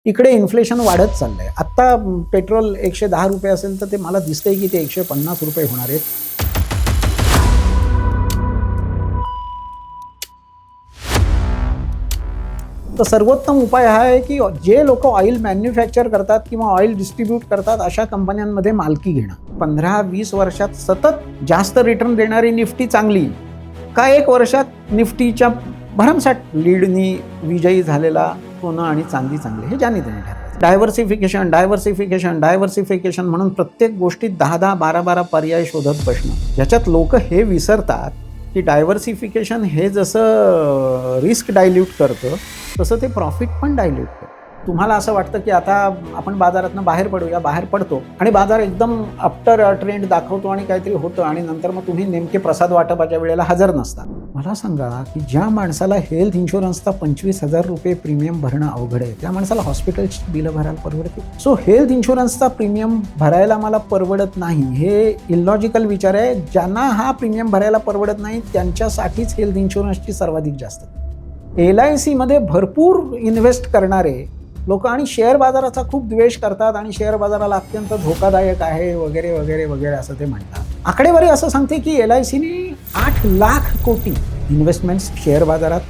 इकडे इन्फ्लेशन वाढत चाललंय. आत्ता पेट्रोल ₹110 असेल तर ते मला दिसतंय की ते ₹150 होणार आहेत. तर सर्वोत्तम उपाय हा आहे की जे लोक ऑइल मॅन्युफॅक्चर करतात किंवा ऑइल डिस्ट्रीब्यूट करतात अशा कंपन्यांमध्ये मालकी घेणं. 15-20 वर्षात सतत जास्त रिटर्न देणारी निफ्टी चांगली का 1 वर्षात निफ्टीच्या भरमसाठ लीडनी विजयी झालेला सोनं आणि चांदी चांगली, हे ज्यांनी त्यांनी ठरवायचं. डायव्हर्सिफिकेशन डायव्हर्सिफिकेशन डायव्हर्सिफिकेशन म्हणून प्रत्येक गोष्टीत 10-10, 12-12 पर्याय शोधत बसणं. ह्याच्यात लोक हे विसरतात की डायव्हर्सिफिकेशन हे जसं रिस्क डायल्यूट करतं तसं ते प्रॉफिट पण डायल्यूट करतं. तुम्हाला असं वाटतं की आता आपण बाजारातनं बाहेर पडूया, बाहेर पडतो आणि बाजार एकदम आफ्टर ट्रेंड दाखवतो आणि काहीतरी होतं आणि नंतर मग तुम्ही नेमके प्रसाद वाटपाच्या वेळेला हजर नसता. मला सांगा की ज्या माणसाला हेल्थ इन्शुरन्सचा ₹25,000 प्रीमियम भरणं अवघड आहे त्या माणसाला हॉस्पिटलची बिलं भरायला परवडते? सो हेल्थ इन्शुरन्सचा प्रीमियम भरायला मला परवडत नाही हे इलॉजिकल विचार आहे. ज्यांना हा प्रीमियम भरायला परवडत नाही त्यांच्यासाठीच हेल्थ इन्शुरन्सची सर्वाधिक जास्त. LIC मध्ये भरपूर इन्व्हेस्ट करणारे लोक आणि शेअर बाजाराचा खूप द्वेष करतात आणि शेअर बाजाराला अत्यंत धोकादायक आहे वगैरे वगैरे वगैरे असं ते म्हणतात. आकडेवारी असं सांगते की LICने 8 लाख कोटी इन्व्हेस्टमेंट्स शेअर बाजारात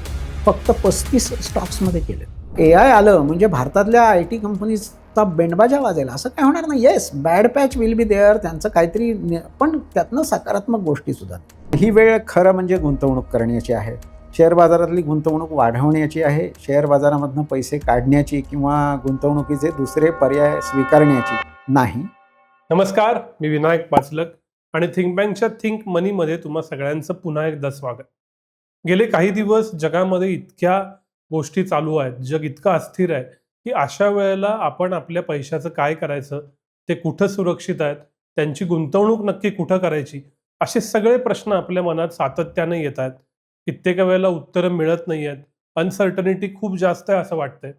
फक्त 35 स्टॉक्समध्ये केले. AI आलं म्हणजे भारतातल्या IT कंपनीजचा बेंडबाजा वाजेल असं काय होणार नाही. Yes, bad patch will be there, त्यांचं काहीतरी, पण त्यातनं सकारात्मक गोष्टी सुद्धा. ही वेळ खरं म्हणजे गुंतवणूक करण्याची आहे. शेअर बाजारातली गुंतवणूक वाढवण्याची आहे. शेअर बाजारामधनं पैसे काढण्याची किंवा गुंतवणुकीचे दुसरे पर्याय स्वीकारण्याची नाही. नमस्कार, मी विनायक पाचलक आणि थिंक बँकच्या थिंक मनीमध्ये तुम्हा सगळ्यांचं पुन्हा एकदा स्वागत. गेले काही दिवस जगामध्ये इतक्या गोष्टी चालू आहेत, जग इतकं अस्थिर आहे की अशा वेळेला आपण आपल्या पैशाचं काय करायचं, ते कुठं सुरक्षित आहेत, त्यांची गुंतवणूक नक्की कुठं करायची, असे सगळे प्रश्न आपल्या मनात सातत्याने येत आहेत. कित्येक वेळेला उत्तरं मिळत नाही आहेत, अनसर्टनिटी खूप जास्त आहे असं वाटतंय.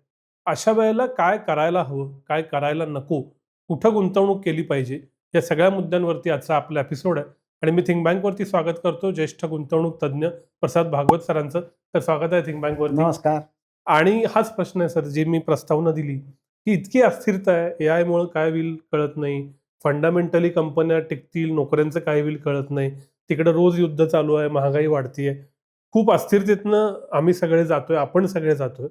अशा वेळेला काय करायला हवं, काय करायला नको, कुठं गुंतवणूक केली पाहिजे, या सगळ्या मुद्द्यांवरती आजचा आपला एपिसोड आहे. आणि मी थिंक बँकवरती स्वागत करतो ज्येष्ठ गुंतवणूक तज्ज्ञ प्रसाद भागवत सरांचं. तर स्वागत आहे थिंक बँकवरती. नमस्कार. आणि हाच प्रश्न आहे सर, जी मी प्रस्तावना दिली की इतकी अस्थिरता आहे, AI मुळे काय होईल कळत नाही, फंडामेंटली कंपन्या टिकतील, नोकऱ्यांचं काय होईल कळत नाही, तिकडे रोज युद्ध चालू आहे, महागाई वाढतीये, खूप अस्थिरतेतनं आम्ही सगळे जातोय, आपण सगळे जातोय.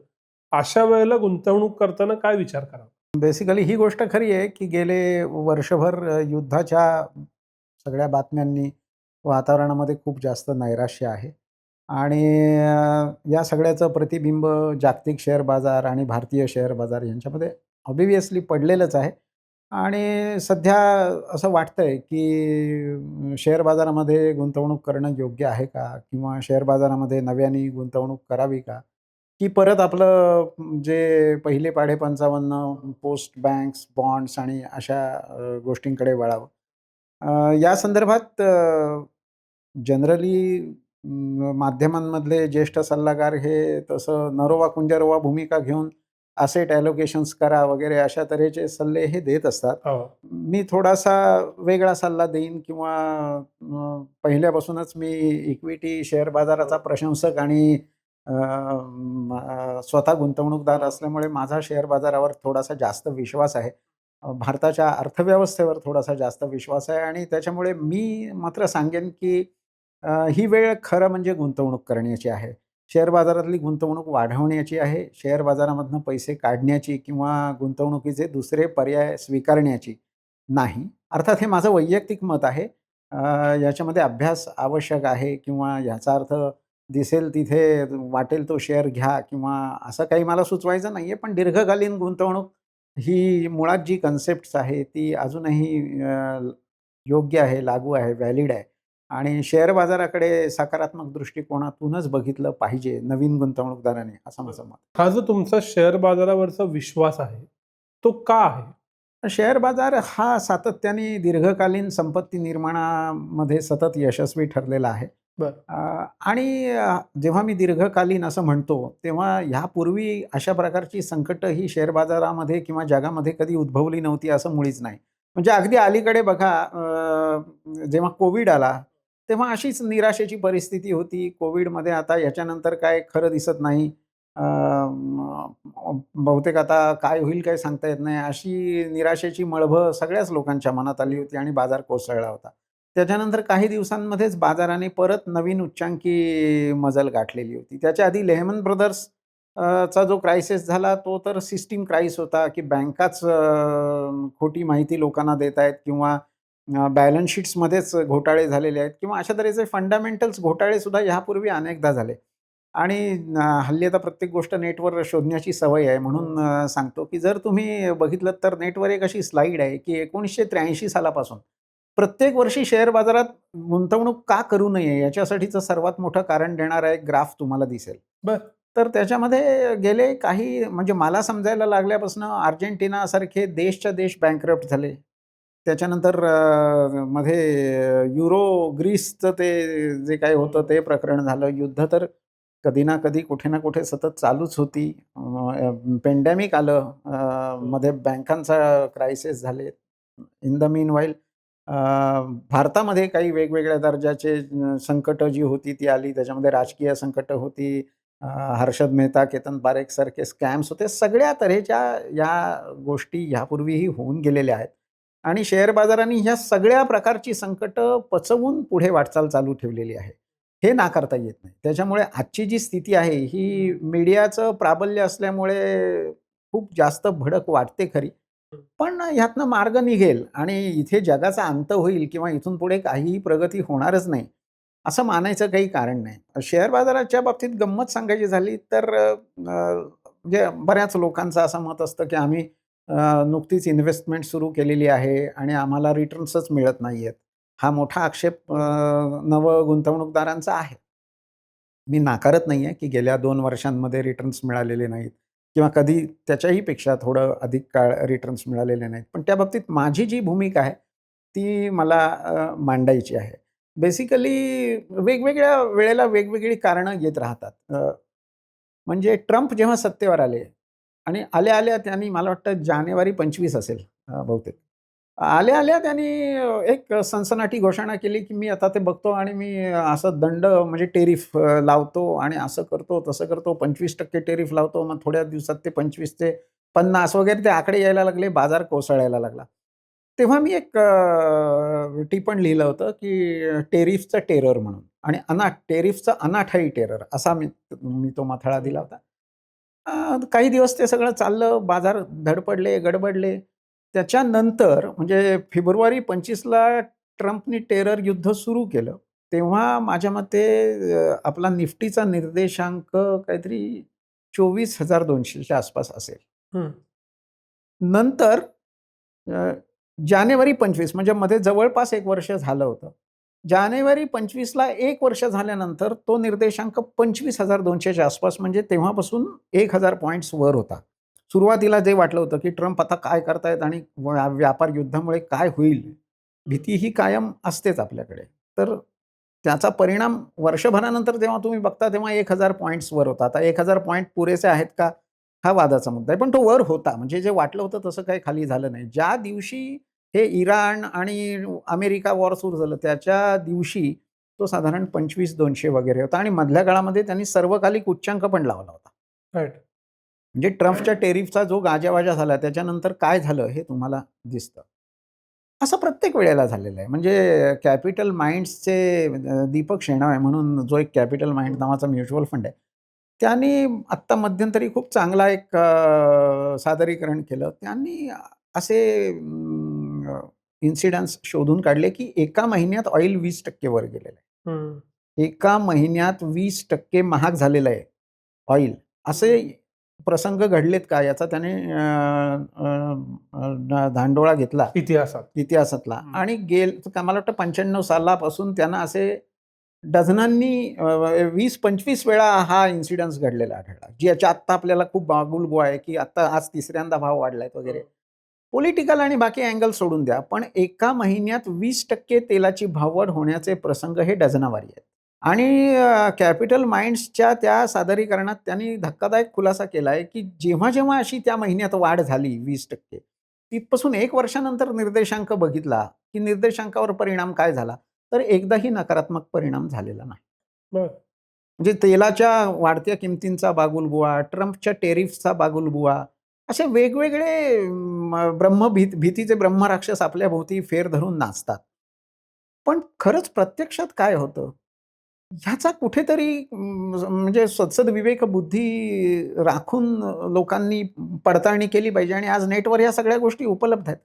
अशा वेळेला गुंतवणूक करताना काय विचार करावा? बेसिकली ही गोष्ट खरी आहे की गेले वर्षभर युद्धाच्या सगळ्या बातम्यांनी वातावरणामध्ये खूप जास्त नैराश्य आहे आणि या सगळ्याचं प्रतिबिंब जागतिक शेअर बाजार आणि भारतीय शेअर बाजार यांच्यामध्ये ऑब्व्हियसली पडलेलंच आहे. आणि सध्या असं वाटतंय की शेअर बाजारामध्ये गुंतवणूक करणं योग्य आहे का? किंवा शेअर बाजारामध्ये नव्याने गुंतवणूक करावी का? की परत आपलं जे पहिले पाढे 55 पोस्ट बँक्स, बॉन्ड्स आणि अशा गोष्टींकडे वळावं. या संदर्भात जनरली माध्यमांमधले ज्येष्ठ सल्लागार हे तसं नरोवा कुंजरोवा भूमिका घेऊन असेट ॲलोकेशन्स करा वगैरे अशा तऱ्हेचे सल्ले हे देत असतात. हो. मी थोडासा वेगळा सल्ला देईन किंवा पहिल्यापासूनच मी इक्विटी शेअर बाजाराचा प्रशंसक आणि स्वतः गुंतवणूकदार असल्यामुळे माझा शेअर बाजारावर थोडासा जास्त विश्वास आहे. भारताच्या अर्थव्यवस्थेवर थोडासा जास्त विश्वास आहे आणि त्याच्यामुळे मी मात्र सांगेन की ही वेळ खरं म्हणजे गुंतवणूक करण्याची आहे. शेअर बाजारातली गुंतवणूक वाढवण्याची आहे. शेअर बाजारामधनं पैसे काढण्याची किंवा गुंतवणुकीचे दुसरे पर्याय स्वीकारण्याची नाही. अर्थात हे माझं वैयक्तिक मत आहे. याच्यामध्ये अभ्यास आवश्यक आहे किंवा याचा अर्थ दिसेल तिथे वाटेल तो शेअर घ्या किंवा असं काही मला सुचवायचं नाहीये. पण दीर्घकालीन गुंतवणूक ही मुळात जी कन्सेप्ट्स आहे ती अजूनही योग्य आहे, लागू आहे, व्हॅलिड आहे आणि शेअर बाजाराकडे सकारात्मक दृष्टिकोनातूनच बघितलं पाहिजे नवीन गुंतवणूकदाराने, असं माझं मत. हा जो तुमचा शेअर बाजारावरचा विश्वास आहे, तो का आहे? शेअर बाजार हा सातत्याने दीर्घकालीन संपत्ती निर्माणामध्ये सतत यशस्वी ठरलेला आहे. आणि जेव्हा मी दीर्घकालीन असं म्हणतो, तेव्हा ह्यापूर्वी अशा प्रकारची संकटं ही शेअर बाजारामध्ये किंवा जगामध्ये कधी उद्भवली नव्हती असं मुळीच नाही. म्हणजे अगदी अलीकडे बघा, जेव्हा कोविड आला, तेव्हा अशीच निराशेची परिस्थिती होती. कोविडमध्ये आता याच्यानंतर काय खरं दिसत नाही. बहुतेक आता काय होईल काय सांगता येत नाही, अशी निराशेची मळभं सगळ्याच लोकांच्या मनात आली होती आणि बाजार कोसळला होता. त्याच्यानंतर काही दिवसांमध्येच बाजाराने परत नवीन उच्चांकी मजल गाठलेली होती. त्याच्या आधी लेहमन ब्रदर्स चा जो क्रायसिस झाला तो तर सिस्टम क्राईस होता, की बँकाच खोटी माहिती लोकांना देत आहेत किंवा बॅलन्स शीट्समध्येच घोटाळे झालेले आहेत किंवा अशा तऱ्हेचे फंडामेंटल्स घोटाळे सुद्धा यापूर्वी अनेकदा झाले. आणि हल्ली आता प्रत्येक गोष्ट नेटवर शोधण्याची सवय आहे म्हणून सांगतो, की जर तुम्ही बघितलत तर नेटवर एक अशी स्लाईड आहे, की 1983 सालापासून प्रत्येक वर्षी शेअर बाजारात गुंतवणूक का करू नये याच्यासाठीचं सर्वात मोठं कारण देणारा एक ग्राफ तुम्हाला दिसेल. बरं. तर त्याच्यामध्ये गेले काही म्हणजे मला समजायला लागल्यापासून अर्जेंटिनासारखे देशच्या देश बँकरप्ट झाले. त्याच्यानंतर मध्ये ग्रीसचं ते जे काही होतं ते प्रकरण झालं. युद्ध तर कधी ना कधी, कुठे ना कुठे सतत चालूच होती. पेंडेमिक आलं. मध्ये बँकांचा क्रायसिस झाले. इन द मीनवाईल भारतामध्ये काही वेगवेगळ्या दर्जाचे संकटं जी होती ती आली. त्याच्यामध्ये राजकीय संकटं होती. हर्षद मेहता, केतन पारेख सारखे स्कॅम्स होते. सगळ्या तऱ्हेच्या या गोष्टी ह्यापूर्वीही होऊन गेलेल्या आहेत आणि शेअर बाजारांनी ह्या सगळ्या प्रकारची संकटं पचवून पुढे वाटचाल चालू ठेवलेली आहे. हे नाकारता येत नाही. त्याच्यामुळे आजची जी स्थिती आहे ही मीडियाचं प्राबल्य असल्यामुळे खूप जास्त भडक वाटते खरी. पण ह्यातनं मार्ग निघेल आणि इथे जगाचा अंत होईल किंवा इथून पुढे काहीही प्रगती होणारच नाही, असं मानायचं काही कारण नाही. शेअर बाजाराच्या बाबतीत गंमत सांगायची झाली तर म्हणजे बऱ्याच लोकांचं असं मत असतं, की आम्ही नुकतीच इन्व्हेस्टमेंट सुरू केलेली आहे आणि आम्हाला रिटर्न्सच मिळत नाहीयेत. हा मोठा आक्षेप नव गुंतवणूकदारांचा आहे. मी नाकारत नाहीये, की गेल्या 2 वर्षांमध्ये रिटर्न्स मिळालेले नाहीत किंवा कधी त्याच्याही पेक्षा थोडं अधिक काळ रिटर्न्स मिळालेले नाहीत. पण त्या बाबतीत माझी जी भूमिका आहे, ती मला मांडायची आहे. बेसिकली वेगवेगळ्या वेळेला वेगवेगळी कारणं येत राहतात. म्हणजे ट्रम्प जेव्हा सत्तेवर आले आणि आल्या-आल्या त्यांनी मला वाटतं जानेवारी 25 असेल बहुतेक. आल्या-आल्या त्यांनी एक सनसनाटी घोषणा केली, की मी आता ते बघतो आणि मी असं दंड म्हणजे टेरिफ लावतो आणि असं करतो, तसं करतो. 25% टेरिफ लावतो. मग थोड्या दिवसात ते 25 ते 50 वगैरे ते आकडे यायला लागले. बाजार कोसळायला लागला. तेव्हा मी एक टिपण लिहिलं होतं, की टेरिफचं टेरर म्हणून आणि टेरिफचं अनाठायी टेरर असा मी मी तो मथळा दिला होता. काही दिवस ते सगळं चाललं. बाजार धडपडले, गडबडले. त्याच्यानंतर म्हणजे फेब्रुवारी 25ला ट्रम्पनी टेरर युद्ध सुरू केलं. तेव्हा माझ्या मते आपला निफ्टीचा निर्देशांक काहीतरी 24,200 च्या आसपास असेल. हं. नंतर अ, जानेवारी 25 म्हणजे मध्ये जवळपास 1 वर्ष झालं होतं. जानेवारी 25ला 1 वर्ष झाल्यानंतर तो निर्देशांक 25,200 च्या आसपास म्हणजे तेव्हापासून 1,000 पॉइंट्स वर होता. सुरुवातीला जे वाटलं होतं, की ट्रम्प आता काय करतायत आणि व्यापार युद्धामुळे काय होईल? भीती ही कायम असतेच आपल्याकडे. तर त्याचा परिणाम वर्षभरानंतर जेव्हा तुम्ही बघता तेव्हा 1,000 पॉइंट्स वर होता. आता 1,000 पॉइंट पुरेसे आहेत का? हा वादाचा मुद्दा आहे. पण तो वर होता. म्हणजे जे वाटलं होतं तसं काही खाली झालं नाही. ज्या दिवशी हे इराण आणि अमेरिका वॉर सुरू झालं त्याच्या दिवशी तो साधारण 25,200 वगैरे होता आणि मधल्या काळामध्ये त्यांनी सर्वकालिक उच्चांक पण लावला होता. राइट. म्हणजे ट्रम्पच्या टेरिफचा जो गाजावाजा झाला त्याच्यानंतर काय झालं हे तुम्हाला दिसतं. असं प्रत्येक वेळेला झालेलं आहे. म्हणजे कॅपिटल माइंड्सचे दीपक शेणॉय म्हणून जो एक कॅपिटल माइंड नावाचा म्युच्युअल फंड आहे. त्यांनी आत्ता मध्यंतरी खूप चांगला एक सादरीकरण केलं. त्यांनी असे इन्सिडन्स शोधून काढले, की एका महिन्यात ऑइल 20% वर गेलेलं आहे. हं. एका महिन्यात 20% महाग झालेलं आहे ऑइल. असे प्रसंग घडलेत का याचा त्याने धांडोळा घेतला इतिहासात. इतिहासातला आणि मला वाटतं 95 सालापासून त्यांना असे डझनांनी 20-25 वेळा हा इन्सिडन्स घडलेला आढळला. ज्याच्या आत्ता आपल्याला खूप बागुलगो आहे, की आता आज तिसऱ्यांदा भाव वाढलायत वगैरे. पॉलिटिकल आणि बाकी अँगल सोडून द्या. पण एका महिन्यात 20% तेलाची भाववाढ होण्याचे प्रसंग हे डझनावारी आहेत. आणि कॅपिटल माइंड्सच्या त्या सादरीकरणात त्यांनी धक्कादायक खुलासा केलाय, की जेव्हा-जेव्हा अशी त्या महिन्यात वाढ झाली 20% तिथपासून 1 वर्षानंतर निर्देशांक बघितला, की निर्देशांकावर परिणाम काय झाला? तर एकदाही नकारात्मक परिणाम झालेला नाही. बरं. म्हणजे तेलाच्या वाढत्या किमतींचा बागुलबुवा, ट्रम्पच्या टेरिफचा बागुलबुवा, म्हणजे तेलाच्या वाढत्या ट्रम्पच्या टेरिफचा बागुलबुवा, असे वेगवेगळे भीतीचे ब्रह्मराक्षस आपल्या भोवती फेर धरून नाचतात. पण खरंच प्रत्यक्षात काय होतं? ह्याचा कुठेतरी म्हणजे सद्सद्विवेक बुद्धी राखून लोकांनी पडताळणी केली पाहिजे आणि आज नेटवर ह्या सगळ्या गोष्टी उपलब्ध आहेत.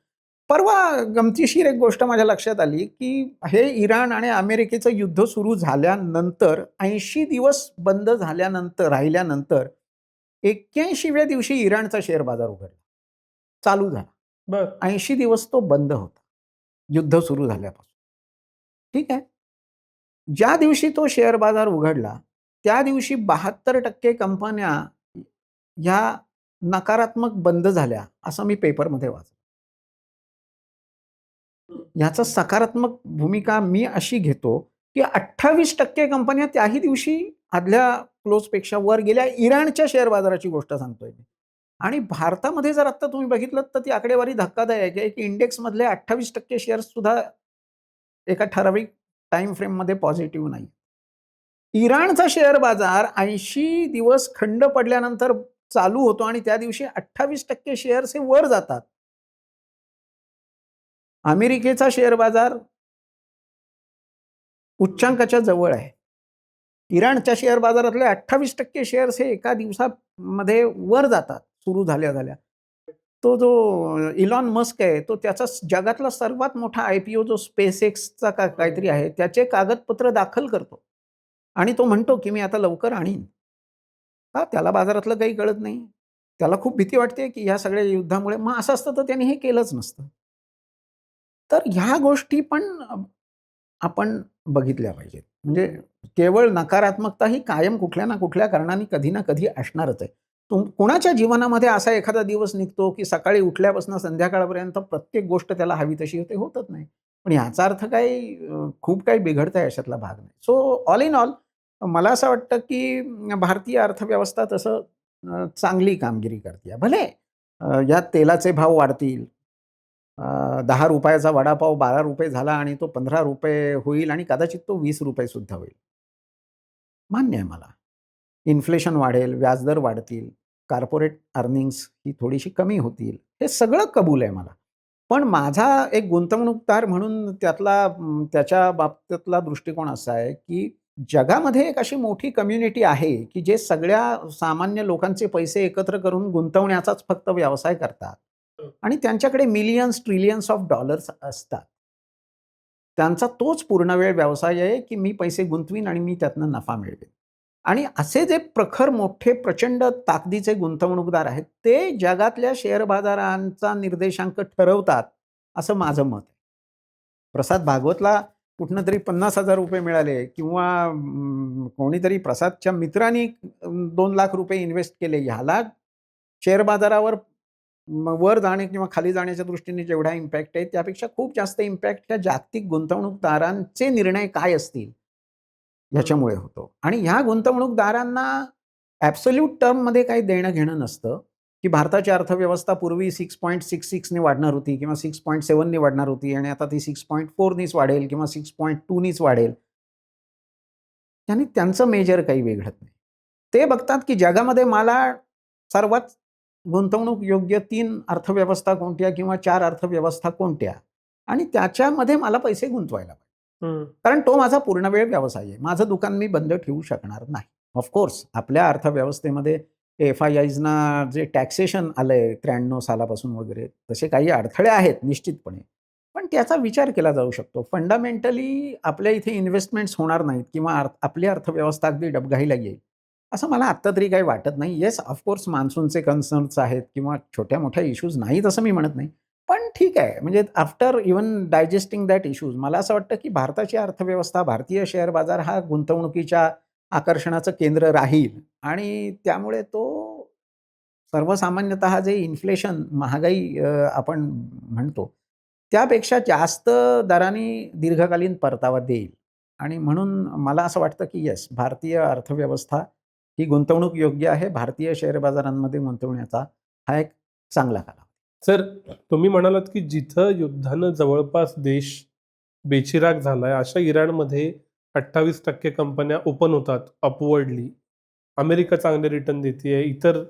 परवा गमतीशीर एक गोष्ट माझ्या लक्षात आली, की हे इराण आणि अमेरिकेचं युद्ध सुरू झाल्यानंतर 80 दिवस बंद राहिल्यानंतर 81व्या दिवशी इराणचा शेअर बाजार उघडला. चालू झाला. बरं. 80 दिवस तो बंद होता. युद्ध सुरू झाल्यापासून. ठीक आहे. ज्या दिवशी तो शेअर बाजार उघडला, त्या दिवशी 72% कंपन्या ह्या नकारात्मक बंद झाल्या, असं मी पेपरमध्ये वाचलं. ह्याचा सकारात्मक भूमिका मी अशी घेतो, की 28% कंपन्या त्याही दिवशी आदल्या क्लोजपेक्षा वर गेल्या. इराणच्या शेअर बाजाराची गोष्ट सांगतोय मी. आणि भारतामध्ये जर आत्ता तुम्ही बघितलत तर ती आकडेवारी धक्कादायक आहे, की इंडेक्समधले 28% शेअर्स सुद्धा एका ठराविक टाईम फ्रेममध्ये पॉझिटिव्ह नाही. इराणचा शेअर बाजार 80 दिवस खंड पडल्यानंतर चालू होतो आणि त्या दिवशी 28% शेअर्स हे वर जातात. अमेरिकेचा शेअर बाजार उच्चांकाच्या जवळ आहे. इराणच्या शेअर बाजारातले 28% शेअर्स हे एका दिवसामध्ये वर जातात सुरू झाल्या-झाल्या. तो जो इलॉन मस्क आहे, तो त्याचा जगातला सर्वात मोठा आय-पी-ओ जो SpaceXचा काहीतरी आहे, त्याचे कागदपत्र दाखल करतो. आणि तो म्हणतो, की मी आता लवकर आणीन. का? त्याला बाजारातलं काही कळत नाही. त्याला खूप भीती वाटते, की ह्या सगळ्या युद्धामुळे. मग असं असतं तर त्यांनी हे केलंच नसतं. तर ह्या गोष्टी पण आपण बघितल्या पाहिजेत. म्हणजे केवळ नकारात्मकता ही कायम कुठल्या ना कुठल्या कारणाने कधी ना कधी असणारच आहे. कोणाच्या जीवनामध्ये असा एखादा दिवस निघतो, की सकाळी उठल्यापासून संध्याकाळपर्यंत प्रत्येक गोष्ट त्याला हवी तशी होते, होतच नाही. पण याचा अर्थ काही खूप काही बिघडतंय अशातला भाग नाही. सो ऑल इन ऑल मला असं वाटतं, की भारतीय अर्थव्यवस्था तसं चांगली कामगिरी करते. भले यात तेलाचे भाव वाढतील. ₹10 चा वडापाव ₹12 झाला आणि तो ₹15 होईल आणि कदाचित तो ₹20 सुद्धा होईल. मान्य आहे मला. इन्फ्लेशन वाढेल, व्याजदर वाढतील, कॉर्पोरेट अर्निंग्स ही थोडीशी कमी होतील. हे सगळं कबूल आहे मला. पण माझा एक गुंतवणूकदार म्हणून त्याच्या बाबतीतला दृष्टिकोन असा आहे, की जगामध्ये एक अशी मोठी कम्युनिटी आहे, की जे सगळ्या सामान्य लोकांचे पैसे एकत्र करून गुंतवण्याचाच फक्त व्यवसाय करतात. आणि त्यांच्याकडे मिलियन्स, ट्रिलियन्स ऑफ डॉलर्स असतात. त्यांचा तोच पूर्णवेळ व्यवसाय आहे, की मी पैसे गुंतवीन आणि मी त्यातनं नफा मिळवेन. आणि असे जे प्रखर, मोठे, प्रचंड ताकदीचे गुंतवणूकदार आहेत, ते जगातल्या शेअर बाजारांचा निर्देशांक ठरवतात, असं माझं मत आहे. प्रसाद भागवतला कुठनं तरी ₹50,000 मिळाले किंवा कोणीतरी प्रसादच्या मित्रांनी ₹2,00,000 इन्व्हेस्ट केले. ह्याला शेअर बाजारावर वर जाणे किंवा खाली जाण्याच्या दृष्टीने जेवढा इम्पॅक्ट आहे, त्यापेक्षा खूप जास्त इम्पॅक्ट ह्या जागतिक गुंतवणूकदारांचे निर्णय काय असतील, ह्याच्यामुळे होतो. आणि ह्या गुंतवणूकदारांना ॲब्सोल्यूट टर्ममध्ये काही देणं-घेणं नसतं, की भारताची अर्थव्यवस्था पूर्वी 6.66 ने वाढणार होती किंवा 6.7 ने वाढणार होती आणि आता ती 6.4 नीच वाढेल किंवा 6.2 नीच वाढेल. त्याने त्यांचं मेजर काही वेगळत नाही. ते बघतात, की जगामध्ये मला सर्वात गुंतवणूक योग्य 3 अर्थव्यवस्था कोणत्या किंवा 4 अर्थव्यवस्था कोणत्या आणि त्याच्यामध्ये मला पैसे गुंतवायला पाहिजे. कारण तो माझा पूर्णवेळ व्यवसाय आहे. माझं दुकान मी बंद ठेवू शकणार नाही. ऑफकोर्स आपल्या अर्थव्यवस्थेमध्ये एफ-आय-आयजना जे टॅक्सेशन आलंय 93 सालापासून वगैरे तसे काही अडथळे आहेत निश्चितपणे. पण त्याचा विचार केला जाऊ शकतो. फंडामेंटली आपल्या इथे इन्व्हेस्टमेंट्स होणार नाहीत किंवा आपली अर्थव्यवस्था अगदी डबघाईला येईल. असं मला आत्ता तरी काही वाटत नाही. येस, ऑफकोर्स मान्सूनचे कन्सर्न्स आहेत किंवा छोट्या-मोठ्या इश्यूज नाहीत असं मी म्हणत नाही. पण ठीक आहे, म्हणजे आफ्टर इव्हन डायजेस्टिंग दॅट इश्यूज मला असं वाटतं, की भारताची अर्थव्यवस्था, भारतीय शेअर बाजार हा गुंतवणुकीच्या आकर्षणाचं केंद्र राहील आणि त्यामुळे तो सर्वसामान्यतः जे इन्फ्लेशन, महागाई आपण म्हणतो, त्यापेक्षा जास्त दराने दीर्घकालीन परतावा देईल आणि म्हणून मला असं वाटतं, की येस, भारतीय अर्थव्यवस्था ही गुंतवणूक योग्य आहे. भारतीय शेअर बाजारांमध्ये गुंतवण्याचा हा एक चांगला कालावधी. सर, तुम्ही म्हणालात, की जिथं युद्धानं जवळपास देश बेचिराख झालाय, अशा इराणमध्ये 28% कंपन्या ओपन होतात अपवर्डली. अमेरिका चांगले रिटर्न देते, इतर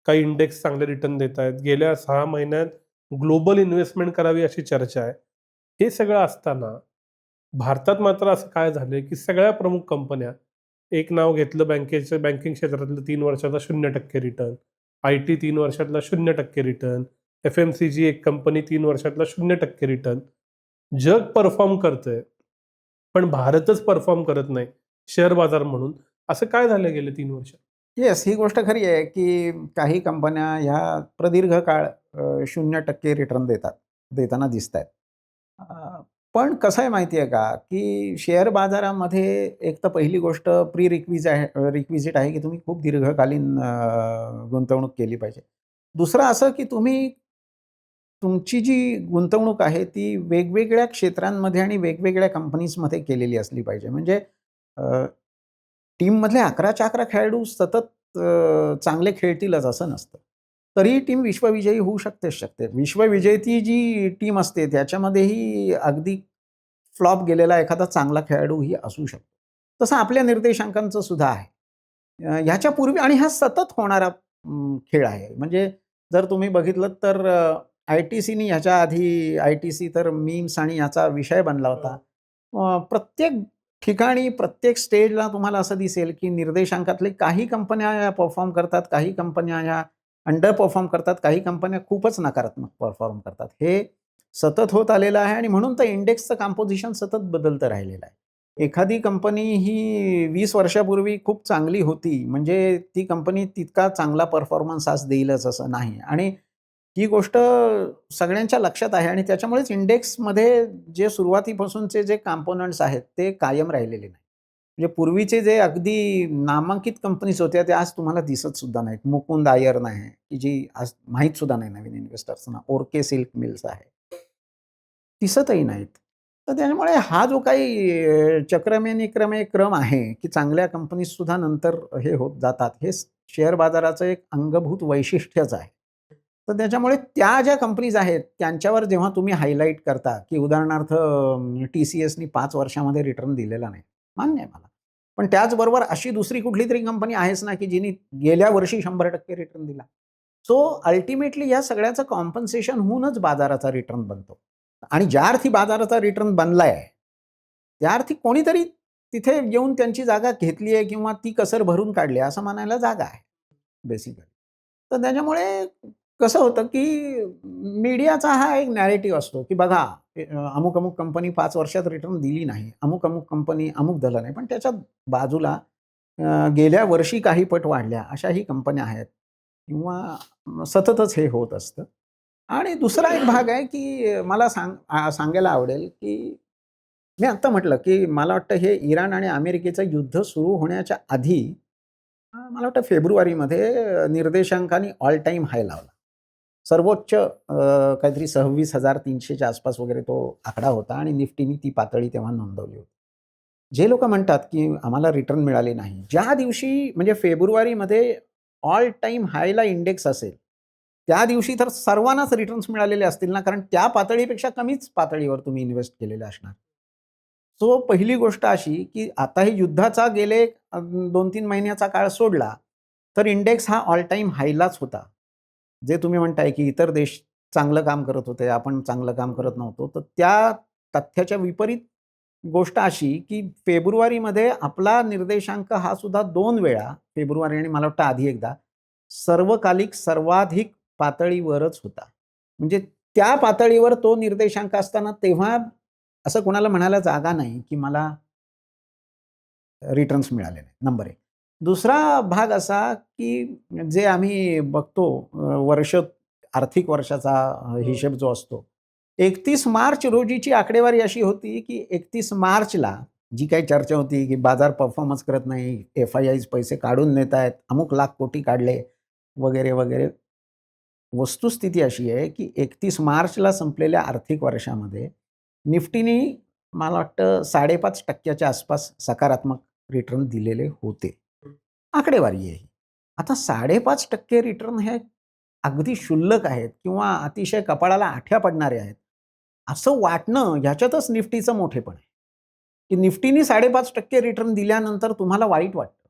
काही इंडेक्स चांगले रिटर्न देत आहेत. गेल्या 6 महिन्यात ग्लोबल इन्व्हेस्टमेंट करावी अशी चर्चा आहे. हे सगळं असताना भारतात मात्र असं काय झालंय, की सगळ्या प्रमुख कंपन्या, एक नाव घेतलं बँकिंग क्षेत्रातलं 3 वर्षाचा 0% रिटर्न, आय-टी 3 वर्षातला 0% रिटर्न, एफ-एम-सी-जी एक कंपनी 3 वर्षातला 0% रिटर्न. जग परफॉर्म करतंय, पण भारतच परफॉर्म करत नाही शेअर बाजार म्हणून. असं काय झालं गेले 3 वर्षात? येस, ही गोष्ट खरी आहे, की काही कंपन्या ह्या प्रदीर्घ काळ 0% रिटर्न देताना दिसतायत. पण कसं आहे माहिती आहे का, की शेअर बाजारामध्ये एक तर पहिली गोष्ट रिक्विजिट आहे, की तुम्ही खूप दीर्घकालीन गुंतवणूक केली पाहिजे. दुसरं असं, की तुम्ही तुमची जी गुंतवणूक आहे, ती वेगवेगळ्या क्षेत्रांमध्ये आणि वेगवेगळ्या कंपनीजमध्ये केलेली असली पाहिजे. म्हणजे टीममधले 11च्या 11 खेळाडू सतत चांगले खेळतीलच असं नसतं. तरीही टीम विश्वविजयी होऊ शकते. विश्वविजेती जी टीम असते त्याच्यामध्येही अगदी फ्लॉप गेलेला एखादा चांगला खेळाडूही असू शकतो. तसं आपल्या निर्देशांकांचं सुद्धा आहे. ह्याच्यापूर्वी आणि हा सतत होणारा खेळ आहे. म्हणजे जर तुम्ही बघितलंत तर आय-टी-सीनी ह्याच्या आधी आय-टी-सी तर मीम्स आणि याचा विषय बनला होता. प्रत्येक ठिकाणी, प्रत्येक स्टेजला तुम्हाला असं दिसेल, की निर्देशांकातले काही कंपन्या ह्या परफॉर्म करतात, काही कंपन्या ह्या अंडर परफॉर्म करतात, काही कंपन्या खूपच नकारात्मक परफॉर्म करतात. हे सतत होत आलेलं आहे आणि म्हणून तर इंडेक्सचं कंपोझिशन सतत बदलतं राहिलेलं आहे. एखादी कंपनी ही 20 वर्षापूर्वी खूप चांगली होती, म्हणजे ती कंपनी तितका चांगला परफॉर्मन्स आज देईलच असं नाही आणि ही गोष्ट सगळ्यांच्या लक्षात आहे आणि त्याच्यामुळेच इंडेक्समध्ये जे सुरुवातीपासूनचे जे कॉम्पोनंट्स आहेत, ते कायम राहिलेले नाही. म्हणजे पूर्वीचे जे अगदी नामांकित कंपनीज होत्या, त्या आज तुम्हाला दिसत सुद्धा नाहीत. मुकुंद आयर नाही, की जी आज माहीत सुद्धा नाही नवीन इन्व्हेस्टर्सना. ओरके सिल्क मिल्स आहे. दिसतही नाहीत. तर त्याच्यामुळे हा जो काही चक्रमे-निक्रमे क्रम आहे, की चांगल्या कंपनीजसुद्धा नंतर हे होत जातात. हे शेअर बाजाराचं एक अंगभूत वैशिष्ट्यच आहे. तर त्याच्यामुळे त्या ज्या कंपनीज आहेत, त्यांच्यावर जेव्हा तुम्ही हायलाइट करता, की उदाहरणार्थ टी-सी-एसनी 5 वर्षामध्ये रिटर्न दिलेला नाही. मान्य आहे मला. पण त्याचबरोबर अशी दुसरी कुठलीतरी कंपनी आहेच ना, की जिने गेल्या वर्षी 100% रिटर्न दिला. सो अल्टिमेटली या सगळ्याचं कॉम्पेन्सेशन होऊनच बाजाराचा रिटर्न बनतो. आणि ज्या अर्थी बाजाराचा रिटर्न बनलाय, त्या अर्थी कोणीतरी तिथे येऊन त्यांची जागा घेतली आहे किंवा ती कसर भरून काढली आहे असं म्हणायला जागा आहे बेसिकली. तर त्याच्यामुळे कसं होतं, की मीडियाचा हा एक नॅरेटिव्ह असतो, की बघा अमुक-अमुक कंपनी 5 वर्षात रिटर्न दिली नाही. अमुक-अमुक कंपनी अमुक झालं नाही. पण त्याच्या बाजूला गेल्या वर्षी काही पट वाढल्या अशाही कंपन्या आहेत किंवा सततच हे होत असतं. आणि दुसरा एक भाग आहे, की मला सांगायला आवडेल, की मी आत्ता म्हटलं, की मला वाटतं हे इराण आणि अमेरिकेचं युद्ध सुरू होण्याच्या आधी मला वाटतं फेब्रुवारीमध्ये निर्देशांकाने ऑल टाईम हाय लावला. सर्वोच्च काहीतरी 26,300च्या आसपास वगैरे तो आकडा होता आणि निफ्टीनी ती पातळी तेव्हा नोंदवली होती. जे लोकं म्हणतात, की आम्हाला रिटर्न मिळाले नाही. ज्या दिवशी म्हणजे फेब्रुवारीमध्ये ऑल टाईम हायला इंडेक्स असेल, त्या दिवशी तर सर्वांनाच रिटर्न्स मिळालेले असतील ना, कारण त्या पातळीपेक्षा कमीच पातळीवर तुम्ही इन्व्हेस्ट केलेले असणार. सो पहिली गोष्ट अशी, की आता हे युद्धाचा गेले 2-3 महिन्याचा काळ सोडला, तर इंडेक्स हा ऑल टाईम हायलाच होता. जे तुम्ही म्हणताय, की इतर देश चांगलं काम करत होते, आपण चांगलं काम करत नव्हतो. तर त्या तथ्याच्या विपरीत गोष्ट अशी, की फेब्रुवारीमध्ये आपला निर्देशांक हा सुद्धा 2 वेळा फेब्रुवारी आणि मला वाटतं आधी एकदा सर्वकालिक सर्वाधिक पातळीवरच होता. म्हणजे त्या पातळीवर तो निर्देशांक असताना तेव्हा असं कोणाला म्हणायला जागा नाही, की मला रिटर्न्स मिळाले नाही, नंबर 1. दुसरा भाग असा, की जे आम्ही बघतो आर्थिक वर्षाचा हिशेब जो असतो. 31 मार्च रोजीची आकडेवारी अशी होती, की 31 मार्चला जी काही चर्चा होती, की बाजार परफॉर्मन्स करत नाही, एफ-आय-आयज पैसे काढून नेतायत, अमुक लाख कोटी काढले, वगैरे, वगैरे. वस्तुस्थिती अशी आहे, की 31 मार्चला संपलेल्या आर्थिक वर्षामध्ये निफ्टीनी मला वाटतं 5.5% आसपास सकारात्मक रिटर्न दिलेले होते. आकडेवारी आहे ही. आता 5.5% रिटर्न हे अगदी क्षुल्लक आहेत किंवा अतिशय कपाळाला आठ्या पडणारे आहेत. असं वाटणं ह्याच्यातच निफ्टीचं मोठेपण आहे. की निफ्टीनी 5.5% रिटर्न दिल्यानंतर तुम्हाला वाईट वाटतं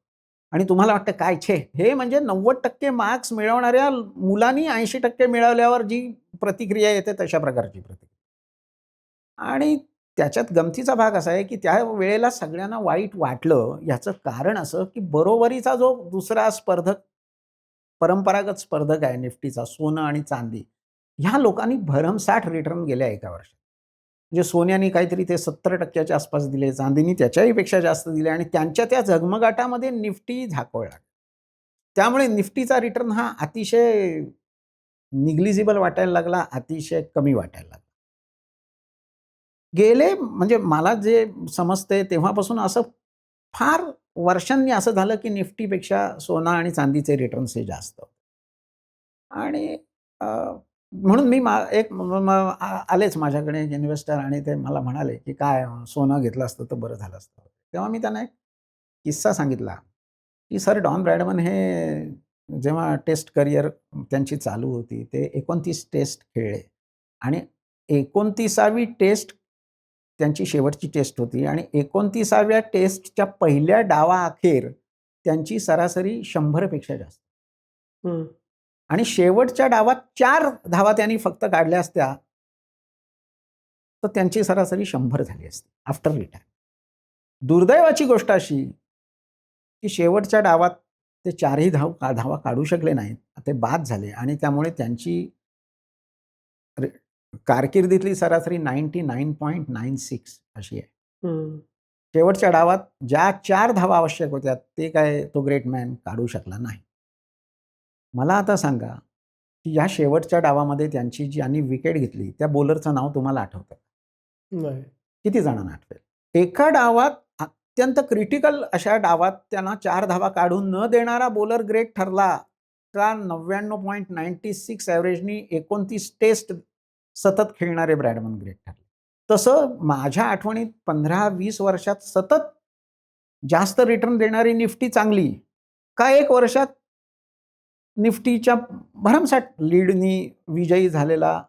आणि तुम्हाला वाटतं काय छे हे म्हणजे 90% मार्क्स मिळवणाऱ्या मुलांनी 80% मिळवल्यावर जी प्रतिक्रिया येते तशा प्रकारची प्रतिक्रिया. आणि त्याच्यात गमतीचा भाग असा आहे की त्या वेळेला सगळ्यांना वाईट वाटलं याचं कारण असं की बरोबरीचा जो दुसरा स्पर्धक परंपरागत स्पर्धक आहे निफ्टीचा सोनं आणि चांदी ह्या लोकांनी भरमसाठ रिटर्न गेल्या एका वर्षात. म्हणजे सोन्याने काहीतरी ते 70% आसपास दिले, चांदीनी त्याच्याही पेक्षा जास्त दिले आणि त्यांच्या त्या झगमगाटामध्ये निफ्टी झाकोळला. त्यामुळे निफ्टीचा रिटर्न हा अतिशय निग्लिजिबल वाटायला लागला, अतिशय कमी वाटायला लागला. गेले म्हणजे मला जे समजतंय तेव्हापासून असं फार वर्षांनी असं झालं की निफ्टीपेक्षा सोनं आणि चांदीचे रिटर्न्स हे जास्त. आणि अ, म्हणून मी एक आलेच माझ्याकडे इन्व्हेस्टर आणि ते मला म्हणाले, की "काय सोनं घेतलं असतं तर बरं झालं असतं." तेव्हा मी त्यांना एक किस्सा सांगितला, की "सर डॉन ब्रॅडमन हे जेव्हा टेस्ट करियर त्यांची चालू होती, ते 29 टेस्ट खेळले आणि 29वी टेस्ट त्यांची शेवटची टेस्ट होती आणि 29व्या टेस्टच्या पहिल्या डावाअखेर त्यांची सरासरी 100 पेक्षा जास्त. हं. आणि शेवटच्या डावात 4 धावा त्यांनी फक्त काढल्या असत्या, तर त्यांची सरासरी 100 झाली असती आफ्टर रिटायर. दुर्दैवाची गोष्ट अशी, की शेवटच्या डावात ते 4ही धावा काढू शकले नाहीत. ते बाद झाले आणि त्यामुळे त्यांची रे कारकिर्दीतली सरासरी 99.96 अशी आहे. हं. शेवटच्या डावात ज्या 4 धावा आवश्यक होत्या, ते काय तो ग्रेट मॅन काढू शकला नाही. मला आता सांगा, की या शेवटच्या डावामध्ये त्यांची ज्यांनी विकेट घेतली, त्या बॉलरचं नाव तुम्हाला आठवतं? नाही. किती जणांना आठवेल? एका डावात अत्यंत क्रिटिकल अशा डावात त्यांना 4 धावा काढून न देणारा बॉलर ग्रेट ठरला. का 99.96 एव्हरेजनी 29 टेस्ट सतत खेळणारे ब्रॅडमन ग्रेट ठरले. तसं माझ्या आठवणीत 15-20 वर्षात सतत जास्त रिटर्न देणारी निफ्टी चांगली. का 1 वर्षात निफ्टीच्या भरमसाठ लीडनी विजयी झालेला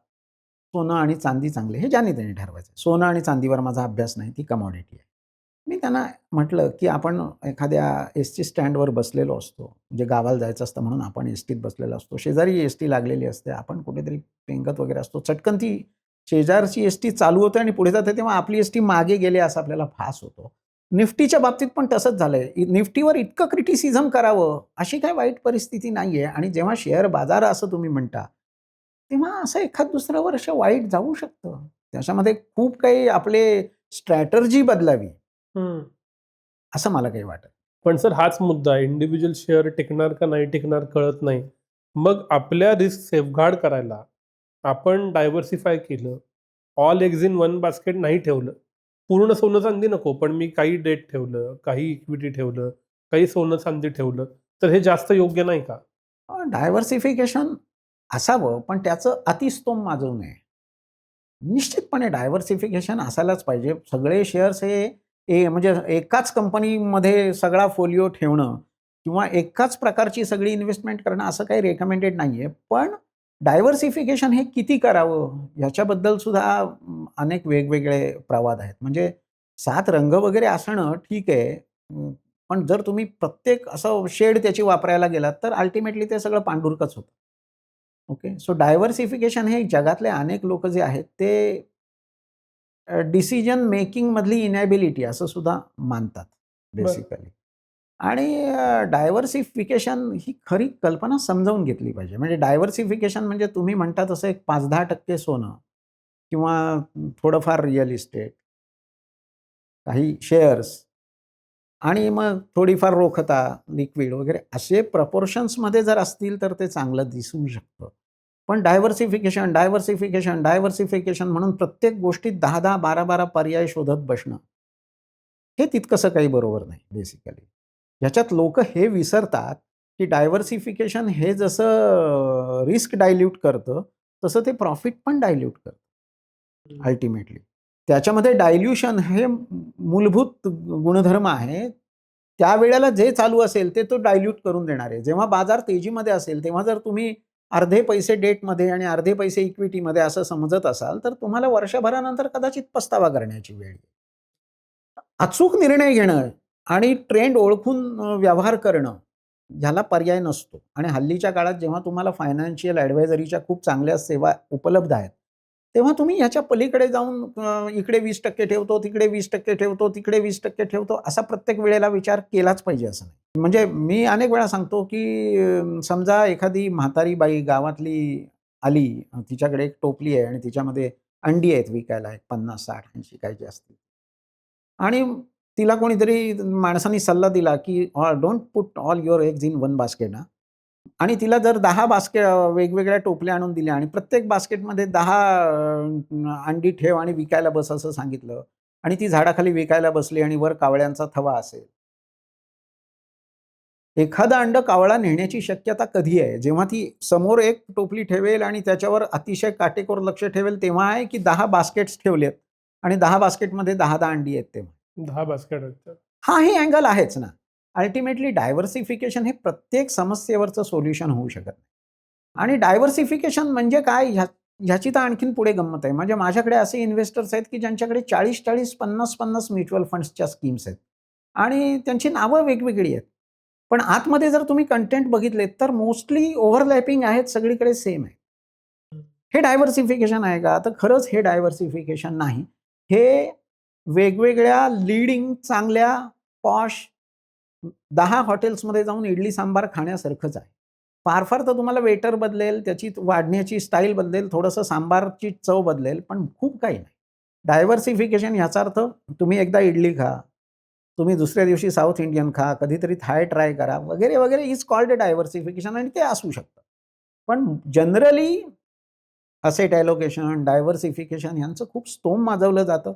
सोनं आणि चांदी चांगले, हे ज्यांनी त्यांनी ठरवायचं. सोनं आणि चांदीवर माझा अभ्यास नाही, ती कमॉडिटी आहे. मी त्यांना म्हटलं, की आपण एखाद्या एसटी स्टँडवर बसलेलो असतो. म्हणजे गावाला जायचं असतं म्हणून आपण एसटीत बसलेलो असतो. शेजारी एसटी लागलेली असते. आपण कुठेतरी पेंगत वगैरे असतो. चटकन ती शेजारची एसटी चालू होते आणि पुढे जाते तेव्हा आपली एसटी मागे गेली असा आपल्याला भास होतो. निफ्टीच्या बाबतीत पण तसंच झालंय. निफ्टीवर इतकं क्रिटिसिझम करावं, अशी काही वाईट परिस्थिती नाहीये आणि जेव्हा शेअर बाजार असं तुम्ही म्हणता, तेव्हा असं एखाद दुसरं वर्ष वाईट जाऊ शकतं. त्याच्यामध्ये खूप काही आपले स्ट्रॅटर्जी बदलावी, हं. असं मला काही वाटत. पण सर हाच मुद्दा आहे. इंडिव्हिज्युअल शेअर टिकणार का नाही टिकणार कळत नाही. मग आपल्या रिस्क सेफगार्ड करायला आपण डायव्हर्सिफाय केलं. All eggs in one basket नाही ठेवलं. पूर्ण सोनं-चांदी नको, पण मी काही डेट ठेवलं, काही इक्विटी ठेवलं, काही सोनं-चांदी ठेवलं, तर हे जास्त योग्य नाही का? डायव्हर्सिफिकेशन असावं, पण त्याचं अतिस्तोम माजवू नये. निश्चितपणे डायव्हर्सिफिकेशन असायलाच पाहिजे. सगळे शेअर्स हे म्हणजे एकाच कंपनीमध्ये सगळा फोलिओ ठेवणं किंवा एकाच प्रकारची सगळी इन्व्हेस्टमेंट करणं असं काही रेकमेंडेड नाहीये. पण डायव्हर्सिफिकेशन हे किती करावं याच्याबद्दल सुद्धा अनेक वेगवेगळे प्रवाद आहेत. म्हणजे 7 रंग वगैरे असणं ठीक आहे. पण जर तुम्ही प्रत्येक असं शेड त्याची वापरायला गेलात, तर अल्टिमेटली ते सगळं पांढुरकच होतं. ओके. सो डायव्हर्सिफिकेशन हे जगातले अनेक लोक जे आहेत ते डिसिजन मेकिंगमधली इनॅबिलिटी असं सुद्धा मानतात बरं. बेसिकली. आणि डायव्हर्सिफिकेशन ही खरी कल्पना समजावून घेतली पाहिजे. म्हणजे डायव्हर्सिफिकेशन म्हणजे तुम्ही म्हणता तसं एक 5-10% सोनं किंवा थोडंफार रिअल इस्टेट, काही शेअर्स आणि मग थोडीफार रोखता, लिक्विड वगैरे असे प्रपोर्शन्समध्ये जर असतील तर ते चांगलं दिसू शकतं. पण डायव्हर्सिफिकेशन, डायव्हर्सिफिकेशन, डायव्हर्सिफिकेशन म्हणून प्रत्येक गोष्टीत 10-10, 12-12 पर्याय शोधत बसणं, हे तितकंसं काही बरोबर नाही बेसिकली. ह्याच्यात लोकं हे विसरतात, की डायव्हर्सिफिकेशन हे जसं रिस्क डायल्यूट करतं, तसं ते प्रॉफिट पण डायल्यूट करतं हं. अल्टिमेटली. त्याच्यामध्ये डायल्यूशन हे मूलभूत गुणधर्म आहे. त्यावेळेला जे चालू असेल ते तो डायल्यूट करून देणार आहे. जेव्हा बाजार तेजीमध्ये असेल, तेव्हा जर तुम्ही अर्धे पैसे डेटमध्ये आणि अर्धे पैसे इक्विटीमध्ये असं समजत असाल, तर तुम्हाला वर्षभरानंतर कदाचित पस्तावा करण्याची वेळ येईल. अचूक निर्णय घेणं आणि ट्रेंड ओळखून व्यवहार करणं, ह्याला पर्याय नसतो. आणि हल्लीच्या काळात जेव्हा तुम्हाला फायनान्शियल ॲडवायझरीच्या खूप चांगल्या सेवा उपलब्ध आहेत, तेव्हा तुम्ही ह्याच्या पलीकडे जाऊन इकडे 20% ठेवतो, तिकडे 20% ठेवतो, तिकडे 20% ठेवतो, असा प्रत्येक वेळेला विचार केलाच पाहिजे असं नाही. म्हणजे मी अनेक वेळा सांगतो, की समजा एखादी म्हातारी बाई गावातली आली, तिच्याकडे एक टोपली आहे आणि तिच्यामध्ये अंडी आहेत विकायला, एक 50, 60, 80 काय जे असतील. आणि तिला कोणीतरी माणसाने सल्ला दिला, की don't put all your eggs in one basket हां. आणि तिला जर 10 वेगवेगळ्या टोपल्या आणून दिल्या आणि प्रत्येक बास्केटमध्ये 10 अंडी ठेव आणि विकायला बस असं सांगितलं आणि ती झाडाखाली विकायला बसली आणि वर कावळ्यांचा थवा असेल. एखादं अंड कावळा नेण्याची शक्यता कधी आहे? जेव्हा ती समोर एक टोपली ठेवेल आणि त्याच्यावर अतिशय काटेकोर लक्ष ठेवेल तेव्हा आहे, की 10 बास्केट्स ठेवलेत आणि 10 बास्केटमध्ये 10-10 अंडी आहेत तेव्हा? 10 बास्केट आहेत. हाही अँगल आहेच ना. अल्टिमेटली डायव्हर्सिफिकेशन हे प्रत्येक समस्येवरचं सोल्युशन होऊ शकत नाही. आणि डायव्हर्सिफिकेशन म्हणजे काय ह्याची तर आणखीन पुढे गंमत आहे. म्हणजे माझ्याकडे असे इन्व्हेस्टर्स आहेत, की ज्यांच्याकडे 40-40, 50-50 म्युच्युअल फंड्सच्या स्कीम्स आहेत आणि त्यांची नावं वेगवेगळी आहेत. पण आतमध्ये जर तुम्ही कंटेंट बघितलेत, तर मोस्टली ओव्हरलॅपिंग आहेत, सगळीकडे सेम आहे. हे डायव्हर्सिफिकेशन आहे का? तर खरंच हे डायव्हर्सिफिकेशन नाही. हे वेगवेगळ्या लीडिंग चांगल्या पॉश 10 हॉटेल्समध्ये जाऊन इडली सांबार खाण्यासारखंच आहे. फार-फार तर तुम्हाला वेटर बदलेल, त्याची वाढण्याची स्टाईल बदलेल, थोडंसं सांबारची चव बदलेल, पण खूप काही नाही. डायव्हर्सिफिकेशन ह्याचा अर्थ तुम्ही एकदा इडली खा, तुम्ही दुसऱ्या दिवशी साउथ इंडियन खा, कधीतरी थाय ट्राय करा वगैरे, वगैरे इज कॉल्ड अ डायव्हर्सिफिकेशन आणि ते असू शकतं. पण जनरली असेट ॲलोकेशन, डायव्हर्सिफिकेशन यांचं खूप स्तोम माजवलं जातं.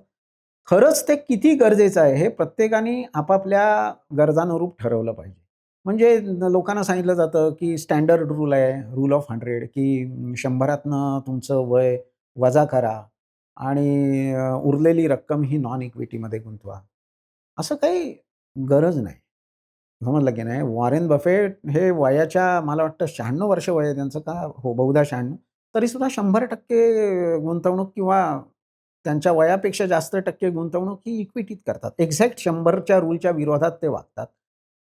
खरंच ते किती गरजेचं आहे हे प्रत्येकाने आपापल्या गरजानुरूप ठरवलं पाहिजे. म्हणजे लोकांना सांगितलं जातं, की स्टँडर्ड रूल आहे, रूल ऑफ 100 की 100तनं तुमचं वय वजा करा आणि उरलेली रक्कम ही नॉन इक्विटीमध्ये गुंतवा. असं काही गरज नाही. समजलं की नाही. वॉरेन बफेट हे वयाच्या मला वाटतं 96 वर्ष वय आहे त्यांचं का हो, बहुधा 96 तरीसुद्धा 100% गुंतवणूक किंवा त्यांच्या वयापेक्षा जास्त टक्के गुंतवणूक ही इक्विटीत करतात. एक्झॅक्ट 100च्या रूलच्या विरोधात ते वागतात.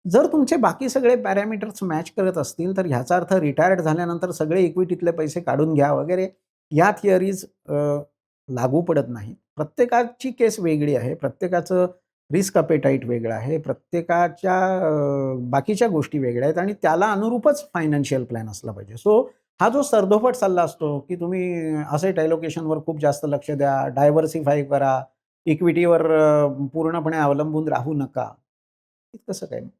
जर तुमचे बाकी सगळे पॅरामीटर्स मॅच करत असतील, तर ह्याचा अर्थ रिटायर्ड झाल्यानंतर सगळे इक्विटीतले पैसे काढून घ्या वगैरे या थिअरीज लागू पडत नाहीत. प्रत्येकाची केस वेगळी आहे. प्रत्येकाचं रिस्क अपेटाईट वेगळं आहे. प्रत्येकाच्या बाकीच्या गोष्टी वेगळ्या आहेत आणि त्याला अनुरूपच फायनान्शियल प्लॅन असला पाहिजे. सो हा जो सरदोफट सल्ला असतो, की तुम्ही असेट ॲलोकेशनवर खूप जास्त लक्ष द्या, डायव्हर्सिफाय करा, इक्विटीवर पूर्णपणे अवलंबून राहू नका. तसं काही नाही.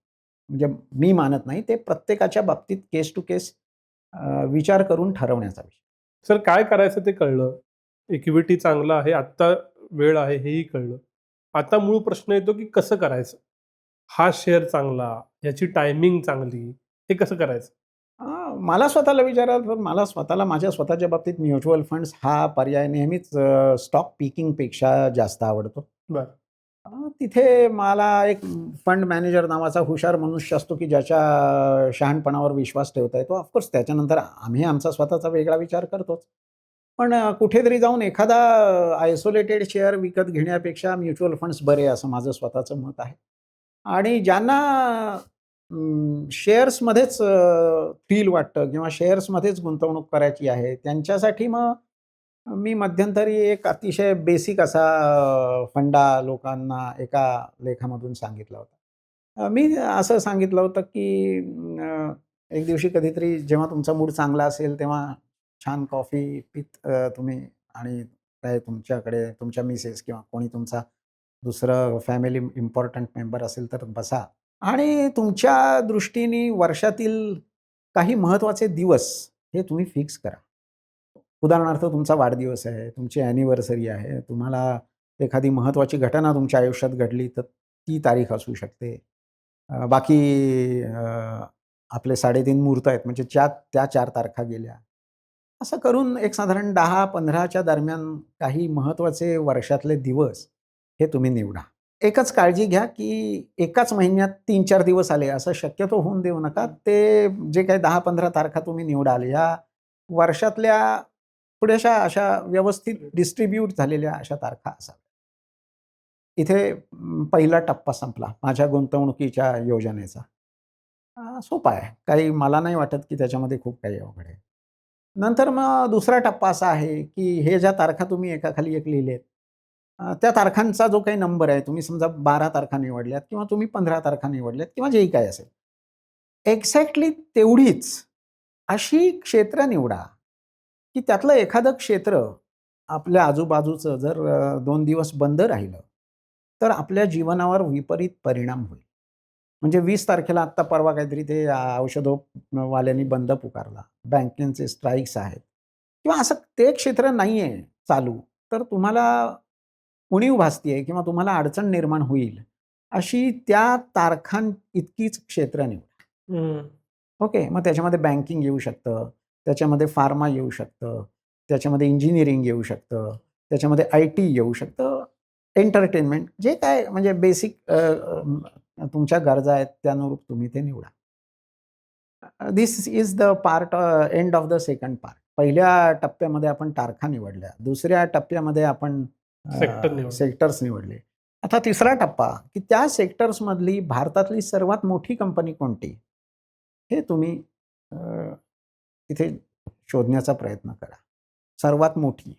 म्हणजे मी मानत नाही. ते प्रत्येकाच्या बाबतीत केस टू केस विचार करून ठरवण्याचा विषय. सर काय करायचं ते कळलं. इक्विटी चांगलं आहे, आत्ता वेळ आहे हेही कळलं. आता मूळ प्रश्न येतो की कसं करायचं? हा शेअर चांगला, याची टायमिंग चांगली, हे कसं करायचं? मला स्वतःला विचाराल तर मला स्वतःला माझ्या स्वतःच्या बाबतीत म्युच्युअल फंड्स हा पर्याय नेहमीच स्टॉक पिकिंगपेक्षा जास्त आवडतो. बरं. तिथे मला एक फंड मॅनेजर नावाचा हुशार मनुष्य असतो, की ज्याच्या शहाणपणावर विश्वास ठेवता येतो. ऑफकोर्स त्याच्यानंतर आम्ही आमचा स्वतःचा वेगळा विचार करतोच. पण कुठेतरी जाऊन एखादा आयसोलेटेड शेअर विकत घेण्यापेक्षा म्युच्युअल फंड्स बरे असं माझं स्वतःचं मत आहे. आणि ज्यांना शेअर्समध्येच फील वाटतं किंवा शेअर्समध्येच गुंतवणूक करायची आहे, त्यांच्यासाठी मग मी मध्यंतरी एक अतिशय बेसिक असा फंडा लोकांना एका लेखामधून सांगितला होता. मी असं सांगितलं होतं, की एक दिवशी कधीतरी जेव्हा तुमचा मूड चांगला असेल, तेव्हा छान कॉफी पीत तुम्ही आणि काय तुमच्याकडे तुमच्या मिसेस किंवा कोणी तुमचा दुसरं फॅमिली इम्पोर्टंट मेंबर असेल तर बसा आणि तुमच्या दृष्टीने वर्षातील काही महत्त्वाचे दिवस हे तुम्ही फिक्स करा. उदाहरणार्थ तुमचा वाढदिवस आहे, तुमची अॅनिव्हर्सरी आहे, तुम्हाला एखादी महत्त्वाची घटना तुमच्या आयुष्यात घडली तर ती तारीख असू शकते. बाकी आपले 3.5 मुहूर्त आहेत म्हणजे त्या 4 तारखा गेल्या. असं करून एक साधारण 10-15च्या दरम्यान काही महत्त्वाचे वर्षातले दिवस हे तुम्ही निवडा. एकच काळजी घ्या, की एकाच महिन्यात 3-4 दिवस आले असं शक्यतो होऊन देऊ नका. ते जे काही 10-15 तारखा तुम्ही निवडाल या वर्षातल्या थोड्याशा अशा व्यवस्थित डिस्ट्रिब्यूट झालेल्या अशा तारखा असाव्या. इथे पहिला टप्पा संपला माझ्या गुंतवणुकीच्या योजनेचा. सोपा आहे. काही मला नाही वाटत की त्याच्यामध्ये खूप काही अवघड आहे. नंतर मग दुसरा टप्पा असा आहे, की हे ज्या तारखा तुम्ही एकाखाली एक लिहिलेत, त्या तारखांचा जो काही नंबर आहे, तुम्ही समजा 12 तारखा निवडल्यात किंवा तुम्ही 15 तारखा निवडल्यात किंवा जेही काही असेल. एक्झॅक्टली तेवढीच अशी क्षेत्र निवडा, की त्यातलं एखादं क्षेत्र आपल्या आजूबाजूचं जर 2 दिवस बंद राहिलं, तर आपल्या जीवनावर विपरीत परिणाम होईल. म्हणजे 20 तारखेला आत्ता परवा काहीतरी ते वाल्यांनी बंद पुकारला. बँकेचे स्ट्राईक्स आहेत किंवा असं ते क्षेत्र नाहीये चालू, तर तुम्हाला उणीव भासतीये किंवा तुम्हाला अडचण निर्माण होईल, अशी त्या तारखांइतकीच क्षेत्र निवडा. हं. ओके. मग त्याच्यामध्ये बँकिंग येऊ शकतं, त्याच्यामध्ये फार्मा येऊ शकतं, त्याच्यामध्ये इंजिनिअरिंग येऊ शकतं, त्याच्यामध्ये आय-टी येऊ शकतं, एंटरटेनमेंट जे काय म्हणजे बेसिक तुमच्या गरजा आहेत त्यानुरूप तुम्ही ते निवडा. This is the part end of the second part. पहिल्या टप्प्यामध्ये आपण तारखा निवडल्या. दुसऱ्या टप्प्यामध्ये आपण सेक्टर निवडले. सेक्टर्स निवडले. आता तिसरा टप्पा, की त्या सेक्टर्समधली भारतातली सर्वात मोठी कंपनी कोणती? हे तुम्ही अ, तिथे शोधण्याचा प्रयत्न करा. सर्वात मोठी.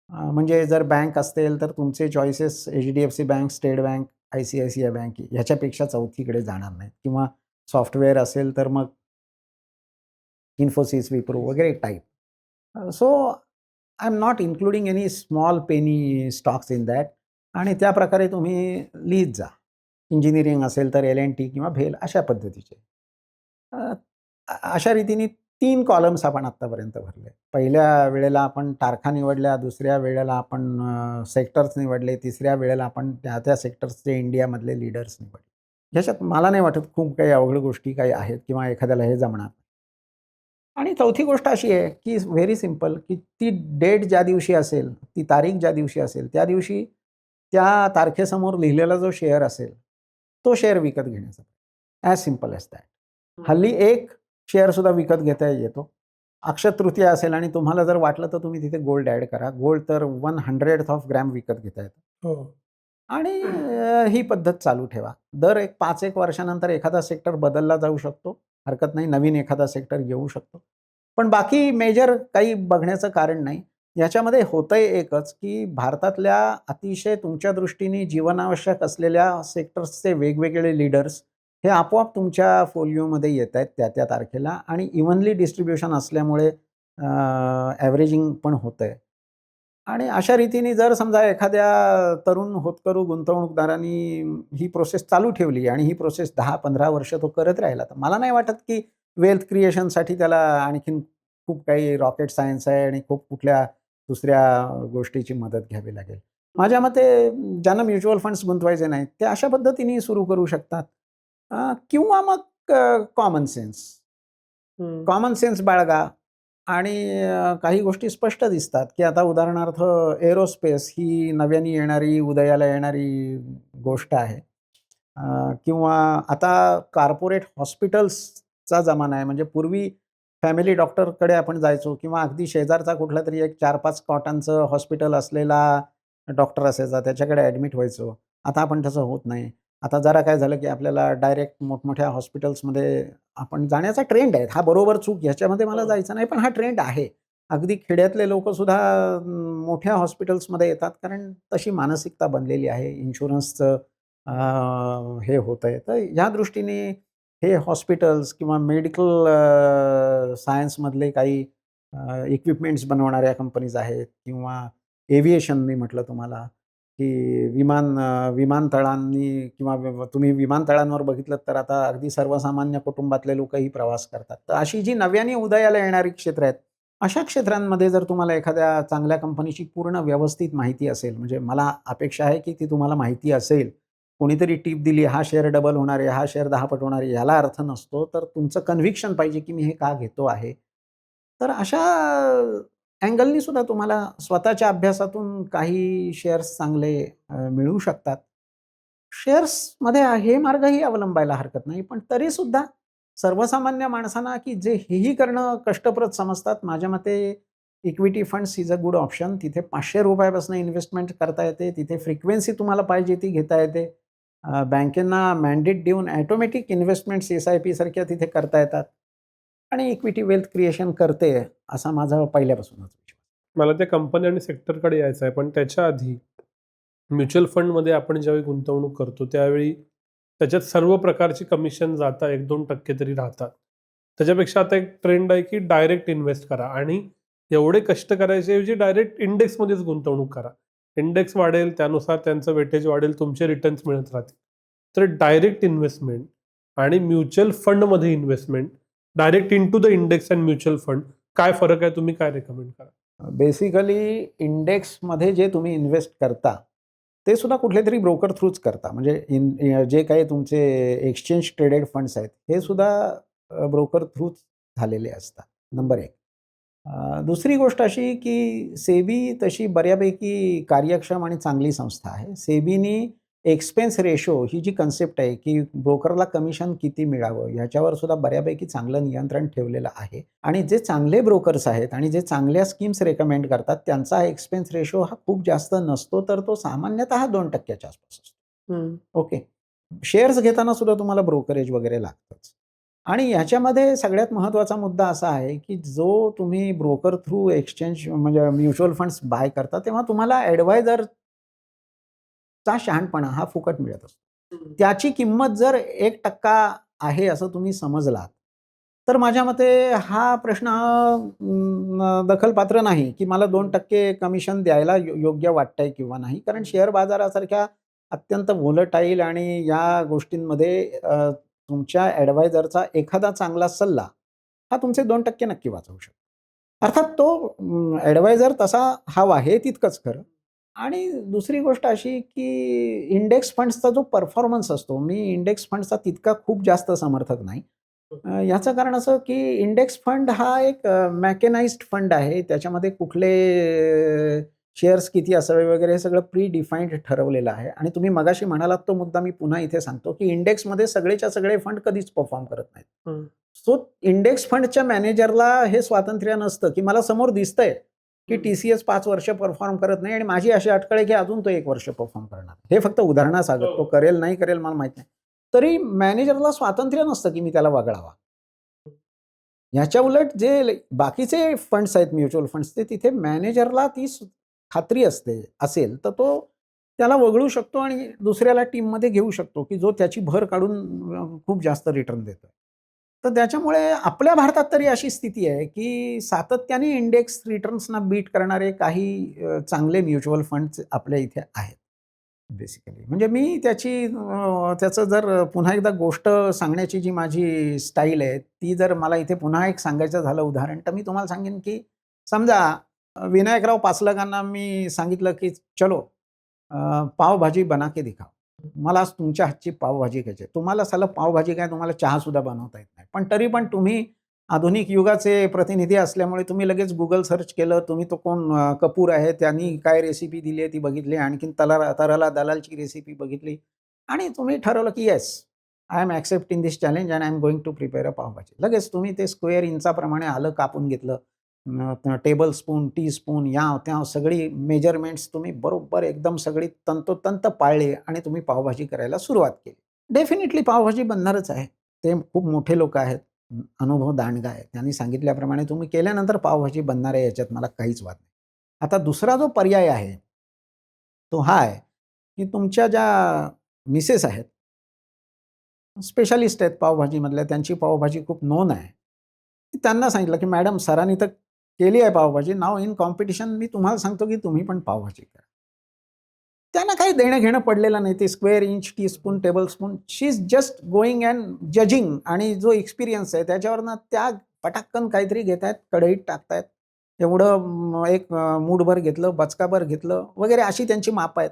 म्हणजे जर बँक असतील तर तुमचे choices HDFC bank, state bank, I-C-I-C-I bank ह्याच्यापेक्षा चौथीकडे जाणार नाहीत किंवा सॉफ्टवेअर असेल तर मग इन्फोसिस, विप्रो वगैरे type. So I am not including any small penny stocks in that आणि त्याप्रकारे तुम्ही लिहीत जा. इंजिनिअरिंग असेल तर एल-एन-टी किंवा भेल अशा पद्धतीचे. अ, अशा रीतीने 3 कॉलम्स आपण आत्तापर्यंत भरले. पहिल्या वेळेला आपण तारखा निवडल्या, दुसऱ्या वेळेला आपण सेक्टर्स निवडले, तिसऱ्या वेळेला आपण त्या सेक्टर्सचे इंडियामधले लीडर्स निवडले. ह्याच्यात मला नाही वाटत खूप काही अवघड गोष्टी काही आहेत किंवा एखाद्याला हे जमणार. आणि चौथी गोष्ट अशी आहे, की व्हेरी सिंपल, की ती डेट ज्या दिवशी असेल, ती तारीख ज्या दिवशी असेल, त्या दिवशी त्या तारखेसमोर लिहिलेला जो शेअर असेल, तो शेअर विकत घेण्याचा. As simple as that. हल्ली एक शेअरसुद्धा विकत घेता येतो. अक्षय तृतीया असेल आणि तुम्हाला जर वाटलं तर तुम्ही तिथे गोल्ड ॲड करा. गोल्ड तर 1/100th ऑफ ग्रॅम विकत घेता येतं. हो. आणि ही पद्धत चालू ठेवा. दर 5-1 वर्षानंतर एखादा सेक्टर बदलला जाऊ शकतो. हरकत नाही. नवीन एखादा सेक्टर येऊ शकतो. पण बाकी मेजर काही बघण्याचं कारण नाही. याच्यामध्ये होतंय एकच, की भारतातल्या अतिशय तुमच्या दृष्टीने जीवनावश्यक असलेल्या सेक्टर्सचे वेगवेगळे लीडर्स हे आपोआप तुमच्या फोलिओमध्ये येतायत त्या तारखेला आणि इव्हनली डिस्ट्रिब्युशन असल्यामुळे ॲव्हरेजिंग पण होतंय. आणि अशा रीतीने जर समजा एखाद्या तरुण होतकरू गुंतवणूकदारांनी ही प्रोसेस चालू ठेवली आणि ही प्रोसेस 10-15 वर्ष तो करत राहिला, तर मला नाही वाटत की वेल्थ क्रिएशनसाठी त्याला आणखीन खूप काही रॉकेट सायन्स आहे आणि खूप कुठल्या दुसऱ्या गोष्टीची मदत घ्यावी लागेल. माझ्या मते ज्यांना म्युच्युअल फंड्स गुंतवायचे नाहीत, ते अशा पद्धतीने सुरू करू शकतात. किंवा मग कॉमन सेन्स. हं. कॉमन सेन्स बाळगा आणि काही गोष्टी स्पष्ट दिसतात, की आता उदाहरणार्थ एरोस्पेस ही नव्याने येणारी, उदयाला येणारी गोष्ट आहे. किंवा आता कॉर्पोरेट हॉस्पिटल्सचा जमाना आहे. म्हणजे पूर्वी फॅमिली डॉक्टरकडे आपण जायचो किंवा अगदी शेजारचा कुठलातरी एक 4-5 कॉटांचं हॉस्पिटल असलेला डॉक्टर असायचा, त्याच्याकडे ॲडमिट व्हायचो. आता आपण तसं होत नाही. आता जरा काय झालं, की आपल्याला डायरेक्ट मोठमोठ्या हॉस्पिटल्समध्ये आपण जाण्याचा ट्रेंड आहे. हा बरोबर चूक ह्याच्यामध्ये मला हो. जायचं नाही, पण हा ट्रेंड आहे. अगदी खेड्यातले लोकंसुद्धा मोठ्या हॉस्पिटल्समध्ये येतात, कारण तशी मानसिकता बनलेली आहे. इन्शुरन्सचं हे होतंय. तर ह्या दृष्टीने हे हॉस्पिटल्स किंवा मेडिकल सायन्समधले काही इक्विपमेंट्स बनवणाऱ्या कंपनीज आहेत किंवा एव्हिएशन मी म्हटलं तुम्हाला, की विमानतळांनी किंवा तुम्ही विमानतळांवर बघितलं तर आता अगदी सर्वसामान्य कुटुंबातले लोकही प्रवास करतात. तर अशी जी नव्याने उदयाला येणारी क्षेत्र आहेत, अशा क्षेत्रांमध्ये जर तुम्हाला एखाद्या चांगल्या कंपनीची पूर्ण व्यवस्थित माहिती असेल, म्हणजे मला अपेक्षा आहे की ती तुम्हाला माहिती असेल. कोणीतरी टिप दिली, हा शेअर डबल होणार आहे, हा शेअर 10 पट होणार आहे, याला अर्थ नसतो. तर तुमचं कन्व्हिक्शन पाहिजे की मी हे का घेतो आहे. तर अशा अँगलनी सुद्धा तुम्हाला स्वतःच्या अभ्यासातून काही शेअर्स चांगले मिळू शकतात. शेअर्समध्ये हे मार्गही अवलंबायला हरकत नाही. पण तरीसुद्धा सर्वसामान्य माणसांना की जे हेही करणं कष्टप्रद समजतात, माझ्या मते equity funds is a good option. तिथे ₹500 इन्व्हेस्टमेंट करता येते. तिथे फ्रिक्वेन्सी तुम्हाला पाहिजे ती घेता येते. बँकेंना मॅन्डेट देऊन ऑटोमॅटिक इन्व्हेस्टमेंट्स एस-आय-पी सारख्या तिथे करता येतात आणि इक्विटी वेल्थ क्रिएशन करते, असा माझा पहिल्यापासूनच विश्वास. मला त्या कंपनी आणि सेक्टरकडे यायचं आहे, पण त्याच्या आधी म्युच्युअल फंडमध्ये आपण ज्यावेळी गुंतवणूक करतो त्यावेळी त्याच्यात सर्व प्रकारची कमिशन जाता 1-2% तरी राहतात. त्याच्यापेक्षा आता एक ट्रेंड आहे की डायरेक्ट इन्व्हेस्ट करा आणि एवढे कष्ट करायच्या ऐवजी डायरेक्ट इंडेक्समध्येच गुंतवणूक करा. इंडेक्स वाढेल, त्यानुसार त्यांचं वेटेज वाढेल, तुमचे रिटर्न्स मिळत राहतील. तर डायरेक्ट इन्व्हेस्टमेंट आणि म्युच्युअल फंडमध्ये investment, direct into the index and mutual fund, काय फरक आहे? तुम्ही काय रेकमेंड करा? बेसिकली इंडेक्समध्ये जे तुम्ही इन्व्हेस्ट करता, ते सुद्धा कुठलेतरी ब्रोकर थ्रूच करता. म्हणजे जे काही तुमचे एक्सचेंज ट्रेडेड फंड्स आहेत, हे सुद्धा ब्रोकर थ्रूच झालेले असतात. नंबर 1. दुसरी गोष्ट अशी की सेबी तशी बऱ्यापैकी कार्यक्षम आणि चांगली संस्था आहे. सेबीनी एक्सपेन्स रेशो ही जी कन्सेप्ट आहे की ब्रोकरला कमिशन किती मिळावं ह्याच्यावर सुद्धा बऱ्यापैकी चांगलं नियंत्रण ठेवलेलं आहे आणि जे चांगले ब्रोकर्स आहेत आणि जे चांगल्या स्कीम्स रेकमेंड करतात त्यांचा एक्सपेन्स रेशो हा खूप जास्त नसतो, तर तो सामान्यतः 2%च्या आसपास असतो. ओके. शेअर्स घेताना सुद्धा तुम्हाला ब्रोकरेज वगैरे लागतंच. आणि ह्याच्यामध्ये सगळ्यात महत्त्वाचा मुद्दा असा आहे, की जो तुम्ही ब्रोकर थ्रू एक्सचेंज म्हणजे म्युच्युअल फंड्स बाय करता, तेव्हा तुम्हाला ॲडवायझरचा शहाणपणा हा फुकट मिळत असतो. त्याची किंमत जर 1% आहे असं तुम्ही समजलात, तर माझ्या मते हा प्रश्न दखलपात्र नाही, की मला 2% कमिशन द्यायला योग्य वाटतंय किंवा नाही. कारण शेअर बाजारासारख्या अत्यंत व्होलटाईल आणि या गोष्टींमध्ये तुमच्या ॲडवायझरचा एखादा चांगला सल्ला हा तुमचे 2% नक्की वाचवू शकतो. अर्थात तो ॲडवायझर तसा हवा हे तितकंच खरं. आणि दुसरी गोष्ट अशी की इंडेक्स फंड्सचा जो परफॉर्मन्स असतो, मी इंडेक्स फंड्सचा तितका खूप जास्त समर्थक नाही. याचं कारण असं की इंडेक्स फंड हा एक मॅकेनाइज्ड फंड आहे. त्याच्यामध्ये कुठले शेअर्स किती असावे वगैरे हे सगळं प्री डिफाईन्ड ठरवलेलं आहे आणि तुम्ही मगाशी म्हणालात तो मुद्दा मी पुन्हा इथे सांगतो, की इंडेक्समध्ये सगळेच्या सगळे फंड कधीच परफॉर्म करत नाहीत. सो इंडेक्स फंडच्या मॅनेजरला हे स्वातंत्र्य नसतं, की मला समोर दिसतंय, की TCS 5 वर्ष परफॉर्म करत नाही आणि माझी अशी अटकळ आहे, की अजून तो 1 वर्ष परफॉर्म करणार. हे फक्त उदाहरणासागत तो करेल नाही करेल मला माहीत नाही. तरी मॅनेजरला स्वातंत्र्य नसतं, की मी त्याला वगळावा. ह्याच्या उलट जे बाकीचे फंड्स आहेत म्युच्युअल फंड्स ते तिथे मॅनेजरला ती खात्री असेल तर तो त्याला वगळू शकतो आणि दुसऱ्याला टीममध्ये घेऊ शकतो, की जो त्याची भर काढून खूप जास्त रिटर्न देतोय. तर त्याच्यामुळे आपल्या भारतात तरी अशी स्थिती आहे, की सातत्याने इंडेक्स रिटर्न्सना बीट करणारे काही चांगले म्युच्युअल फंड्स आपल्या इथे आहेत. बेसिकली म्हणजे मी त्याचं जर पुन्हा एकदा गोष्ट सांगण्याची जी माझी स्टाईल आहे, ती जर मला इथे पुन्हा एक सांगायचं झालं उदाहरण, तर मी तुम्हाला सांगेन, की समजा विनायकराव पाचलगांना मी सांगितलं, की "चलो पावभाजी बना के दिखाओ." मला आज तुमच्या हातची पावभाजी खायची आहे. तुम्हाला सालं पावभाजी काय तुम्हाला चहासुद्धा बनवता येत नाही. पण तरी पण तुम्ही आधुनिक युगाचे प्रतिनिधी असल्यामुळे तुम्ही लगेच Google सर्च केलं. तुम्ही तो कोण कपूर आहे, त्यांनी काय रेसिपी दिली आहे ती बघितली. आणखीन तराला दलालची रेसिपी बघितली आणि तुम्ही ठरवलं की yes, I am accepting this challenge and I am going to prepare a pav bhaji. लगेच तुम्ही ते स्क्वेअर इंचाप्रमाणे आलं कापून घेतलं. टेबल स्पून, टीस्पून, याव-त्याव सगळी मेजरमेंट्स तुम्ही बरोबर एकदम सगळी तंतोतंत पाळली आणि तुम्ही पावभाजी करायला सुरुवात केली. डेफिनेटली पावभाजी बनणारच आहे. ते खूप मोठे लोकं आहेत. अनुभव दांडगा आहे. त्यांनी सांगितल्याप्रमाणे तुम्ही केल्यानंतर पावभाजी बनणार आहे याच्यात मला काहीच वाद नाही. आता दुसरा जो पर्याय आहे, तो हा आहे, की तुमच्या ज्या मिसेस आहेत, स्पेशालिस्ट आहेत पावभाजीमधल्या, त्यांची पावभाजी खूप नोन आहे. त्यांना सांगितलं, की "मॅडम सरांनी तर केली आहे पावभाजी. नाऊ इन कॉम्पिटिशन मी तुम्हाला सांगतो, की तुम्ही पण पावभाजी करा." त्यांना काही देणं-घेणं पडलेलं नाही. ते square inch, teaspoon, tablespoon she is just going and judging आणि जो एक्सपिरियन्स आहे त्याच्यावरनं त्या पटाक्कन काहीतरी घेतायत, कढईत टाकतायत. एवढं एक मूठभर घेतलं, बचकाभर घेतलं वगैरे अशी त्यांची माप आहेत.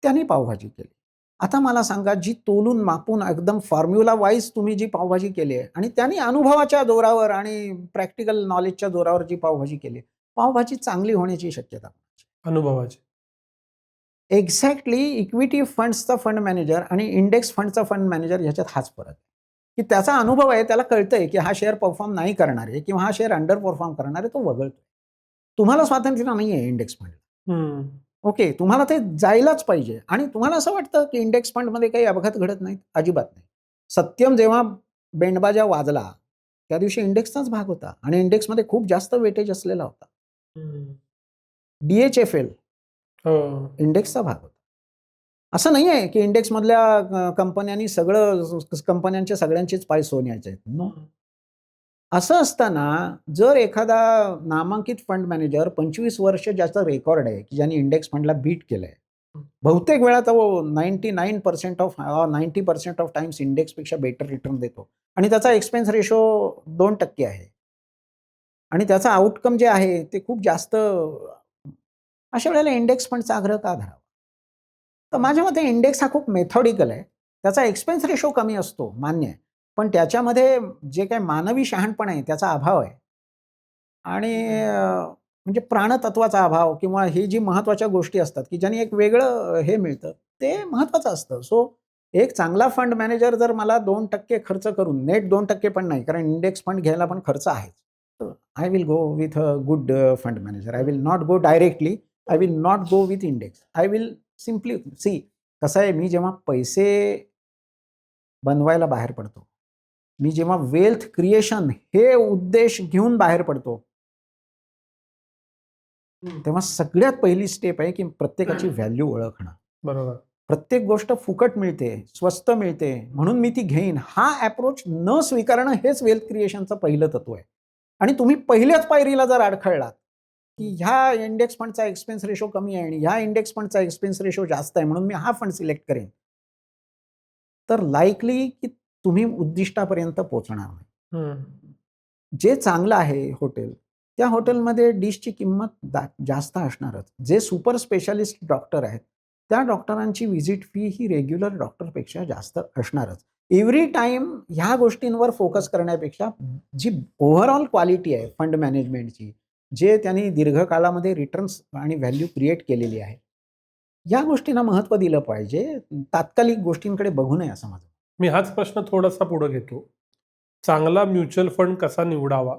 त्यांनी पावभाजी केली. आता मला सांगा जी तोलून मापून एकदम फॉर्म्युला वाईज तुम्ही जी पावभाजी केली आहे आणि त्यांनी अनुभवाच्या जोरावर आणि प्रॅक्टिकल नॉलेजच्या जोरावर जी पावभाजी केली, पावभाजी चांगली होण्याची शक्यता. अनुभवाची. एक्झॅक्टली इक्विटी फंड्सचा फंड मॅनेजर आणि इंडेक्स फंडचा फंड मॅनेजर ह्याच्यात हाच फरक आहे, की त्याचा अनुभव आहे, त्याला कळतंय, की हा शेअर परफॉर्म नाही करणार आहे किंवा हा शेअर अंडर परफॉर्म करणार आहे, तो वगळतो. तुम्हाला स्वातंत्र्य नाही आहे इंडेक्स फंड. हम्म. ओके, तुम्हाला ते जायलाच पाहिजे आणि तुम्हाला असं वाटतं की इंडेक्स फंडमध्ये काही अपघात घडत नाहीत? अजिबात नाही. सत्यम जेव्हा बेंडबाजा वाजला, त्या दिवशी इंडेक्सचाच भाग होता आणि इंडेक्समध्ये खूप जास्त वेटेज असलेला होता. हम्म. DHFL हो. इंडेक्सचा भाग होता. असं नाही आहे की इंडेक्समधल्या कंपन्यांनी कंपन्यांचे सगळ्यांचेच पाय सोन्याचे आहेत. नो. असं असताना जर एखादा नामांकित फंड मॅनेजर 25 वर्ष ज्याचं रेकॉर्ड आहे, की ज्यांनी इंडेक्स फंडला बीट केलंय. बहुतेक वेळा तो 99% ऑफ 90% ऑफ टाइम्स इंडेक्सपेक्षा बेटर रिटर्न देतो आणि त्याचा एक्सपेन्स रेशो 2% आहे. आणि त्याचा आउटकम जे आहे ते खूप जास्त अशा वेळेला इंडेक्स फंडचा आग्रह का धरावा? तर माझ्या मते इंडेक्स हा खूप मेथॉडिकल आहे. त्याचा एक्सपेन्स रेशो कमी असतो, मान्य आहे. पण त्याच्यामध्ये जे काही मानवी शहाणपण आहे त्याचा अभाव आहे. आणि म्हणजे प्राणतत्वाचा अभाव किंवा ही जी महत्त्वाच्या गोष्टी असतात, की ज्याने एक वेगळं हे मिळतं, ते महत्त्वाचं असतं. सो एक चांगला फंड मॅनेजर जर मला 2% खर्च करून, नेट 2% पण नाही, कारण इंडेक्स फंड घ्यायला पण खर्च आहेच. I will go with a good fund manager. I will not go directly. I will not go with index. I will simply see कसं आहे, मी जेव्हा पैसे बनवायला बाहेर पडतो, मी जेव्हा वेल्थ क्रिएशन हे उद्देश घेऊन बाहेर पडतो, तेव्हा सगळ्यात पहिली स्टेप आहे की प्रत्येकाची व्हॅल्यू ओळखणं. बरोबर. प्रत्येक गोष्ट फुकट मिळते, स्वस्त मिळते, म्हणून मी ती घेईन, हा अप्रोच न स्वीकारणं हेच वेल्थ क्रिएशनचं पहिलं तत्व आहे. आणि तुम्ही पहिल्याच पायरीला जर अडखळलात, की ह्या इंडेक्स फंडचा एक्सपेन्स रेशो कमी आहे आणि ह्या इंडेक्स फंडचा एक्सपेन्स रेशो जास्त आहे, म्हणून मी हा फंड सिलेक्ट करेन, तर लाईकली की तुम्ही उद्दिष्टापर्यंत पोहोचणार नाही. हम्म. जे चांगलं आहे हॉटेल, त्या हॉटेलमध्ये डिशची किंमत जास्त असणारच. जे सुपर स्पेशालिस्ट डॉक्टर आहेत, त्या डॉक्टरांची व्हिजिट फी ही रेग्युलर डॉक्टरपेक्षा जास्त असणारच. एव्हरी टाईम ह्या गोष्टींवर फोकस करण्यापेक्षा जी ओव्हरऑल क्वालिटी आहे फंड मॅनेजमेंटची, जे त्यांनी दीर्घकाळामध्ये रिटर्न्स आणि व्हॅल्यू क्रिएट केलेली आहे, या गोष्टींना महत्त्व दिलं पाहिजे. तात्कालिक गोष्टींकडे बघू नये असं माझं. मी हाच प्रश्न थोडासा पुढे घेतो. चांगला म्युच्युअल फंड कसा निवडावा?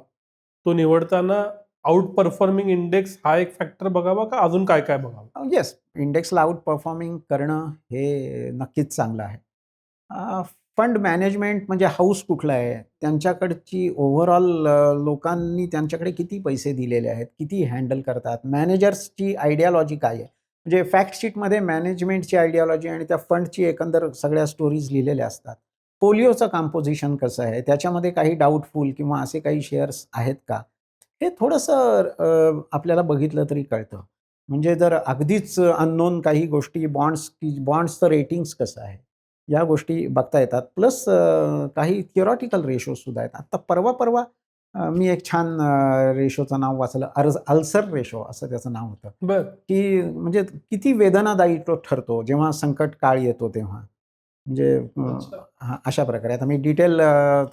तो निवडताना आउट परफॉर्मिंग इंडेक्स हा एक फॅक्टर बघावा का अजून काय काय बघावं? येस, इंडेक्सला आउट परफॉर्मिंग करणं हे नक्कीच चांगलं आहे. फंड मॅनेजमेंट म्हणजे हाऊस कुठलं आहे, त्यांच्याकडची ओव्हरऑल लोकांनी त्यांच्याकडे किती पैसे दिलेले आहेत, किती हँडल करतात, मॅनेजर्सची आयडियालॉजी काय आहे. म्हणजे फॅक्ट शीटमध्ये मॅनेजमेंटची आयडियालॉजी आणि त्या फंडची एकंदर सगळ्या स्टोरीज लिहिलेल्या असतात. पोलिओचं कंपोझिशन कसं आहे, त्याच्यामध्ये काही डाऊटफुल किंवा असे काही शेअर्स आहेत का, हे थोडंसं आपल्याला बघिथलं तरी कळतं. म्हणजे जर अगदीच अननोन काही गोष्टी बॉन्ड्सचं रेटिंग्स कसं आहे, या गोष्टी बघता येतात. प्लस काही थिअरॉटिकल रेशोसुद्धा आहेत. आता परवा मी एक छान रेशोचं नाव वाचलं. अल्सर रेशो असं त्याचं नाव होतं, बर. की म्हणजे किती वेदनादायी तो ठरतो जेव्हा संकट काळ येतो तेव्हा. म्हणजे अशा प्रकारे. आता मी डिटेल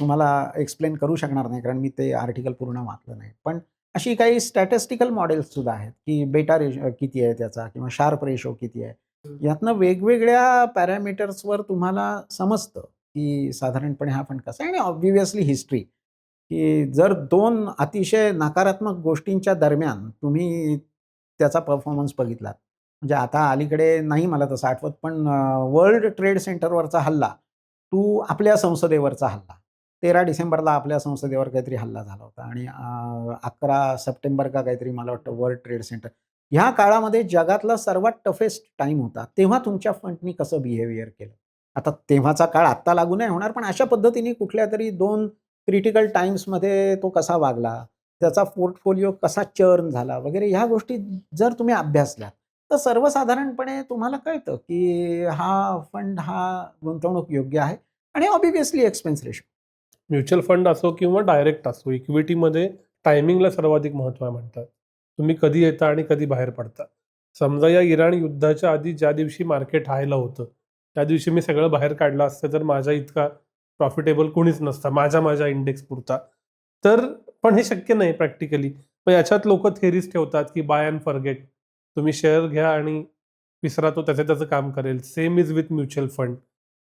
तुम्हाला एक्सप्लेन करू शकणार नाही, कारण मी ते आर्टिकल पूर्ण वाचलं नाही. पण अशी काही स्टॅटिस्टिकल मॉडेल्ससुद्धा आहेत, की बेटा रेशो किती आहे त्याचा किंवा शार्प रेशो किती आहे. यातनं वेगवेगळ्या पॅरामीटर्सवर तुम्हाला समजतं, की साधारणपणे हा फंड कसा आहे आणि ऑब्व्हियसली हिस्ट्री, की जर 2 अतिशय नकारात्मक गोष्टींच्या दरम्यान तुम्ही त्याचा परफॉर्मन्स बघितलात. म्हणजे आता अलीकडे नाही मला तसं आठवत, पण वर्ल्ड ट्रेड सेंटरवरचा हल्ला, आपल्या संसदेवरचा हल्ला. 13 डिसेंबरला आपल्या संसदेवर काहीतरी हल्ला झाला होता आणि 11 सप्टेंबर का काहीतरी मला वाटतं वर्ल्ड ट्रेड सेंटर. ह्या काळामध्ये जगातला सर्वात टफेस्ट टाईम होता. तेव्हा तुमच्या फंडनी कसं बिहेवियर केलं? आता तेव्हाचा काळ आत्ता लागू नाही होणार, पण अशा पद्धतीने कुठल्यातरी 2 क्रिटिकल टाईम्समध्ये तो कसा वागला, त्याचा पोर्टफोलिओ कसा चर्न झाला वगैरे ह्या गोष्टी जर तुम्ही अभ्यासल्यात, तर सर्वसाधारणपणे तुम्हाला कळतं, की हा फंड हा गुंतवणूक योग्य आहे आणि obviously expense ratio. Mutual fund असो किंवा डायरेक्ट असो, इक्विटीमध्ये टायमिंगला सर्वाधिक महत्त्व आहे म्हणतात. तुम्ही कधी येता आणि कधी बाहेर पडता. समजा या इराण युद्धाच्या आधी ज्या दिवशी मार्केट हायला होतं, त्या दिवशी मी सगळं बाहेर काढलं असतं तर माझ्या इतका प्रॉफिटेबल कोणीच नसता, माझ्या इंडेक्स पुरता. तर पण हे शक्य नाही प्रॅक्टिकली. मग याच्यात लोकं थेरीज ठेवतात, की बाय अँड फॉरगेट. तुम्ही शेअर घ्या आणि विसरा, तो त्याचं काम करेल. Same is with mutual fund.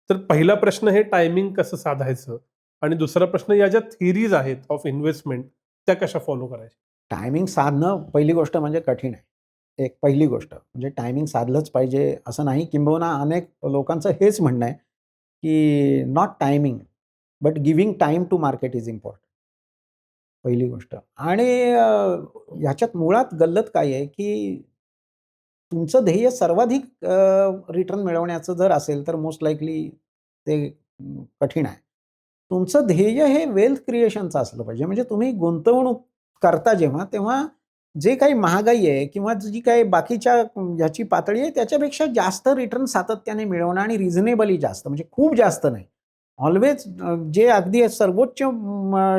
तर पहिला प्रश्न हे टायमिंग कसं साधायचं? आणि दुसरा प्रश्न, या ज्या थिअरीज आहेत ऑफ इन्व्हेस्टमेंट त्या कशा फॉलो करायच्या? टायमिंग साधणं पहिली गोष्ट म्हणजे कठीण आहे. एक पहिली गोष्ट म्हणजे टायमिंग साधलंच पाहिजे असं नाही. किंबहुना अनेक लोकांचं हेच म्हणणं आहे, की not timing but giving time to market is important. पहिली गोष्ट. आणि ह्याच्यात मुळात गल्लत काय आहे, की तुमचं ध्येय सर्वाधिक रिटर्न मिळवण्याचं जर असेल, तर मोस्ट लाइकली ते कठीण आहे. तुमचं ध्येय हे वेल्थ क्रिएशनचं असलं पाहिजे. म्हणजे तुम्ही गुंतवणूक करता जेव्हा, तेव्हा जे काही महागाई आहे किंवा जी काही बाकीच्या ह्याची पातळी आहे, त्याच्यापेक्षा जास्त रिटर्न सातत्याने मिळवणं आणि रिझनेबली जास्त, म्हणजे खूप जास्त नाही. ऑल्वेज जे अगदी सर्वोच्च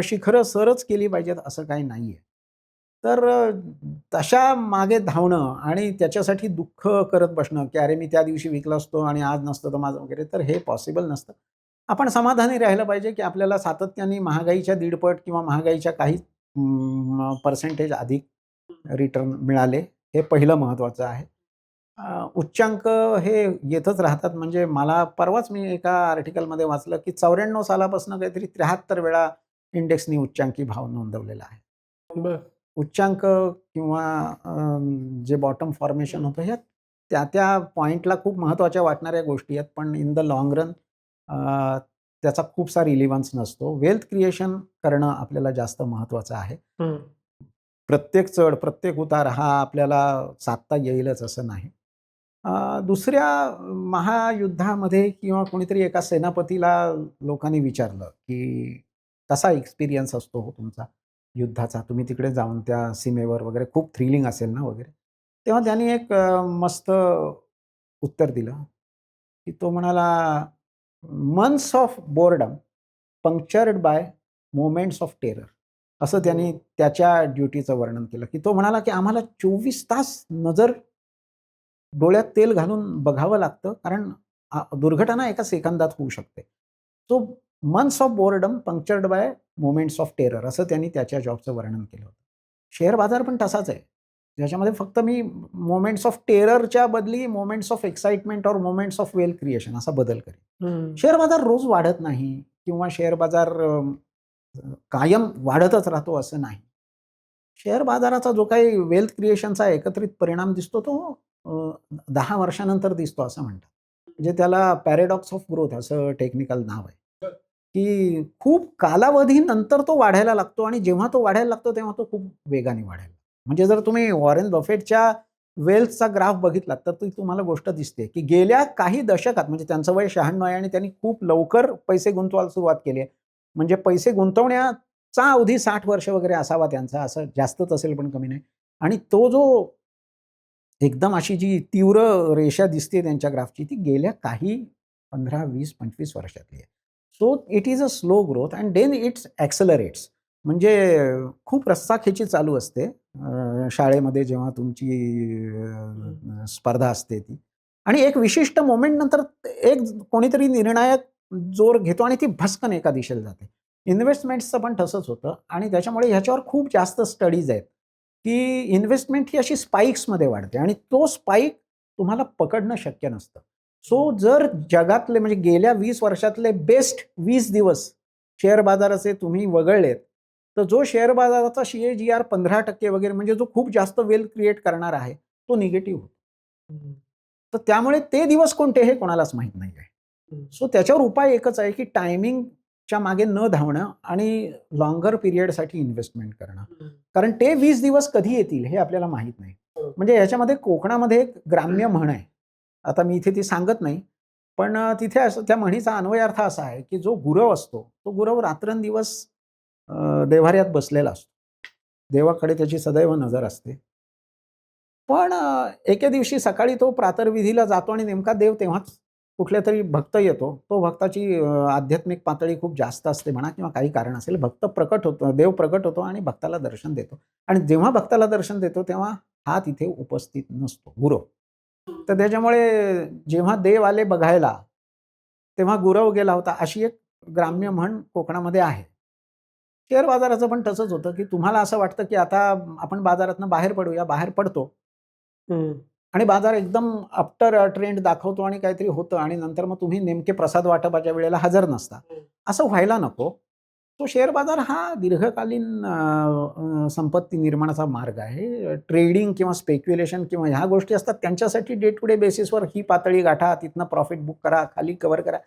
शिखरं सरच केली पाहिजेत असं काही नाहीये. तर तशा मागे धावणं आणि त्याच्यासाठी दुःख करत बसणं, की अरे मी त्या दिवशी विकला असतो आणि आज नसतं तर माझं वगैरे, तर हे पॉसिबल नसतं. आपण समाधानी राहिलं पाहिजे, की आपल्याला सातत्याने महागाईच्या दीडपट किंवा महागाईच्या काही पर्सेंटेज अधिक रिटर्न मिळाले. हे पहिलं महत्त्वाचं आहे. उच्चांक हे येतच राहतात. म्हणजे मला परवाच मी एका आर्टिकलमध्ये वाचलं, की 94 सालापासून काहीतरी 73 वेळा इंडेक्सनी उच्चांकी भाव नोंदवलेला आहे. बरं. उच्चांक किंवा जे बॉटम फॉर्मेशन होतं, ह्या त्या पॉइंटला खूप महत्त्वाच्या वाटणाऱ्या गोष्टी आहेत. पण इन द लाँग रन त्याचा खूपसा रिलिव्हन्स नसतो. वेल्थ क्रिएशन करणं आपल्याला जास्त महत्त्वाचं आहे. हं. प्रत्येक चढ, प्रत्येक उतार हा आपल्याला साधता येईलच असं नाही. दुसऱ्या महायुद्धामध्ये किंवा कोणीतरी एका सेनापतीला लोकांनी विचारलं, की कसा एक्सपिरियन्स असतो हो तुमचा युद्धाचा? तुम्ही तिकडे जाऊन त्या सीमेवर वगैरे खूप थ्रिलिंग असेल ना वगैरे. तेव्हा त्यांनी एक मस्त उत्तर दिलं, की तो म्हणाला, "months of boredom punctured by moments of terror." असं त्यांनी त्याच्या ड्युटीचं वर्णन केलं, की तो म्हणाला, की आम्हाला 24 तास नजर डोळ्यात तेल घालून बघावं लागतं, कारण दुर्घटना एका सेकंदात होऊ शकते. So months of boredom punctured by moments of terror असं त्यांनी त्याच्या जॉबचं वर्णन केलं होतं. शेअर बाजार पण तसाच आहे. ज्याच्यामध्ये फक्त मी मोमेंट्स ऑफ टेररच्या बदली मोमेंट्स ऑफ एक्साइटमेंट और मोमेंट्स ऑफ वेल्थ क्रिएशन असा बदल करेन. हं. शेअर बाजार रोज वाढत नाही किंवा शेअर बाजार कायम वाढतच राहतो असं नाही. शेअर बाजाराचा जो काही वेल्थ क्रिएशनचा एकत्रित परिणाम दिसतो तो 10 वर्षानंतर दिसतो असं म्हणतात. म्हणजे त्याला पॅराडॉक्स ऑफ ग्रोथ असं टेक्निकल नाव आहे. की खूप कालावधीनंतर तो वाढायला लागतो आणि जेव्हा तो वाढायला लागतो तेव्हा तो खूप वेगाने वाढायला लागतो. म्हणजे जर तुम्ही वॉरेन बफेटच्या वेल्थचा ग्राफ बघितलात तर ती तुम्हाला गोष्ट दिसते, की गेल्या काही दशकात म्हणजे त्यांचं वय 96 आहे आणि त्यांनी खूप लवकर पैसे गुंतवायला सुरुवात केली आहे. म्हणजे पैसे गुंतवण्याचा अवधी 60 वर्ष वगैरे असावा त्यांचा, असं जास्तच असेल पण कमी नाही. आणि तो जो एकदम अशी जी तीव्र रेषा दिसते त्यांच्या ग्राफची, ती गेल्या काही 15, 20, 25 वर्षातली आहे. So it is a slow growth and then it's accelerates. म्हणजे खूप रस्साखेची चालू असते शाळेमध्ये जेव्हा तुमची स्पर्धा असते ती. आणि एक विशिष्ट मोमेंट नंतर एक कोणीतरी निर्णायक जोर घेतो आणि ती भस्कन एका दिशेला जाते. इन्व्हेस्टमेंट्सचं पण तसंच होतं आणि त्याच्यामुळे ह्याच्यावर खूप जास्त स्टडीज आहेत, की इन्व्हेस्टमेंट ही अशी स्पाइक्समध्ये वाढते आणि तो स्पाइक तुम्हाला पकडणं शक्य नसतं. सो जर जगातले म्हणजे गेल्या 20 वर्षातले बेस्ट 20 दिवस शेअर बाजाराचे तुम्ही वगळलेत, तर जो शेअर बाजाराचा CAGR 15% वगैरे म्हणजे जो खूप जास्त वेल्थ क्रिएट करणार आहे, तो निगेटिव्ह होतो. हं. तर त्यामुळे ते दिवस कोणते हे कोणालाच माहीत नाही आहे. हं. सो त्याच्यावर उपाय एकच आहे, की टायमिंगच्या मागे न धावणं आणि लॉंगर पिरियडसाठी इन्व्हेस्टमेंट करणं. कारण ते 20 दिवस कधी येतील हे आपल्याला माहीत नाही. म्हणजे ह्याच्यामध्ये कोकणामध्ये एक ग्राम्य म्हण आहे. आता मी इथे ती सांगत नाही. पण तिथे असं त्या म्हणीचा अन्वयार्थ असा आहे, की जो गुरव असतो, तो गुरव रात्रंदिवस देव्हाऱ्यात बसलेला असतो. देवाकडे त्याची सदैव नजर असते. पण एके दिवशी सकाळी तो प्रातर्विधीला जातो आणि नेमका देव तेव्हाच कुठल्यातरी भक्त येतो. तो भक्ताची आध्यात्मिक पातळी खूप जास्त असते म्हणा किंवा काही कारण असेल. भक्त प्रकट होतो, देव प्रकट होतो आणि भक्ताला दर्शन देतो. आणि जेव्हा भक्ताला दर्शन देतो तेव्हा हा तिथे उपस्थित नसतो, गुरव. तर त्याच्यामुळे जेव्हा देव आले बघायला, तेव्हा गुरव गेला होता, अशी एक ग्राम्य म्हण कोकणामध्ये आहे. शेअर बाजाराचं पण तसंच होतं, की तुम्हाला असं वाटतं, की आता आपण बाजारातनं बाहेर पडूया, बाहेर पडतो. हं. आणि बाजार एकदम आफ्टर ट्रेंड दाखवतो आणि काहीतरी होतं आणि नंतर मग तुम्ही नेमके प्रसाद वाटपाच्या वेळेला हजर नसता. असं व्हायला नको. तो शेअर बाजार हा दीर्घकालीन संपत्ती निर्माणाचा मार्ग आहे. ट्रेडिंग किंवा स्पेक्युलेशन किंवा ह्या गोष्टी असतात त्यांच्यासाठी डे टू डे बेसिसवर ही पातळी गाठा, तिथनं प्रॉफिट बुक करा, खाली कव्हर करा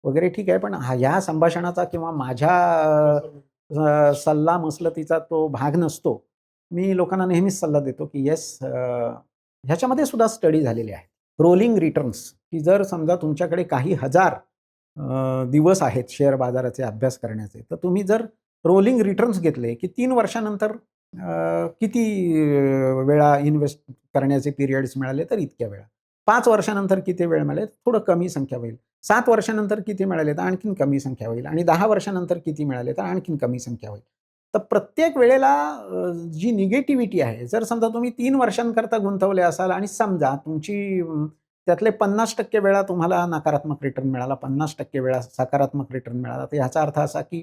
वगैरे ठीक आहे. पण ह्या संभाषणाचा किंवा माझ्या सल्ला-मसलतीचा तो भाग नसतो. मी लोकांना नेहमीच सल्ला देतो, की येस ह्याच्यामध्ये सुद्धा स्टडी झालेले आहेत. रोलिंग रिटर्न्स, की जर समजा तुमच्याकडे काही हजार दिवस आहेत शेअर बाजाराचे अभ्यास करण्याचे, तर तुम्ही जर रोलिंग रिटर्न्स घेतले, की 3 वर्षानंतर किती वेळा इन्व्हेस्ट करण्याचे पिरियड्स मिळाले, तर इतक्या वेळा. 5 वर्षानंतर किती वेळ मिळेल, थोडं कमी संख्या होईल. 7 वर्षानंतर किती मिळाले, तर आणखीन कमी संख्या होईल आणि 10 वर्षानंतर किती मिळाले, तर आणखीन कमी संख्या होईल. तर प्रत्येक वेळेला जी निगेटिव्हिटी आहे, जर समजा तुम्ही 3 वर्षांकरता गुंतवले असाल आणि समजा तुमची त्यातले 50% वेळा तुम्हाला नकारात्मक रिटर्न मिळाला, 50% वेळा सकारात्मक रिटर्न मिळाला, तर ह्याचा अर्थ असा की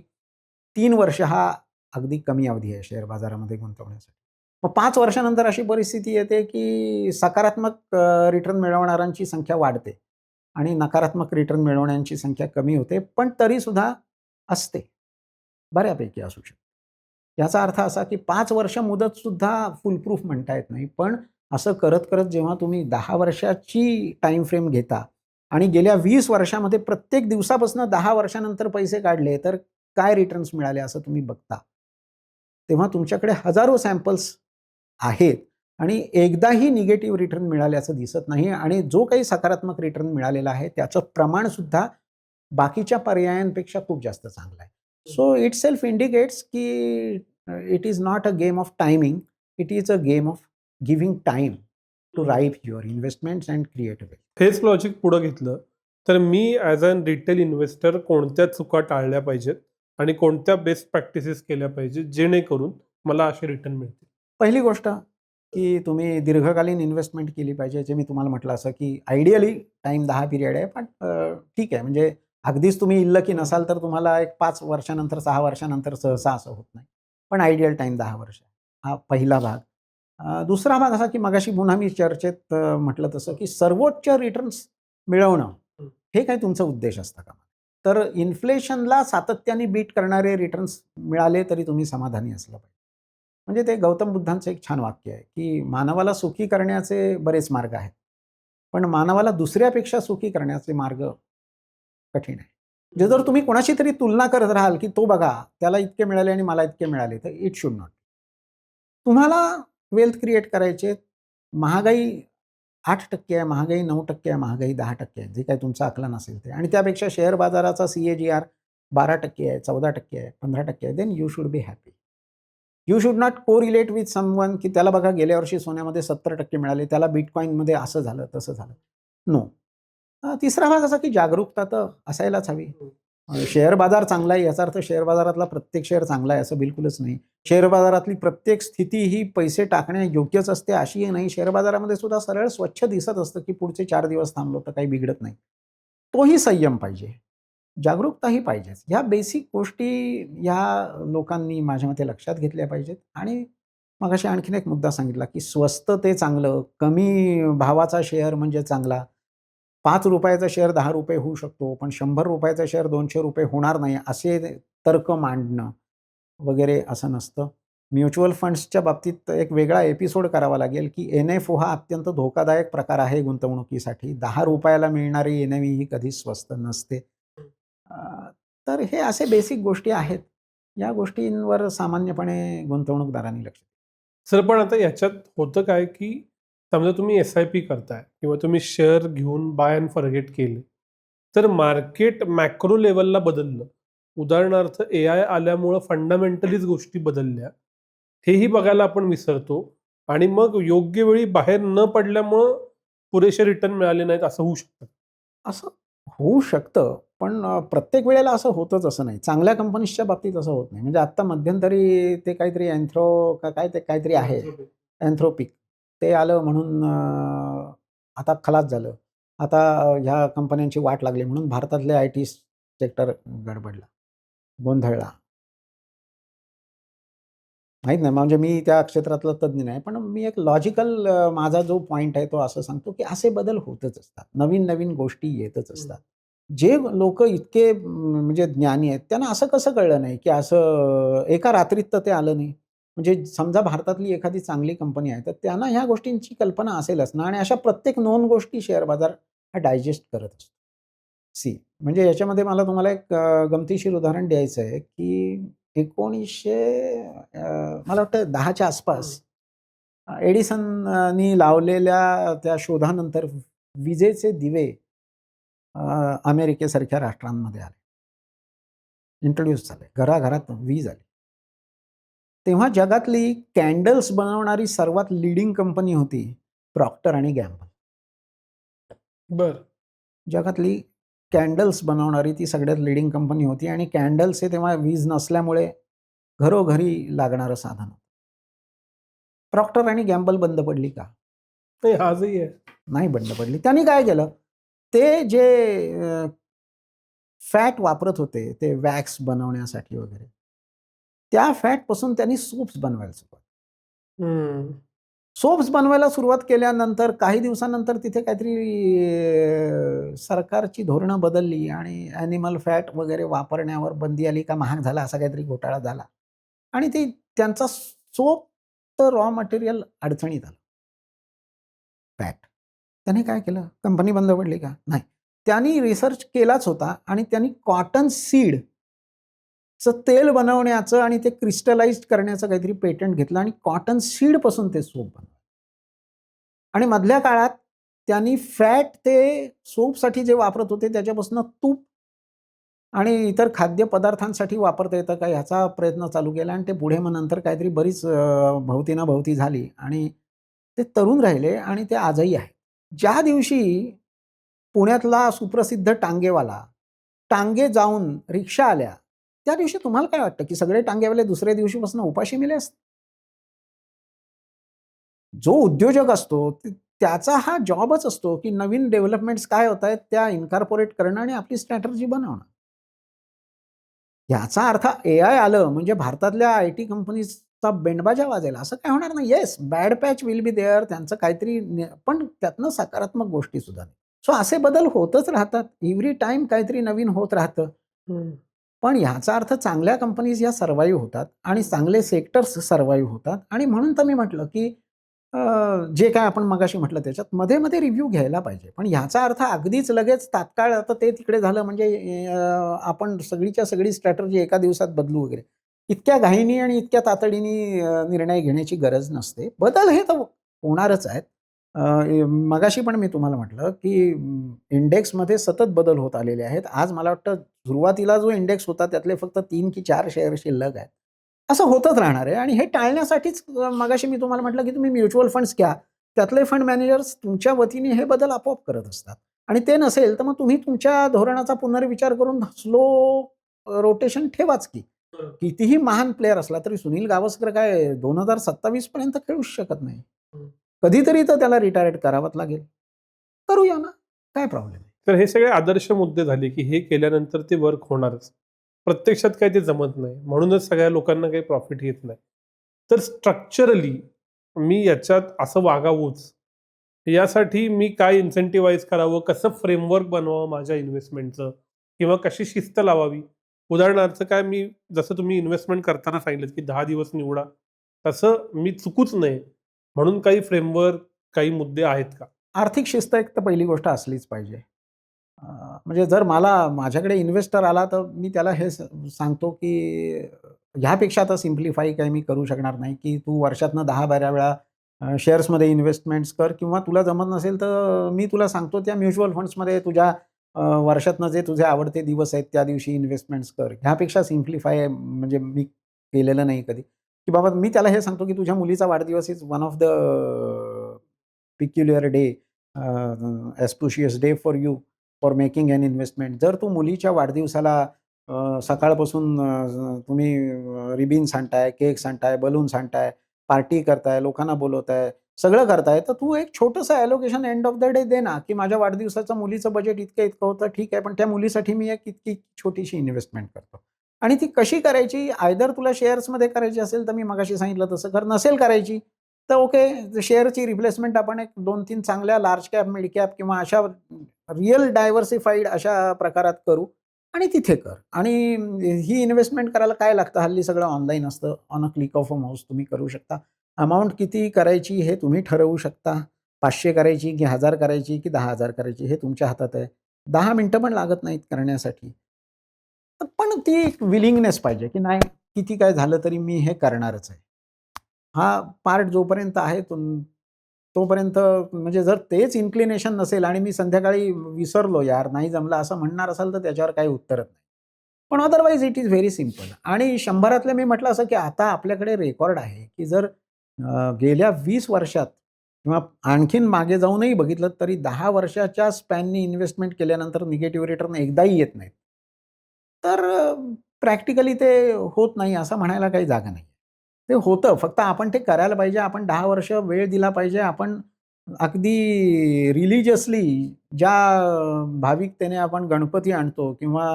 3 वर्ष हा अगदी कमी अवधी आहे शेअर बाजारामध्ये गुंतवण्यासाठी. मग 5 वर्षानंतर अशी परिस्थिती येते की सकारात्मक रिटर्न मिळवणाऱ्यांची संख्या वाढते आणि नकारात्मक रिटर्न मिळवण्याची संख्या कमी होते, पण तरीसुद्धा असते. बऱ्यापैकी असू शकते. याचा अर्थ असा की 5 वर्ष मुदतसुद्धा फुलप्रूफ म्हणता येत नाही. पण असं करत-करत जेव्हा तुम्ही 10 वर्षाची टाईम फ्रेम घेता आणि गेल्या 20 वर्षामध्ये प्रत्येक दिवसापासून 10 वर्षानंतर पैसे काढले, तर काय रिटर्न्स मिळाले असं तुम्ही बघता. तेव्हा तुमच्याकडे हजारो सॅम्पल्स आहेत आणि एकदाही निगेटिव्ह रिटर्न मिळाल्याचं दिसत नाही आणि जो काही सकारात्मक रिटर्न मिळालेला आहे, त्याचं प्रमाणसुद्धा बाकीच्या पर्यायांपेक्षा खूप जास्त चांगलं आहे. सो इट सेल्फ इंडिकेट्स की it is not a game of timing, it is a game of giving time to right your investments and create wealth. हेच लॉजिक पुढं घेतलं तर मी ॲज अन रिटेल इन्व्हेस्टर कोणत्या चुका टाळल्या पाहिजेत आणि कोणत्या बेस्ट प्रॅक्टिसेस केल्या पाहिजेत जेणेकरून मला असे रिटर्न मिळतील? पहिली गोष्ट की तुम्ही दीर्घकालीन इन्व्हेस्टमेंट केली पाहिजे. जे मी तुम्हाला म्हटलं असं की आयडियली टाईम 10 पिरियड आहे, पण ठीक आहे म्हणजे अगदीच तुम्ही इल्लकी नसाल तर तुम्हाला एक 5 वर्षानंतर 6 वर्षानंतर सहसा असं होत नाही. पण आयडियल टाईम 10 वर्ष आहे. हा पहिला भाग. दुसरा भाग असा की मगाशी पुन्हा मी चर्चेत म्हटलं तसं की सर्वोच्च रिटर्न्स मिळवणं हे काही तुमचा उद्देश असता कामा नये. तर इन्फ्लेशनला सातत्याने बीट करणारे रिटर्न्स मिळाले तरी तुम्ही समाधानी असलं पाहिजे. म्हणजे ते गौतम बुद्धांचं एक छान वाक्य आहे, की मानवाला सुखी करण्याचे बरेच मार्ग आहेत. पण मानवाला दुसऱ्यापेक्षा सुखी करण्याचे मार्ग कठीण आहे. म्हणजे जर तुम्ही कोणाशी तरी तुलना करत राहाल, की तो बघा त्याला इतके मिळाले आणि मला इतके मिळाले, तर इट शुड नॉट. तुम्हाला वेल्थ क्रिएट करायचे. महागाई 8% आहे, महागाई 9% आहे, महागाई 10% आहे. जे काही तुमचं आकलन असेल ते आणि त्यापेक्षा शेअर बाजाराचा CAGR 12% आहे, 14% आहे, 15% आहे, then you should be happy. You should not correlate with someone की त्याला बघा गेल्या वर्षी सोन्यामध्ये 70% मिळाले, त्याला बिटकॉईनमध्ये असं झालं, तसं झालं. नो. तिसरा भाग असा की जागरूकता तर असायलाच हवी. शेअर बाजार चांगला आहे याचा अर्थ शेअर बाजारातला प्रत्येक शेअर चांगला आहे असं बिलकुलच नाही. शेअर बाजारातली प्रत्येक स्थिती ही पैसे टाकण्यायोग्यच असते अशीही नाही. शेअर बाजारामध्ये सुद्धा सरळ स्वच्छ दिसत असतं की पुढचे 4 दिवस थांबलो तर काही बिघडत नाही. तोही संयम पाहिजे. जागरूकताही पाहिजेच. ह्या बेसिक गोष्टी ह्या लोकांनी माझ्या मते लक्षात घेतल्या पाहिजेत आणि मगाशी आणखीन एक मुद्दा सांगितला, की स्वस्त ते चांगलं, कमी भावाचा शेअर म्हणजे चांगला. ₹5 चा शेअर ₹10 होऊ शकतो, पण ₹100 चा शेअर ₹200 होणार नाही, असे तर्क मांडणं वगैरे असं नसतं. म्युच्युअल फंड्सच्या बाबतीत एक वेगळा एपिसोड करावा लागेल, की NFO हा अत्यंत धोकादायक प्रकार आहे गुंतवणुकीसाठी. ₹10 ला मिळणारी NAV ही कधीच स्वस्त नसते. अ, तर हे असे बेसिक गोष्टी आहेत. या गोष्टींवर सामान्यपणे गुंतवणूकदारांनी लक्ष सर पण आता याच्यात होतं काय की समजा तुम्ही SIP करताय किंवा तुम्ही शेअर घेऊन बाय अँड फॉरगेट केले तर मार्केट मॅक्रो लेवलला बदललं. उदाहरणार्थ AI आल्यामुळं फंडामेंटलीच गोष्टी बदलल्या. हेही बघायला आपण विसरतो आणि मग योग्य वेळी बाहेर न पडल्यामुळं पुरेसे रिटर्न मिळाले नाहीत असं होऊ शकतं. असं होऊ शकतं, पण प्रत्येक वेळेला असं होतंच असं नाही. चांगल्या कंपनीजच्या बाबतीत असं होत नाही. म्हणजे आत्ता मध्यंतरी ते काहीतरी काय ते काहीतरी आहे Anthropic ते आलं म्हणून आता खलास झालं. आता ह्या कंपन्यांची वाट लागली म्हणून भारतातले IT सेक्टर गडबडला, गोंधळला. माहीत नाही म्हणजे मी त्या क्षेत्रातला तज्ञ नाही. पण मी एक लॉजिकल माझा जो पॉइंट आहे तो असं सांगतो, की असे बदल होतच असतात. नवीन-नवीन गोष्टी येतच असतात. जे लोक इतके म्हणजे ज्ञानी आहेत त्यांना असं कसं कळलं नाही की असं एका रात्रीत तर ते आलं नाही. म्हणजे समजा भारतातली एखादी चांगली कंपनी आहे तर त्यांना ह्या गोष्टींची कल्पना असेलच ना आणि अशा प्रत्येक 2 गोष्टी शेअर बाजार हा डायजेस्ट करत असतो. सी म्हणजे याच्यामध्ये मला तुम्हाला एक गमतीशीर उदाहरण द्यायचं आहे की 1900 मला वाटतं 10च्या आसपास एडिसननी लावलेल्या त्या शोधानंतर विजेचे दिवे अमेरिकेसारख्या राष्ट्रांमध्ये आले. इंट्रोड्यूस झाले. घराघरात वीज आली. तेव्हा जगातली कॅन्डल्स बनवणारी सर्वात लीडिंग कंपनी होती प्रॉक्टर आणि गॅम्बल. बरं. जगातली कॅन्डल्स बनवणारी ती सगळ्यात लीडिंग कंपनी होती आणि कॅन्डल्स हे तेव्हा वीज नसल्यामुळे घरोघरी लागणारं साधन होतं. प्रॉक्टर आणि गॅम्बल बंद पडली का? नाही, आजही आहे. नाही बंद पडली. त्यांनी काय केलं? ते जे फॅट वापरत होते, ते वॅक्स बनवण्यासाठी वगैरे, त्या फॅटपासून त्यांनी सोप्स बनवायला सुरुवात. हं. सोप्स बनवायला सुरुवात केल्यानंतर काही दिवसानंतर तिथे काहीतरी सरकारची धोरणं बदलली आणि ॲनिमल फॅट वगैरे वापरण्यावर बंदी आली का महाग झाला असा काहीतरी घोटाळा झाला आणि ते त्यांचा सोपचं रॉ मटेरियल अडचणीत आलं. फॅट. त्याने काय केलं? कंपनी बंद पडली का? नाही. त्यांनी रिसर्च केलाच होता आणि त्यांनी कॉटन सीडचं तेल बनवण्याचं आणि ते क्रिस्टलाइज्ड करण्याचं काहीतरी पेटंट घेतलं आणि कॉटन सीडपासून ते सोप बनवलं. आणि मधल्या काळात त्यांनी फॅट ते सोपसाठी जे वापरत होते त्याच्यापासून तूप आणि इतर खाद्यपदार्थांसाठी वापरता येतं का ह्याचा प्रयत्न चालू केला आणि ते पुढे मग नंतर काहीतरी बरीच भोवती ना भोवती झाली आणि ते तरुण राहिले आणि ते आजही आहे. ज्या दिवशी पुण्यातला सुप्रसिद्ध टांगेवाला, टांगे जाऊन रिक्षा आल्या, त्या दिवशी तुम्हाला काय वाटतं की सगळे टांगेवाले दुसऱ्या दिवशीपासून उपाशी मेले असते? जो उद्योजक असतो त्याचा हा जॉबच असतो की नवीन डेव्हलपमेंट्स काय होतायत त्या इन्कॉर्पोरेट करणं आणि आपली स्ट्रॅटेजी बनवणं. याचा अर्थ एआय आलं म्हणजे भारतातल्या आयटी कंपनीजचा बेंडबाजा वाजेल असं काही होणार नाही. Yes, bad patch will be there त्यांचं काहीतरी पण त्यातनं सकारात्मक गोष्टी सुद्धा नाही. सो असे बदल होतच राहतात. एव्हरी टाईम काहीतरी नवीन होत राहतं. हं. पण ह्याचा अर्थ चांगल्या कंपनीज या सर्व्हाईव्ह होतात आणि चांगले सेक्टर्स सर्व्हाईव्ह होतात आणि म्हणून तर मी म्हटलं की जे काय आपण मगाशी म्हटलं त्याच्यात मध्ये-मध्ये रिव्ह्यू घ्यायला पाहिजे. पण ह्याचा अर्थ अगदीच लगेच तात्काळ आता ते तिकडे झालं म्हणजे आपण सगळीच्या सगळी स्ट्रॅटेजी एका दिवसात बदलू वगैरे. इतक्या घाईनी आणि इतक्या तातडीने निर्णय घेण्याची गरज नसते. बदल हे तर होणारच आहेत. मगाशी पण मी तुम्हाला म्हटलं की इंडेक्समध्ये सतत बदल होत आलेले आहेत. आज मला वाटतं सुरुवातीला जो इंडेक्स होता त्यातले फक्त 3 की 4 शेअर शिल्लक आहेत. असं होतच राहणार आहे आणि हे टाळण्यासाठीच मगाशी मी तुम्हाला म्हटलं, की तुम्ही म्युच्युअल फंड्स घ्या. त्यातले फंड मॅनेजर्स तुमच्या वतीने हे बदल आपोआप करत असतात आणि ते नसेल तर मग तुम्ही तुमच्या धोरणाचा पुनर्विचार करून स्लो रोटेशन ठेवाच की. बरं. कितीही महान प्लेयर असला तरी सुनील गावस्कर काय 2027 पर्यंत खेळूच शकत नाही. हं. कधीतरी तर त्याला रिटायर्ड करावंच लागेल. करूया ना, काय प्रॉब्लेम आहे? तर हे सगळे आदर्श मुद्दे झाले, की हे केल्यानंतर ते वर्क होणारच. प्रत्यक्षात काही ते जमत नाही. म्हणूनच सगळ्या लोकांना काही प्रॉफिट येत नाही. तर स्ट्रक्चरली मी याच्यात असं वागावंच, यासाठी मी काय इन्सेंटिव्हाइज करावं, कसं फ्रेमवर्क बनवावं माझ्या इन्व्हेस्टमेंटचं किंवा कशी शिस्त लावावी? उदाहरणार्थ काय मी जसं तुम्ही इन्व्हेस्टमेंट करताना सांगितलंत, की 10 दिवस निवडा. तसं मी चुकूच नये म्हणून काही फ्रेमवर्क, काही मुद्दे आहेत का? आर्थिक शिस्त एक तर पहिली गोष्ट असलीच पाहिजे. म्हणजे जर माझ्याकडे इन्व्हेस्टर आला तर मी त्याला हे सांगतो, की ह्यापेक्षा आता सिम्प्लिफाय काही मी करू शकणार नाही, की तू वर्षातनं 10-12 वेळा शेअर्समध्ये इन्व्हेस्टमेंट्स कर किंवा तुला जमत नसेल तर मी तुला सांगतो त्या म्युच्युअल फंड्समध्ये तुझ्या वर्षातनं जे तुझे आवडते दिवस आहेत त्या दिवशी इन्व्हेस्टमेंट्स कर. ह्यापेक्षा सिम्प्लिफाय म्हणजे मी केलेलं नाही कधी, की बाबा मी त्याला हे सांगतो, की तुझ्या मुलीचा वाढदिवस is one of the peculiar day, auspicious day for you. For making an investment. जर तू मुलीच्या वाढदिवसाला सकाळपासून तुम्ही रिबिन्स आणताय, केक्स आणताय, बलून्स आणताय, पार्टी करताय, लोकांना बोलवताय, सगळं करताय, तर तू एक छोटंसं allocation end of the day they ना, की माझ्या वाढदिवसाचं मुलीचं बजेट इतकं-इतकं होतं, ठीक आहे, पण त्या मुलीसाठी मी एक इतकी छोटीशी इन्व्हेस्टमेंट करतो. आणि ती कशी करायची? आयदर तुला शेअर्समध्ये करायची असेल, तर मी मगाशी सांगितलं तसं कर. नसेल करायची, तर ओके, शेअरची रिप्लेसमेंट आपण एक 2-3 चांगल्या लार्ज कॅप, मिड कॅप किंवा अशा रिअल डायव्हर्सिफाईड अशा प्रकारात करू आणि तिथे कर. आणि ही इन्व्हेस्टमेंट करायला काय लागतं, हल्ली सगळं ऑनलाईन असतं. On a click of a mouse तुम्ही करू शकता. अमाउंट किती करायची हे तुम्ही ठरवू शकता. 500 करायची की 1000 करायची की 10,000 करायची हे तुमच्या हातात आहे. 10 मिनिटं पण लागत नाहीत करण्यासाठी. पण ती एक विलिंगनेस पाहिजे, की नाही किती काय झालं तरी मी हे करणारच आहे. हा पार्ट जोपर्यंत आहे तोपर्यंत म्हणजे जर तेच इन्क्लिनेशन नसेल आणि मी संध्याकाळी विसरलो यार नाही जमलं असं म्हणणार असाल तर त्याच्यावर काही उत्तरच नाही. पण otherwise it is very simple. आणि 100 मी म्हटलं असं की आता आपल्याकडे रेकॉर्ड आहे, की जर गेल्या 20 वर्षात किंवा आणखीन मागे जाऊनही बघितलं तरी 10 वर्षाच्या स्पॅननी इन्व्हेस्टमेंट केल्यानंतर निगेटिव्ह रिटर्न एकदाही येत नाहीत. तर प्रॅक्टिकली ते होत नाही असं म्हणायला काही जागा नाही. ते होतं, फक्त आपण ते करायला पाहिजे. आपण 10 वर्ष वेळ दिला पाहिजे. आपण अगदी रिलिजियसली ज्या भाविकतेने आपण गणपती आणतो किंवा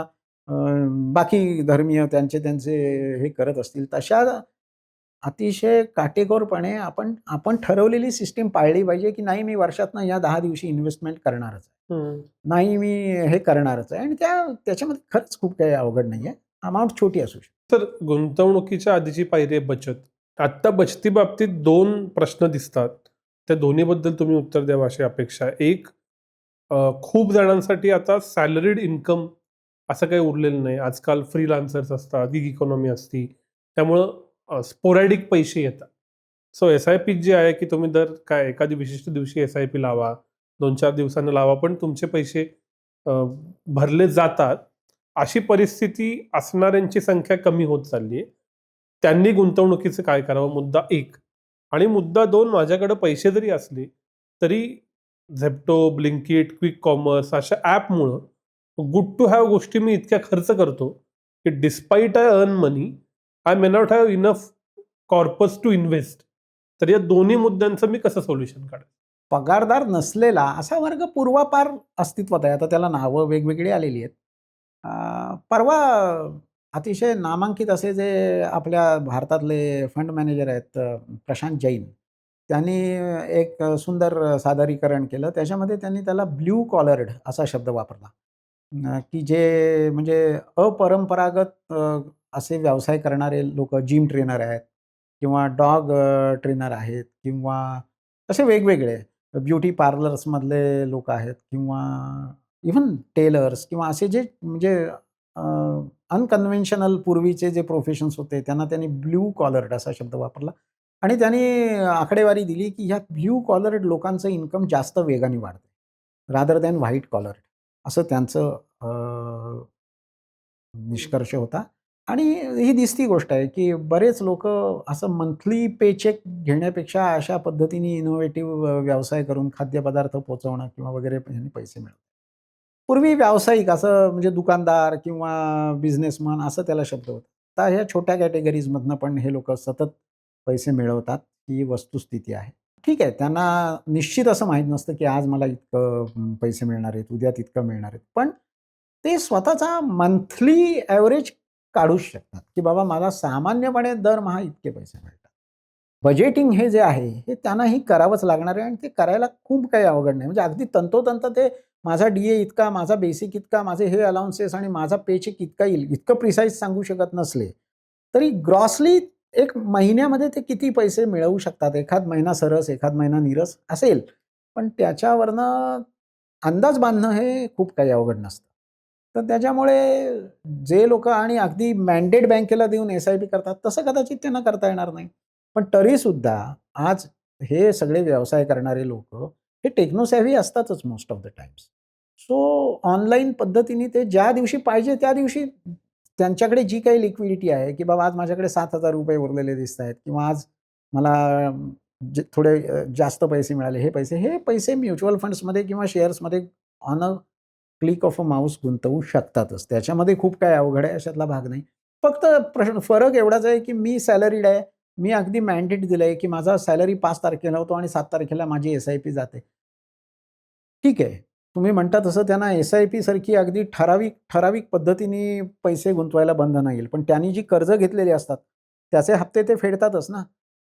अ, बाकी धर्मीय त्यांचे त्यांचे हे करत असतील, तशा अतिशय काटेकोरपणे आपण आपण ठरवलेली सिस्टम पाळली पाहिजे, की नाही मी वर्षातनं या 10 दिवशी इन्व्हेस्टमेंट करणारच आहे. हं. नाही मी हे करणारच आहे आणि त्याच्यामध्ये खरंच खूप काही अवघड नाहीये. अमाउंट छोटी असू शकते. तर गुंतवणुकीच्या आधीची पायरी आहे बचत. आत्ता बचती बाबतीत 2 प्रश्न दिसतात. त्या दोन्हीबद्दल तुम्ही उत्तर द्यावं अशी अपेक्षा आहे. एक, खूप जणांसाठी आता सॅलरीड इन्कम असं काही उरलेलं नाही. आजकाल फ्रीलान्सर्स असतात, गिग इकॉनॉमी असती. त्यामुळं स्पोरॅडिक पैसे येतात. सो एस-आय-पी जे आहे, की तुम्ही दर एखादी विशिष्ट दिवशी एस-आय-पी लावा, 2-4 दिवसांनी लावा, पण तुमचे पैसे अ, भरले जातात. अशी परिस्थिती असणाऱ्यांची संख्या कमी होत चालली आहे. त्यांनी गुंतवणुकीचं काय करावं? मुद्दा 1. आणि मुद्दा 2, माझ्याकडे पैसे जरी असले, तरी Zepto, Blinkit, क्विक कॉमर्स अशा ॲपमुळं गुड टू हॅव गोष्टी मी इतक्या खर्च करतो, की despite I earn money, I may not have enough corpus to invest. तर या दोन्ही मुद्द्यांचं मी कसं सोल्युशन काढेन? पगारदार नसलेला असा वर्ग पूर्वापार अस्तित्वात आहे. आता त्याला नावं वेगवेगळी आलेली आहेत. परवा अतिशय नामांकित असे जे आपल्या भारतातले फंड मॅनेजर आहेत प्रशांत जैन, त्यांनी एक सुंदर सादरीकरण केलं. त्याच्यामध्ये त्यांनी त्याला ब्लू कॉलर्ड असा शब्द वापरला. की जे म्हणजे अपरंपरागत असे व्यवसाय करणारे लोकं, जिम ट्रेनर आहेत किंवा डॉग ट्रेनर आहेत किंवा असे वेगवेगळे ब्युटी पार्लर्समधले लोक आहेत किंवा इव्हन टेलर्स किंवा असे जे म्हणजे अनकन्व्हेन्शनल पूर्वीचे जे प्रोफेशन्स होते त्यांना त्यांनी ब्लू कॉलर्ड असा शब्द वापरला आणि त्यांनी आकडेवारी दिली की ह्या ब्लू कॉलर्ड लोकांचं इन्कम जास्त वेगाने वाढते रादर दॅन व्हाईट कॉलर्ड असं त्यांचं निष्कर्ष होता. आणि ही दिसती गोष्ट आहे, की बरेच लोकं असं मंथली पेचेक घेण्यापेक्षा अशा पद्धतीने इनोव्हेटिव्ह व्यवसाय करून खाद्यपदार्थ पोहचवणं किंवा वगैरे ह्याने पैसे मिळवतात. पूर्वी व्यावसायिक असं म्हणजे दुकानदार किंवा बिझनेसमन असं त्याला शब्द होता. आता ह्या छोट्या कॅटेगरीजमधनं पण हे लोकं सतत पैसे मिळवतात, ही वस्तुस्थिती आहे. ठीक आहे, त्यांना निश्चित असं माहीत नसतं, की आज मला इतकं पैसे मिळणार आहेत, उद्या तितकं मिळणार आहेत. पण ते स्वतःचा मंथली ॲव्हरेज काढूच शकतात, की बाबा मला सामान्यपणे दरमहा इतके पैसे मिळतात. बजेटिंग हे जे आहे, हे त्यांनाही करावंच लागणार आहे आणि ते करायला खूप काही अवघड नाही. म्हणजे अगदी तंतोतंत ते माझा डी-ए इतका, माझा बेसिक इतका, माझे हे अलाउन्सेस आणि माझा पेचेक इतका येईल, इतकं प्रिसाईज सांगू शकत नसले, तरी ग्रॉसली एक महिन्यामध्ये ते किती पैसे मिळवू शकतात. एखाद महिना सरस, एखाद महिना नीरस असेल, पण त्याच्यावरनं अंदाज बांधणं हे खूप काही अवघड नसतं. तर त्याच्यामुळे जे लोकं आणि अगदी मॅन्डेट बँकेला देऊन एस-आय-पी करतात, तसं कदाचित त्यांना करता येणार नाही. पण तरीसुद्धा आज हे सगळे व्यवसाय करणारे लोकं हे टेक्नो सेव्ही असतातच most of the Times. So online पद्धतीने ते ज्या दिवशी पाहिजे त्या दिवशी त्यांच्याकडे जी काही लिक्विडिटी आहे, की बाबा आज माझ्याकडे ₹7,000 उरलेले दिसतायत किंवा आज मला जे थोडे जास्त पैसे मिळाले, हे पैसे म्युच्युअल फंड्समध्ये किंवा शेअर्समध्ये on a click of a mouse गुंतवू शकतातच. त्याच्यामध्ये खूप काही अवघड आहे अशातला भाग नाही. फक्त फरक एवढाच आहे, की मी सॅलरीड आहे. मी अगदी मॅन्डेट दिलंय, की माझा सॅलरी 5 तारखेला होतो आणि 7 तारखेला माझी एस-आय-पी जाते. ठीक आहे. तुम्ही म्हणता तसं त्यांना एस-आय-पी सारखी अगदी ठराविक पद्धतीने पैसे गुंतवायला बंधन येईल. पण त्यांनी जी कर्ज घेतलेली असतात, त्याचे हप्ते ते फेडतातच ना.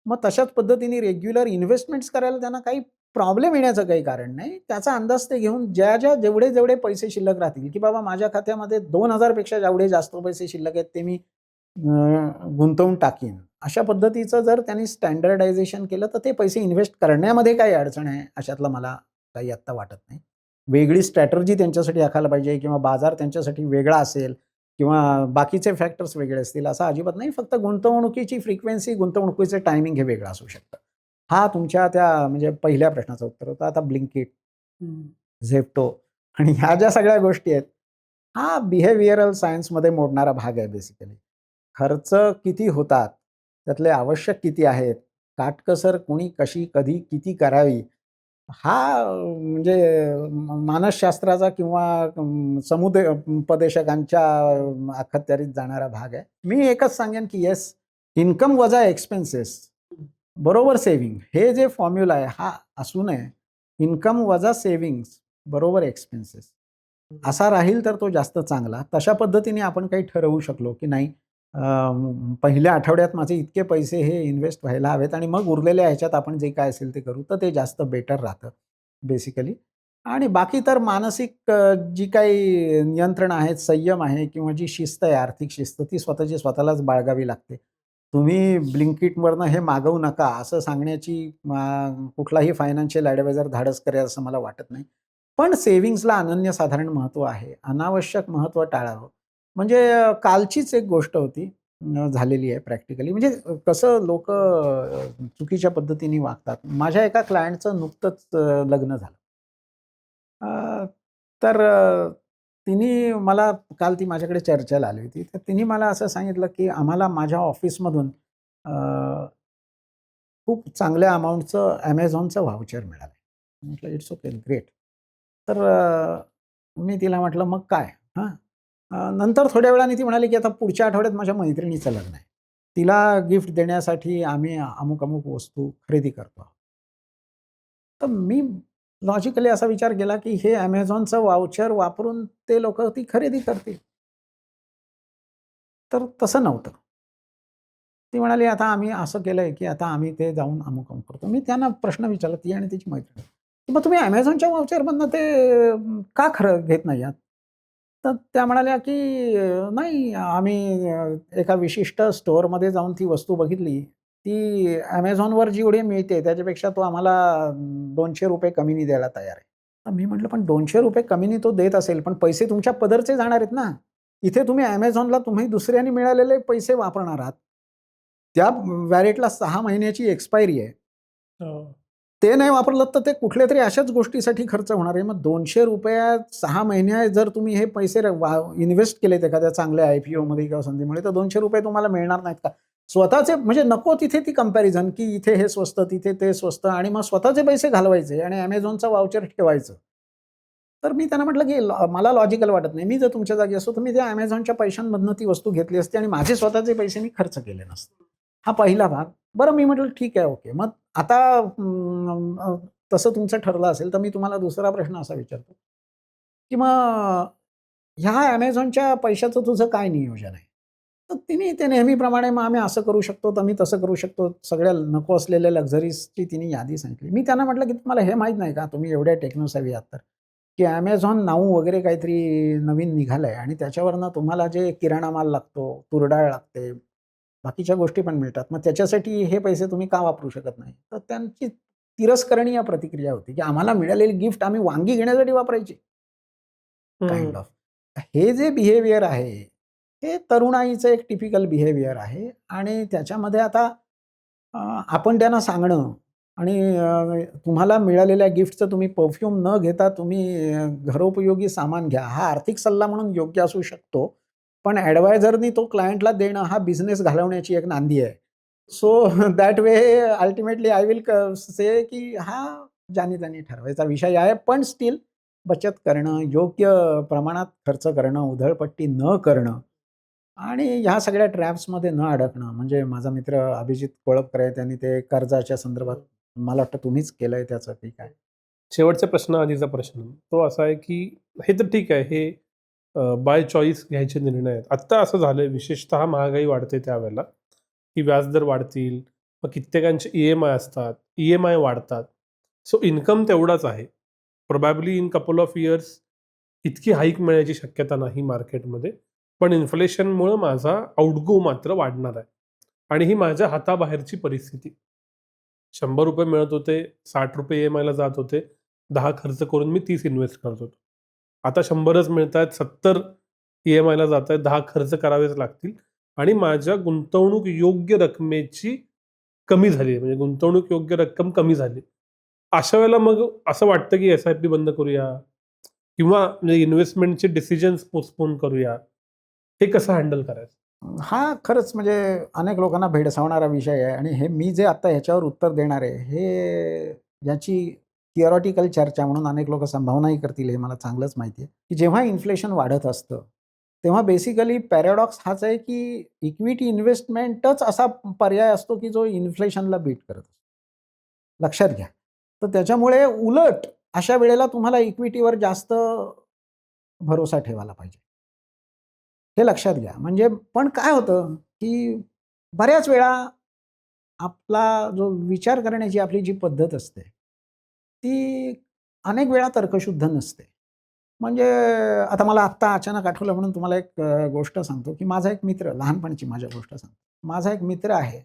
मग तशाच पद्धतीने रेग्युलर इन्व्हेस्टमेंट्स करायला त्यांना काही प्रॉब्लेम येण्याचं काही कारण नाही. त्याचा अंदाज ते घेऊन जेवढे पैसे शिल्लक राहतील, की बाबा माझ्या खात्यामध्ये 2,000 पेक्षा जेवढे जास्त पैसे शिल्लक आहेत ते मी गुंतवून टाकीन. अशा पद्धतीचं जर त्यांनी स्टँडर्डायझेशन केलं तर ते पैसे इन्व्हेस्ट करण्यामध्ये काही अडचण आहे, अशातलं मला काही आत्ता वाटत नाही. वेगळी स्ट्रॅटेजी त्यांच्यासाठी आखायला पाहिजे किंवा बाजार त्यांच्यासाठी वेगळा असेल किंवा बाकीचे फॅक्टर्स वेगळे असतील असं अजिबात नाही. फक्त गुंतवणुकीची फ्रिक्वेन्सी, गुंतवणुकीचं टायमिंग हे वेगळं असू शकतं. हा तुमच्या त्या म्हणजे पहिल्या प्रश्नाचं उत्तर होतं. आता Blinkit, Zepto आणि ह्या ज्या सगळ्या गोष्टी आहेत, हा बिहेवियरल सायन्समध्ये मोडणारा भाग आहे बेसिकली. खर्च किती होतात, त्यातले आवश्यक किती आहेत, काटकसर कुणी, कशी, कधी, किती करावी, हा म्हणजे मानसशास्त्राचा किंवा समुपदेशकांच्या अखत्यारीत जाणारा भाग आहे. मी एकच सांगेन की येस, इन्कम वजा एक्सपेन्सेस बरोबर सेव्हिंग हे जे फॉर्म्युला आहे हा असू नये. इन्कम वजा सेव्हिंग्ज बरोबर एक्सपेन्सेस असा राहील तर तो जास्त चांगला. तशा पद्धतीने आपण काही ठरवू शकलो की नाही पहिल्या आठवड्यात माझे इतके पैसे हे इन्व्हेस्ट व्हायला हवेत आणि मग उरलेल्या ह्याच्यात आपण जे काय असेल ते करू, तर ते जास्त बेटर राहतं बेसिकली. आणि बाकी तर मानसिक जी काही नियंत्रण आहेत, संयम आहे किंवा जी शिस्त आहे, आर्थिक शिस्त ती स्वतःची स्वतःलाच बाळगावी लागते. तुम्ही Blinkitवरनं हे मागवू नका असं सांगण्याची कुठलाही फायनान्शियल ॲडवायझर धाडस करेल असं मला वाटत नाही. पण सेव्हिंग्जला अनन्यसाधारण महत्त्व आहे. अनावश्यक महत्त्व टाळावं. म्हणजे कालचीच एक गोष्ट होती झालेली आहे प्रॅक्टिकली. म्हणजे कसं लोकं चुकीच्या पद्धतीने वागतात. माझ्या एका क्लायंटचं नुकतंच लग्न झालं. अ, तर तिने मला काल ती माझ्याकडे चर्चेला आली होती. तर तिने मला असं सांगितलं, की आम्हाला माझ्या ऑफिसमधून अ, खूप चांगल्या अमाउंटचं Amazonचं व्हाउचर मिळालं. म्हटलं इट्स ओके, ग्रेट. तर मी तिला म्हटलं, "मग काय?" हां. नंतर थोड्या वेळाने ती म्हणाली, की "आता पुढच्या आठवड्यात माझ्या मैत्रिणीचं लग्न आहे. तिला गिफ्ट देण्यासाठी आम्ही अमुक-अमुक वस्तू खरेदी करतो आहोत." तर मी लॉजिकली असा विचार केला, की हे Amazonचं व्हाउचर वापरून ते लोकं ती खरेदी करतील. तर तसं नव्हतं. ती म्हणाली, "आता आम्ही असं केलंय, की आता आम्ही ते जाऊन अमुक-अमुक करतो." मी त्यांना प्रश्न विचारला, ती आणि तिची मैत्रीण, की "मग तुम्ही Amazonच्या व्हाउचरमधनं ते का खरं घेत नाही आहात?" तर त्या म्हणाल्या, की नाही आम्ही एका विशिष्ट स्टोअरमध्ये जाऊन ती वस्तू बघितली. ती Amazonवर जेवढी मिळते त्याच्यापेक्षा तो आम्हाला ₹200 कमीनी द्यायला तयार आहे." तर मी म्हटलं, "पण ₹200 कमीनी तो देत असेल, पण पैसे तुमच्या पदरचे जाणार आहेत ना. इथे तुम्ही Amazonला तुम्ही दुसऱ्याने मिळालेले पैसे वापरणार आहात. त्या वॅलेटला 6 महिन्याची एक्सपायरी आहे. हो. ते नाही वापरलं तर ते कुठल्यातरी अशाच गोष्टीसाठी खर्च होणार आहे. मग ₹200 6 महिने जर तुम्ही हे पैसे इन्व्हेस्ट केलेत एखाद्या चांगल्या IPOमध्ये किंवा संधीमुळे, तर ₹200 तुम्हाला मिळणार नाहीत का? स्वतःचे म्हणजे नको तिथे ती कंपॅरिझन, की इथे हे स्वस्त, तिथे ते स्वस्त आणि मग स्वतःचे पैसे घालवायचे आणि Amazonचं व्हाउचर ठेवायचं. तर मी त्यांना म्हटलं, की मला लॉजिकल वाटत नाही. मी जर तुमच्या जागी असतो, तर मी त्या Amazonच्या पैशांमधनं ती वस्तू घेतली असती आणि माझे स्वतःचे पैसे मी खर्च केले नसते. हा पहिला भाग. बरं मी म्हटलं ठीक आहे, ओके. मग आता तसं तुमचं ठरलं असेल, तर मी तुम्हाला दुसरा प्रश्न असा विचारतो, की मग ह्या Amazonच्या पैशाचं तुझं काय नियोजन आहे? तर तिने ते नेहमीप्रमाणे मग आम्ही असं करू शकतो, तर मी तसं करू शकतो. सगळ्या नको असलेल्या लक्झरीजची तिने यादी सांगितली. मी त्यांना म्हटलं, की तुम्हाला हे माहीत नाही का, तुम्ही एवढ्या टेक्नो सेव्ही आहात तर, की Amazon नाऊ वगैरे काहीतरी नवीन निघालंय आणि त्याच्यावरनं तुम्हाला जे किराणा माल लागतो, तूरडाळ लागते, बाकीच्या गोष्टी पण मिळतात. मग त्याच्यासाठी हे पैसे तुम्ही का वापरू शकत नाही? तर त्यांची तिरस्करणीय प्रतिक्रिया होती, की आम्हाला मिळालेली गिफ्ट आम्ही वांगी घेण्यासाठी वापरायची. काइंड हं. ऑफ. हे जे बिहेवियर आहे, हे तरुणाईचं एक टिपिकल बिहेवियर आहे आणि त्याच्यामध्ये आता अ, आपण त्यांना सांगणं आणि तुम्हाला मिळालेल्या गिफ्टचं तुम्ही परफ्यूम न घेता तुम्ही घरोपयोगी सामान घ्या, हा आर्थिक सल्ला म्हणून योग्य असू शकतो. पण ॲडवायझरनी तो क्लायंटला देणं हा बिझनेस घालवण्याची एक नांदी आहे. So that way ultimately I will say की हा ज्यानी-त्यानी ठरवायचा विषय आहे. पण स्टिल बचत करणं, योग्य प्रमाणात खर्च करणं, उधळपट्टी न करणं आणि ह्या सगळ्या ट्रॅप्समध्ये न अडकणं. म्हणजे माझा मित्र अभिजित कोळपकर आहे, त्यांनी ते कर्जाच्या संदर्भात मला वाटतं तुम्हीच केलंय त्याचं की काय? शेवटच्या प्रश्नाआधीचा प्रश्न तो असा आहे, की हे तर ठीक आहे, हे बाय चॉईस घ्यायचे निर्णय आहेत. आत्ता असं झालंय विशेषतः महागाई वाढते त्यावेळेला, की व्याजदर वाढतील, मग कित्येकांचे EMI असतात, EMI वाढतात. सो इन्कम तेवढाच आहे. Probably in couple of years इतकी हाईक मिळायची शक्यता नाही मार्केटमध्ये. पण इन्फ्लेशनमुळं माझा आउटगो मात्र वाढणार आहे. आणि ही माझ्या हाताबाहेरची परिस्थिती. ₹100 मिळत होते, ₹60 EMIला जात होते. 10 खर्च करून मी 30 इन्व्हेस्ट करत होतो. आता 100च मिळतायत, 70 EMIला जातायत, 10 खर्च करावेच लागतील आणि माझ्या गुंतवणूक योग्य रकमेची कमी झाली आहे. म्हणजे गुंतवणूक योग्य रक्कम कमी झाली. अशा वेळेला मग असं वाटतं की एस-आय-पी बंद करूया किंवा म्हणजे इन्व्हेस्टमेंटचे डिसिजन्स पोस्टपोन करूया. हे कसं हँडल करायचं? हा खरंच म्हणजे अनेक लोकांना भेडसावणारा विषय आहे आणि हे मी जे आता ह्याच्यावर उत्तर देणार आहे, हे याची थिअरॉटिकल चर्चा म्हणून अनेक लोकं संभावनाही करतील हे मला चांगलंच माहिती आहे, की जेव्हा इन्फ्लेशन वाढत असतं, तेव्हा बेसिकली पॅराडॉक्स हाच आहे, की इक्विटी इन्व्हेस्टमेंटच असा पर्याय असतो, की जो इन्फ्लेशनला बीट करत असतो. लक्षात घ्या. तर त्याच्यामुळे उलट अशा वेळेला तुम्हाला इक्विटीवर जास्त भरोसा ठेवायला पाहिजे. हे लक्षात घ्या. म्हणजे पण काय होतं, की बऱ्याच वेळा आपला जो विचार करण्याची आपली जी पद्धत असते, ती अनेक वेळा तर्कशुद्ध नसते. म्हणजे आता मला आत्ता अचानक आठवलं म्हणून तुम्हाला एक गोष्ट सांगतो, की माझा एक मित्र लहानपणीची माझ्या गोष्ट सांगतो. माझा एक मित्र आहे.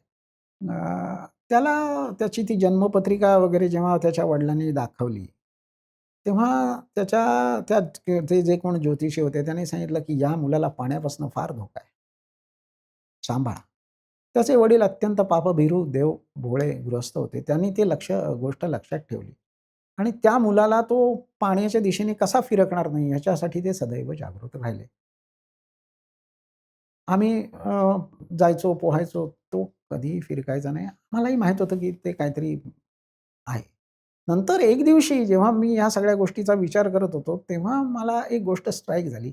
त्याला त्याची ती जन्मपत्रिका वगैरे जेव्हा त्याच्या वडिलांनी दाखवली, तेव्हा त्या ते जे कोण ज्योतिषी होते त्यांनी सांगितलं, की "या मुलाला पाण्यापासून फार धोका आहे. सांभाळा." त्याचे वडील अत्यंत पापभीरू, देव भोळे गृहस्थ होते. त्यांनी ते गोष्ट लक्षात ठेवली आणि त्या मुलाला तो पाण्याच्या दिशेने कसा फिरकणार नाही ह्याच्यासाठी ते सदैव जागृत राहिले. आम्ही जायचो, पोहायचो. तो कधीही फिरकायचा नाही. आम्हालाही माहीत होतं, की ते काहीतरी आहे. नंतर एक दिवशी जेव्हा मी ह्या सगळ्या गोष्टीचा विचार करत होतो, तेव्हा मला एक गोष्ट स्ट्राईक झाली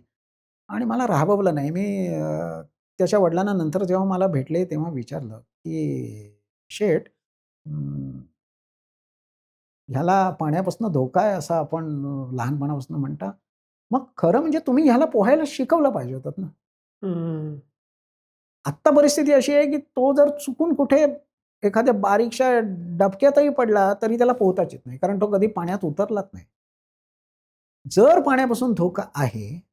आणि मला राहावलं नाही. मी त्याच्या वडिलांना नंतर जेव्हा मला भेटले, तेव्हा विचारलं, की "शेठ, अं, ह्याला पाण्यापासून धोका आहे असं आपण लहानपणापासून म्हणता. मग खरं म्हणजे तुम्ही ह्याला पोहायला शिकवलं पाहिजे होतं ना." हं. आत्ता परिस्थिती अशी आहे, की तो जर चुकून कुठे एखाद्या बारीकशा डबक्यातही पडला, तरी त्याला पोहताच येत नाही. कारण तो कधी पाण्यात उतरलाच नाही. जर पाण्यापासून धोका आहे,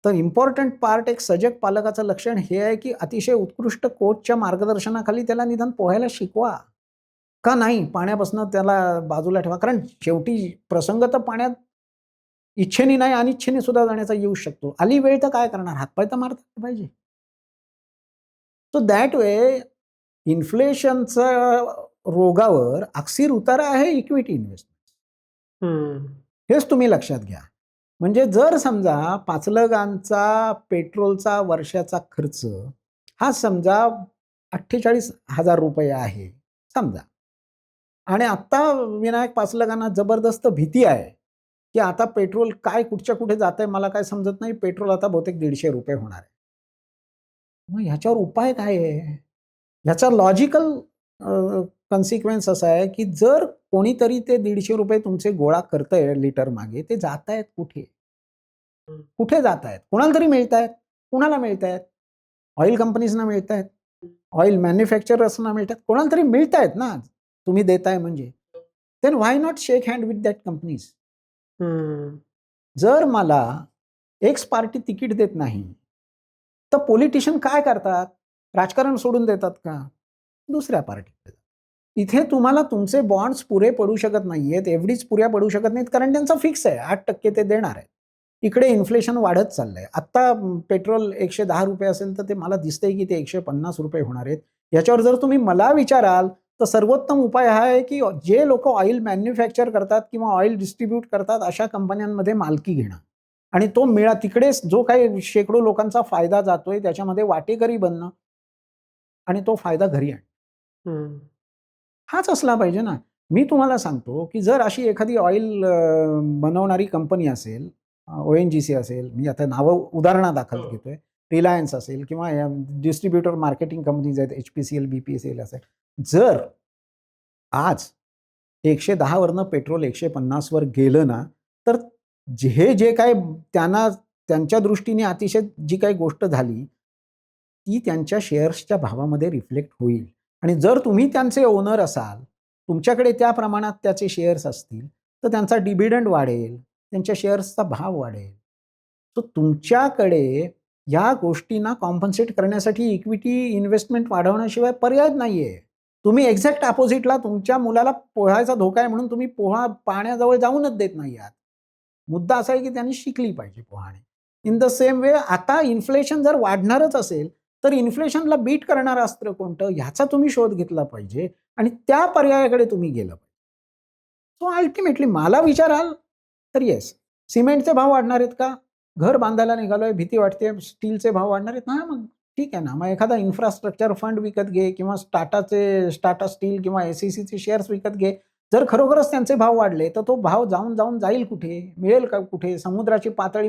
तर इम्पोर्टंट पार्ट एक सजग पालकाचं लक्षण हे आहे, की अतिशय उत्कृष्ट कोचच्या मार्गदर्शनाखाली त्याला निदान पोहायला शिकवा. का नाही पाण्यापासून त्याला बाजूला ठेवा. कारण शेवटी प्रसंग तर पाण्यात इच्छेने नाही अनिच्छेने सुद्धा जाण्याचा येऊ शकतो. आली वेळ तर काय करणार? हातपाय तर मारता पाहिजे. सो दॅट वे इन्फ्लेशनच्या रोगावर अक्सीर उतारा आहे इक्विटी इन्व्हेस्टमेंट. हं. हेच तुम्ही लक्षात घ्या. म्हणजे जर समजा पाचलगांचा पेट्रोलचा वर्षाचा खर्च हा समजा ₹48,000 आहे समजा आणि आत्ता विनायक पाचलगांना जबरदस्त भीती आहे, की आता पेट्रोल काय कुठच्या कुठे जातंय मला काय समजत नाही. पेट्रोल आता बहुतेक ₹150 होणार आहे. मग ह्याच्यावर उपाय काय आहे? ह्याचा लॉजिकल कन्सिक्वेन्स असा आहे, की जर कोणीतरी ते ₹150 तुमचे गोळा करतंय लिटर मागे, ते जातायत कुठे? हं. कुठे जातायत? कोणाला तरी मिळतायत. कुणाला मिळतायत? ऑइल कंपनीजना मिळतायत. ऑइल मॅन्युफॅक्चरर्सना मिळतायत. कोणाला तरी मिळतायत ना. तुम्ही देताय म्हणजे. Then why not shake hand with that companies? हं. जर मला एक्स पार्टी तिकीट देत नाही, तर पॉलिटिशियन काय करतात? राजकारण सोडून देतात का? दुसऱ्या पार्टीकडे जातात. इथे तुम्हाला तुमचे बॉन्ड्स पुरे पडू शकत नाहीयेत, एफ-डीज पुऱ्या पडू शकत नाहीत कारण त्यांचा फिक्स आहे. 8% ते देणार आहेत. इकडे इन्फ्लेशन वाढत चाललंय. आत्ता पेट्रोल ₹110 असेल, तर ते मला दिसतंय की ते ₹150 होणार आहेत. याच्यावर जर तुम्ही मला विचाराल, तर सर्वोत्तम उपाय हा आहे की जे लोकं ऑइल मॅन्युफॅक्चर करतात किंवा ऑइल डिस्ट्रिब्यूट करतात, अशा कंपन्यांमध्ये मालकी घेणं. आणि तो तिकडेच जो काही शेकडो लोकांचा फायदा जातोय, त्याच्यामध्ये वाटेकरी बनणं आणि तो फायदा घरी आणणं. हं. हाच असला पाहिजे ना. मी तुम्हाला सांगतो, की जर अशी एखादी ऑइल बनवणारी कंपनी असेल, ONGC असेल, मी आता नावं उदाहरणादाखल हो. घेतोय. रिलायन्स असेल किंवा डिस्ट्रिब्युटर मार्केटिंग कंपनीज आहेत, HPCL, BPCL असेल. जर आज 110 वरनं पेट्रोल 150 वर गेलं ना, तर जे काही त्यांना त्यांच्या दृष्टीने अतिशय जी काही गोष्ट झाली, ती त्यांच्या शेअर्सच्या भावामध्ये रिफ्लेक्ट होईल. आणि जर तुम्ही त्यांचे ओनर असाल, तुमच्याकडे त्या प्रमाणात त्याचे शेअर्स असतील, तर त्यांचा डिव्हिडंड वाढेल, त्यांच्या शेअर्सचा भाव वाढेल. तर तुमच्याकडे या गोष्टींना कॉम्पन्सेट करण्यासाठी इक्विटी इन्व्हेस्टमेंट वाढवण्याशिवाय पर्याय नाहीये. तुम्ही एक्झॅक्ट अपोझिटला तुमच्या मुलाला पोहायचा धोका आहे म्हणून तुम्ही पाण्याजवळ जाऊनच देत नाही आहात. मुद्दा असा आहे की त्यांनी शिकली पाहिजे Pohane. In the same way आता इन्फ्लेशन जर वाढणारच असेल, तर इन्फ्लेशनला बीट करणारं अस्त्र कोणतं ह्याचा तुम्ही शोध घेतला पाहिजे आणि त्या पर्यायाकडे तुम्ही गेलं पाहिजे. सो अल्टिमेटली मला विचाराल तर येस, सिमेंटचे भाव वाढणार आहेत का? घर बांधायला निघालोय, भीती वाटते, स्टीलचे भाव वाढणार आहेत ना, मग ठीक आहे ना. मग एखादा इन्फ्रास्ट्रक्चर फंड विकत घे किंवा टाटा स्टील किंवा एसीसीचे शेअर्स विकत घे. जर खरोखरच त्यांचे भाव वाढले, तर तो भाव जाऊन जाईल कुठे? मिळेल का कुठे? समुद्राची पातळी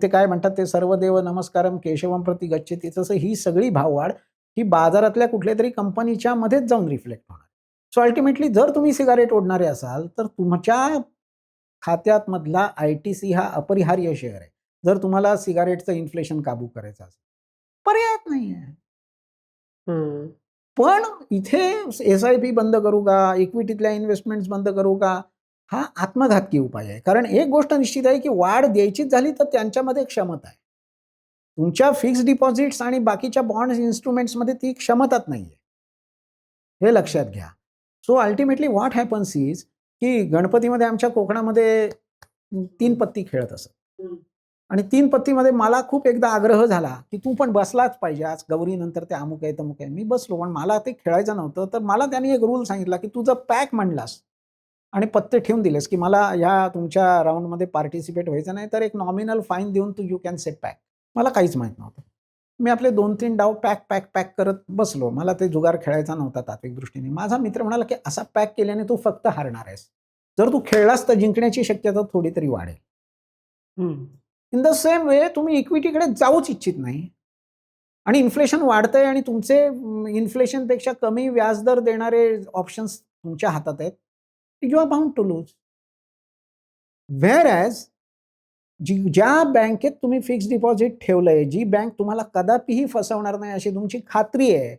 ते काय म्हणतात ते सर्वदेव नमस्कारम केशवम प्रति गच्छति, तसं ही सगळी भाववाढ ही बाजारातल्या कुठल्यातरी कंपनीच्या मध्येच जाऊन रिफ्लेक्ट होणार. सो अल्टिमेटली जर तुम्ही सिगारेट ओढणारे असाल, तर तुमच्या खात्यात मधला ITC हा अपरिहार्य शेअर आहे. जर तुम्हाला सिगारेटचं इन्फ्लेशन काबू करायचं असेल. पर्यायच नाहीये. हम्म. पण इथे SIP बंद करू का? इक्विटीतल्या इन्व्हेस्टमेंट्स बंद करू का? हा आत्मघातकी उपाय आहे. कारण एक गोष्ट निश्चित आहे, की वाढ द्यायचीच झाली तर त्यांच्यामध्ये क्षमता आहे. तुमच्या फिक्स्ड डिपॉझिट्स आणि बाकीच्या बॉन्ड्स इन्स्ट्रुमेंट्समध्ये ती क्षमताच नाहीये. हे लक्षात घ्या. So ultimately what happens is की गणपतीमध्ये आमच्या कोकणामध्ये 3 पत्ती खेळत असत. आणि 3 पत्तीमध्ये मला खूप एकदा आग्रह झाला, की तू पण बसलाच पाहिजे आज गौरीनंतर ते अमुक आहे, तमुक आहे. मी बसलो, पण मला ते खेळायचं नव्हतं. तर मला त्यांनी एक रूल सांगितला, की तू जर पॅक म्हणलास आणि पत्ते ठेवून दिलेस, की मला या तुमच्या राउंडमध्ये पार्टिसिपेट व्हायचं नाही, तर एक नॉमिनल फाईन देऊन तू यू कॅन से पॅक. मला काहीच माहीत नव्हतं. मी आपले 2-3 डाव पॅक करत बसलो. मला ते जुगार खेळायचा नव्हता तात्विक दृष्टीने. माझा मित्र म्हणाला, की असा पॅक केल्याने तू फक्त हारणार आहेस. जर तू खेळलास तर जिंकण्याची शक्यता थोडी तरी वाढेल. इन द सेम वे तुम्ही इक्विटीकडे जाऊच इच्छित नाही आणि इन्फ्लेशन वाढतंय आणि तुमचे इन्फ्लेशनपेक्षा कमी व्याजदर देणारे ऑप्शन्स तुमच्या हातात आहेत. You are bound to lose. Whereas ज्या बँकेत तुम्ही फिक्स्ड डिपॉझिट ठेवलंय, जी बँक तुम्हाला कदापिही फसवणार नाही अशी तुमची खात्री आहे,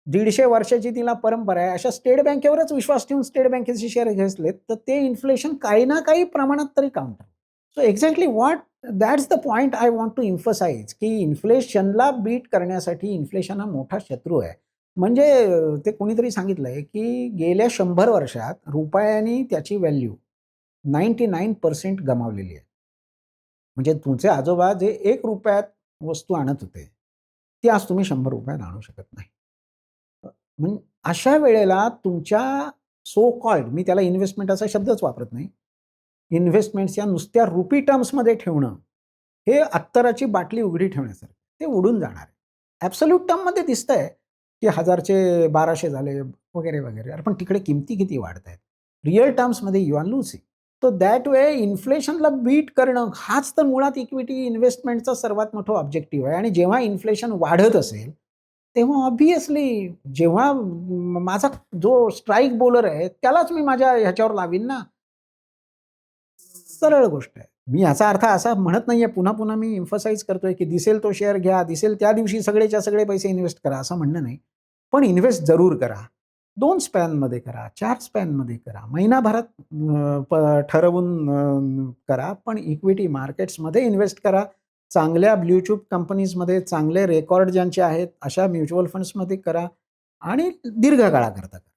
150 वर्षाची तिला परंपरा आहे, अशा स्टेट बँकेवरच विश्वास ठेवून स्टेट बँकेचे शेअर घेतलेत, तर ते इन्फ्लेशन काही ना काही प्रमाणात तरी counter. So exactly that's the point I want to emphasise, की इन्फ्लेशनला बीट करण्यासाठी इन्फ्लेशन हा मोठा शत्रू आहे. म्हणजे ते कोणीतरी सांगितलंय, की गेल्या 100 वर्षात रुपयाने त्याची व्हॅल्यू 99% गमावलेली आहे. म्हणजे तुमचे आजोबा जे ₹1 वस्तू आणत होते, ती आज तुम्ही ₹100 आणू शकत नाही. म्हणजे अशा वेळेला तुमच्या सो कॉल्ड, मी त्याला इन्व्हेस्टमेंट असा शब्दच वापरत नाही. इन्व्हेस्टमेंट्स या नुसत्या रुपी टर्म्समध्ये ठेवणं, हे अत्तराची बाटली उघडी ठेवण्यासारखं. ते उडून जाणार आहे. ॲब्सोल्यूट टर्ममध्ये दिसतंय, की 1000चे 1200 झाले वगैरे, वगैरे. अरे पण तिकडे किमती किती वाढतायत. रिअल टर्म्समध्ये यू आर लूजिंग. तर दॅट वे इन्फ्लेशनला बीट करणं हाच तर मुळात इक्विटी इन्व्हेस्टमेंटचा सर्वात मोठा ऑब्जेक्टिव्ह आहे. आणि जेव्हा इन्फ्लेशन वाढत असेल, तेव्हा ऑब्व्हियसली जेव्हा माझा जो स्ट्राईक बॉलर आहे, त्यालाच मी माझ्या ह्याच्यावर लावीन ना. सरळ गोष्ट आहे. मी याचा अर्थ असा म्हणत नाहीये, पुन्हा मी एम्फसाइज करतोय, की दिसेल तो शेअर घ्या, दिसेल त्या दिवशी सगळेच्या सगळे पैसे इन्व्हेस्ट करा, असं म्हणणं नाही. पण इन्व्हेस्ट जरूर करा. 2 स्पॅनमध्ये करा, 4 स्पॅनमध्ये करा, महिनाभरात ठरवून करा. पण इक्विटी मार्केट्समध्ये इन्व्हेस्ट करा. चांगल्या ब्लू चिप कंपनीजमध्ये चांगले रेकॉर्ड ज्यांचे आहेत, अशा म्युच्युअल फंड्समध्ये करा आणि दीर्घकाळाकरता करा.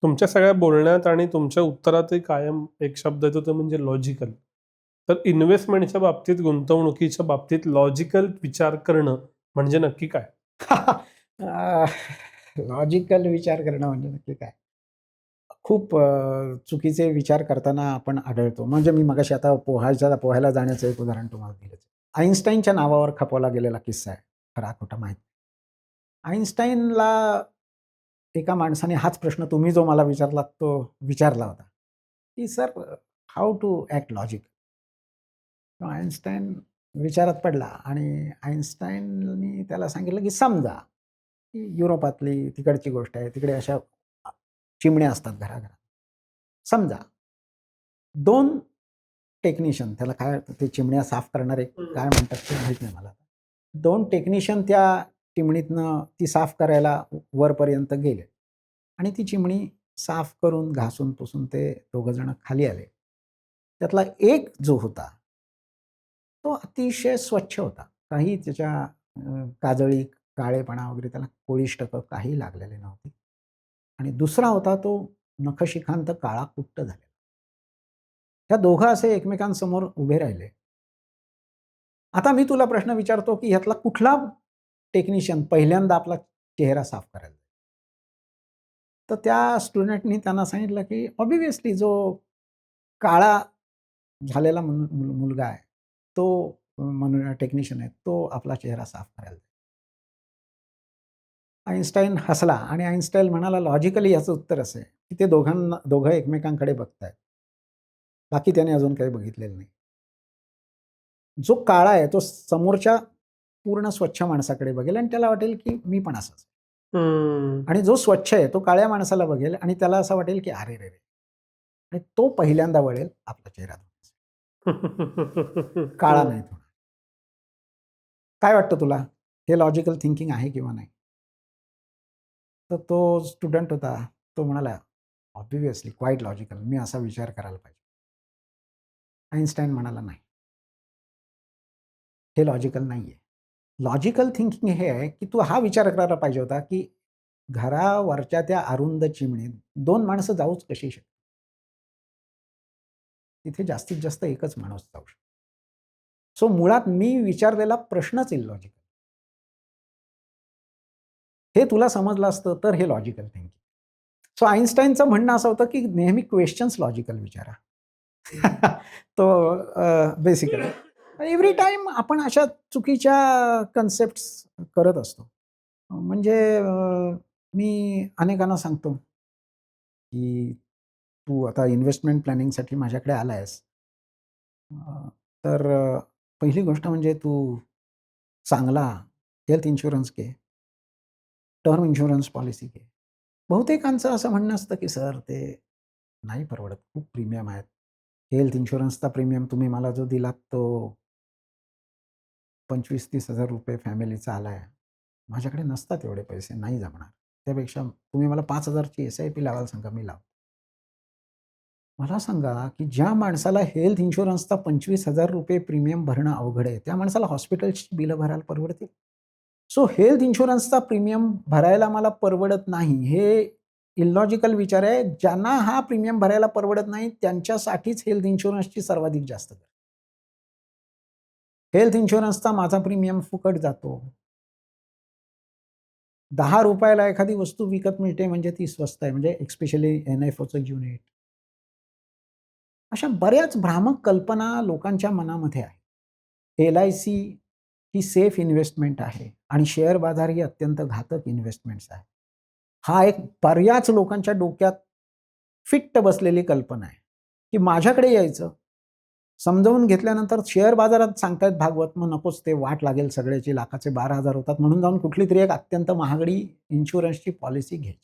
तुमच्या सगळ्या बोलण्यात आणि तुमच्या उत्तरातही कायम एक शब्द येतो, तो म्हणजे लॉजिकल. तर इन्व्हेस्टमेंटच्या बाबतीत, गुंतवणुकीच्या बाबतीत लॉजिकल विचार करणं म्हणजे नक्की काय? लॉजिकल विचार करणं म्हणजे नक्की काय? खूप चुकीचे विचार करताना आपण आढळतो. म्हणजे मी मगाशी आता पोहायला जाण्याचं एक उदाहरण तुम्हाला दिलं. आइन्स्टाईनच्या नावावर खपवला गेलेला किस्सा आहे. खरा खोटा माहीत नाही. आइन्स्टाईनला एका माणसाने हाच प्रश्न तुम्ही जो मला विचारलात तो विचारला होता, की sir how to act logic. Einstein विचारात पडला आणि आइन्स्टाईननी त्याला सांगितलं, की समजा की युरोपातली तिकडची गोष्ट आहे, तिकडे अशा चिमण्या असतात घराघरात. समजा 2 टेक्निशियन, त्याला काय ते चिमण्या साफ करणारे काय म्हणतात ते माहीत नाही मला. 2 टेक्निशियन त्या चिमणीतनं ती साफ करायला वरपर्यंत गेले आणि ती चिमणी साफ करून, घासून, पुसून ते दोघंजणं खाली आले. त्यातला एक जो होता, तो अतिशय स्वच्छ होता. काही त्याच्या काजळी, काळेपणा वगैरे त्याला कोळिष्टकं काही लागलेले नव्हते. आणि दुसरा होता तो नखशिखांत काळा कुट्ट झालेला. ह्या दोघं असे एकमेकांसमोर उभे राहिले. आता मी तुला प्रश्न विचारतो, की ह्यातला कुठला टेक्निशियन पहिल्यांदा आपला चेहरा साफ करायला? तर त्या स्टुडंटनी त्यांना सांगितलं, की ऑब्व्हियसली जो काळा झालेला मुलगा आहे, तो म्हणून टेक्निशियन आहे, तो आपला चेहरा साफ करायला जाईल. आइन्स्टाईन हसला आणि आइन्स्टाईन म्हणाला, "लॉजिकली याचं उत्तर असं आहे, की ते दोघं एकमेकांकडे बघतायत. बाकी त्याने अजून काही बघितलेलं नाही. जो काळा आहे, तो समोरच्या पूर्ण स्वच्छ माणसाकडे बघेल आणि त्याला वाटेल, की मी पण असाच. हम्म. आणि जो स्वच्छ आहे, तो काळ्या माणसाला बघेल आणि त्याला असं वाटेल, की अरे रे रे! आणि तो पहिल्यांदा वळेल आपला चेहरा धुण्यासाठी. काळा नाही धुणार. काय वाटतं तुला? हे लॉजिकल थिंकिंग आहे किंवा नाही? तर तो स्टुडंट होता. तो म्हणाला, "ऑब्व्हियसली क्वाईट लॉजिकल. मी असा विचार करायला पाहिजे." आइन्स्टाईन म्हणाला, "नाही. हे लॉजिकल नाहीये. लॉजिकल थिंकिंग हे आहे, की तू हा विचार करायला पाहिजे होता, की घरावरच्या त्या अरुंद चिमणीत 2 माणसं जाऊच कशी शकतात? तिथे जास्तीत जास्त एकच माणूस जाऊ शकतो. सो मुळात मी विचारलेला प्रश्नच इलॉजिकल. हे तुला समजलं असतं तर हे लॉजिकल थिंकिंग. सो आइन्स्टाईनचं म्हणणं असं होतं, की नेहमी क्वेश्चन्स लॉजिकल विचारा. तो बेसिकली एव्हरी टाईम आपण अशा चुकीच्या कन्सेप्ट्स करत असतो. म्हणजे मी अनेकांना सांगतो, की तू आता इन्व्हेस्टमेंट प्लॅनिंगसाठी माझ्याकडे आला आहेस. तर पहिली गोष्ट म्हणजे तू चांगला हेल्थ इन्शुरन्स घे. टर्म इन्शुरन्स पॉलिसी घे. बहुतेकांचं असं म्हणणं असतं, की सर ते नाही परवडत. खूप प्रीमियम आहेत. हेल्थ इन्शुरन्सचा प्रीमियम तुम्ही मला जो दिलात तो ₹25,000-30,000 फॅमिलीचा आलाय. माझ्याकडे नसतात एवढे पैसे, नाही जमणार. त्यापेक्षा तुम्ही मला 5,000 ची एस-आय-पी लावायला सांगा, मी लावतो. मला सांगा, की ज्या माणसाला हेल्थ इन्शुरन्सचा ₹25,000 प्रीमियम भरणं अवघड आहे, त्या माणसाला हॉस्पिटलची बिलं भरायला परवडतील? सो हेल्थ इन्शुरन्सचा प्रीमियम भरायला मला परवडत नाही, हे इलॉजिकल विचार आहे. ज्यांना हा प्रीमियम भरायला परवडत नाही, त्यांच्यासाठीच हेल्थ इन्शुरन्सची सर्वाधिक जास्त गरज. हेल्थ इन्शुरन्सचा माझा प्रीमियम फुकट जातो. ₹10 ला एखादी वस्तू विकत मिळते म्हणजे ती स्वस्त आहे. म्हणजे स्पेशली एन-एफ-ओचं युनिट. अशा बऱ्याच भ्रामक कल्पना लोकांच्या मनामध्ये आहे. एल-आय-सी ही सेफ इन्व्हेस्टमेंट आहे आणि शेअर बाजार ही अत्यंत घातक इन्व्हेस्टमेंट्स आहे. हा एक बऱ्याच लोकांच्या डोक्यात फिट्ट बसलेली कल्पना आहे, की माझ्याकडे यायचं, समजावून घेतल्यानंतर शेअर बाजारात सांगतायत भागवत, मग नकोच ते वाट लागेल सगळ्याची, लाखाचे 12,000 होतात म्हणून जाऊन कुठलीतरी एक अत्यंत महागडी इन्शुरन्सची पॉलिसी घ्यायची.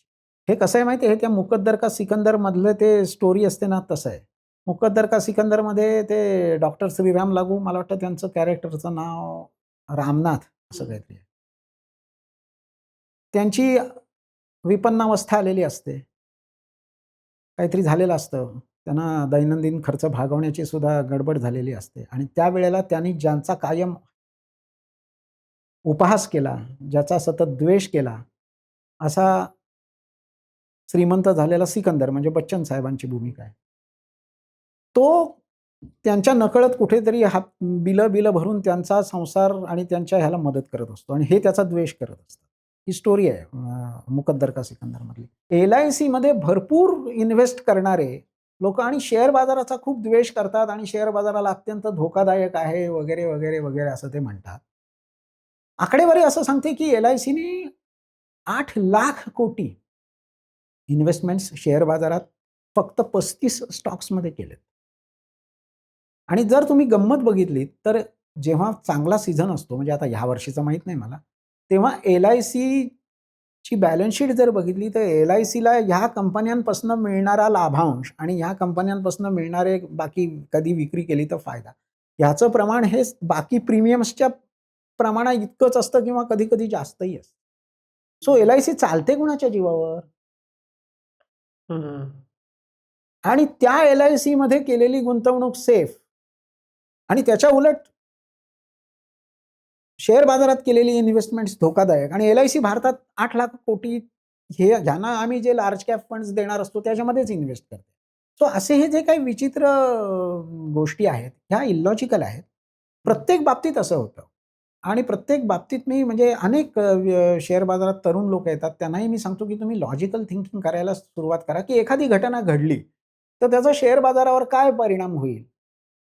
हे कसं आहे माहिती आहे, हे त्या मुकद्दर का सिकंदर मधलं ते स्टोरी असते ना तसं आहे. मुकद्दर का सिकंदरमध्ये ते डॉक्टर श्रीराम लागू, मला वाटतं त्यांचं कॅरेक्टरचं नाव रामनाथ असं काहीतरी आहे. त्यांची विपन्नावस्था आलेली असते. काहीतरी झालेलं असतं. त्यांना दैनंदिन खर्च भागवण्याची सुद्धा गडबड झालेली असते आणि त्यावेळेला त्यांनी ज्यांचा कायम उपहास केला, ज्याचा सतत द्वेष केला, असा श्रीमंत झालेला सिकंदर म्हणजे बच्चन साहेबांची भूमिका आहे. तो त्यांच्या नकळत कुठेतरी बिलं-बिलं भरून त्यांचा संसार आणि त्यांच्या ह्याला मदत करत असतो आणि हे त्याचा द्वेष करत असतात. ही स्टोरी आहे मुकद्दर का सिकंदरमधली. एल-आय-सीमध्ये भरपूर इन्व्हेस्ट करणारे लोकं आणि शेअर बाजाराचा खूप द्वेष करतात आणि शेअर बाजाराला अत्यंत धोकादायक आहे वगैरे, वगैरे, वगैरे असं ते म्हणतात. आकडेवारी असं सांगते, की एल-आय-सीने 8,00,000 कोटी इन्व्हेस्टमेंट्स शेअर बाजारात फक्त 35 स्टॉक्समध्ये केलेत. आणि जर तुम्ही गंमत बघितलीत, तर जेव्हा चांगला सीझन असतो, म्हणजे आता ह्या वर्षीचा माहीत नाही मला, तेव्हा एल-आय-सीची बॅलन्स शीट जर बघितली, तर एल-आय-सीला ह्या कंपन्यांपासून मिळणारा लाभांश आणि ह्या कंपन्यांपासून मिळणारे बाकी कधी विक्री केली तर फायदा, ह्याचं प्रमाण हे बाकी प्रीमियम्सच्या प्रमाणात इतकंच असतं किंवा कधी कधी जास्तही असतं. सो LIC चालते कोणाच्या जीवावर? हम्म. आणि त्या LIC मध्ये केलेली गुंतवणूक सेफ आणि त्याच्या उलट शेअर बाजारात केलेली इन्व्हेस्टमेंट धोकादायक. आणि LIC भारतात 8 लाख कोटी हे ज्यांना आम्ही जे लार्ज कॅप फंड्स देणार असतो त्याच्यामध्येच इन्व्हेस्ट करते. सो असे हे जे काही विचित्र गोष्टी आहेत ह्या इलॉजिकल आहेत. प्रत्येक बाबतीत असं होतं आणि प्रत्येक बाबतीत मी म्हणजे अनेक शेअर बाजारात तरुण लोक येतात त्यांनाही मी सांगतो की तुम्ही लॉजिकल थिंकिंग करायला सुरुवात करा की एखादी घटना घडली तर त्याचा शेअर बाजारावर काय परिणाम होईल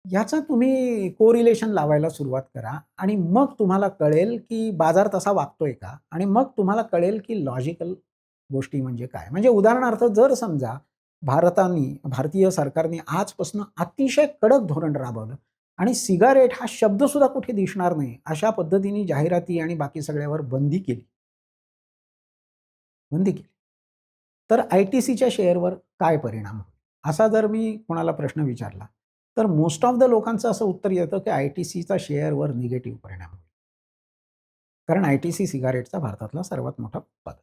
याचं तुम्ही कोरिलेशन लावायला सुरुवात करा आणि मग तुम्हाला कळेल की बाजार तसा वागतोय का आणि मग तुम्हाला कळेल की लॉजिकल गोष्टी म्हणजे काय. म्हणजे उदाहरणार्थ जर समजा भारतीय सरकारने आजपासून अतिशय कडक धोरण राबवलं आणि सिगारेट हा शब्द सुद्धा कुठे दिसणार नाही अशा पद्धतीने जाहिराती आणि बाकी सगळ्यावर बंदी केली, तर ITCच्या शेअरवर काय परिणाम होईल असा जर मी कोणाला प्रश्न विचारला तर मोस्ट ऑफ द लोकांचं असं उत्तर येतं की ITCचा शेअरवर निगेटिव्ह परिणाम होईल. कारण ITC सिगारेटचा भारतातला सर्वात मोठा उत्पादक.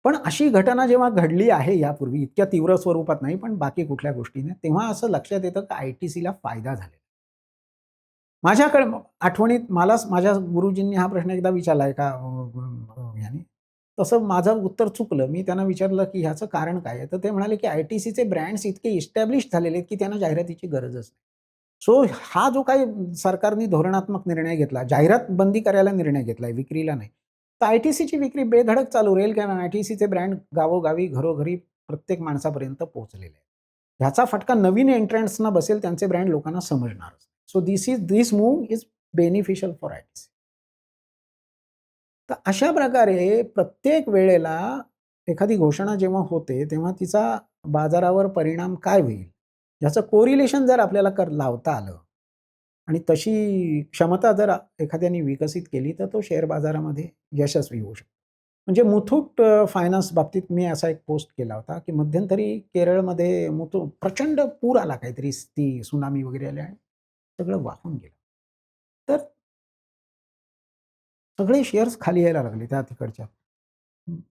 पण अशी घटना जेव्हा घडली आहे यापूर्वी इतक्या तीव्र स्वरूपात नाही पण बाकी कुठल्या गोष्टीने तेव्हा असं लक्षात येतं की ITCला फायदा झालेला. माझ्याकडे आठवणीत मलाच माझ्या गुरुजींनी हा प्रश्न एकदा विचारला एका याने. तसं माझं उत्तर चुकलं. मी त्यांना विचारलं की ह्याचं कारण काय आहे? तर ते म्हणाले की ITCचे ब्रँड्स इतके इस्टॅब्लिश झालेले आहेत की त्यांना जाहिरातीची गरजच नाही. सो हा जो काही सरकारने धोरणात्मक निर्णय घेतला, जाहिरात बंदी करायला निर्णय घेतलाय, विक्रीला नाही. तर ITCची विक्री बेधडक चालू राहील कारण ITCचे ब्रँड गावोगावी, घरोघरी प्रत्येक माणसापर्यंत पोहोचलेले आहेत. ह्याचा फटका नवीन एंट्रंट्सना बसेल, त्यांचे ब्रँड लोकांना समजणारच. So this move is beneficial for ITC. तर अशा प्रकारे प्रत्येक वेळेला एखादी घोषणा जेव्हा होते, तेव्हा तिचा बाजारावर परिणाम काय होईल, याचं कोरिलेशन जर आपल्याला लावता आलं आणि तशी क्षमता जर एखाद्याने विकसित केली, तर तो शेअर बाजारामध्ये यशस्वी होऊ शकतो. म्हणजे मुथूट फायनान्स बाबतीत मी असा एक पोस्ट केला होता, की मध्यंतरी केरळमध्ये प्रचंड पूर आला काहीतरी, ती सुनामी वगैरे आली आणि सगळं वाहून गेलं. तर सगळे शेअर्स खाली यायला लागले त्या तिकडच्या.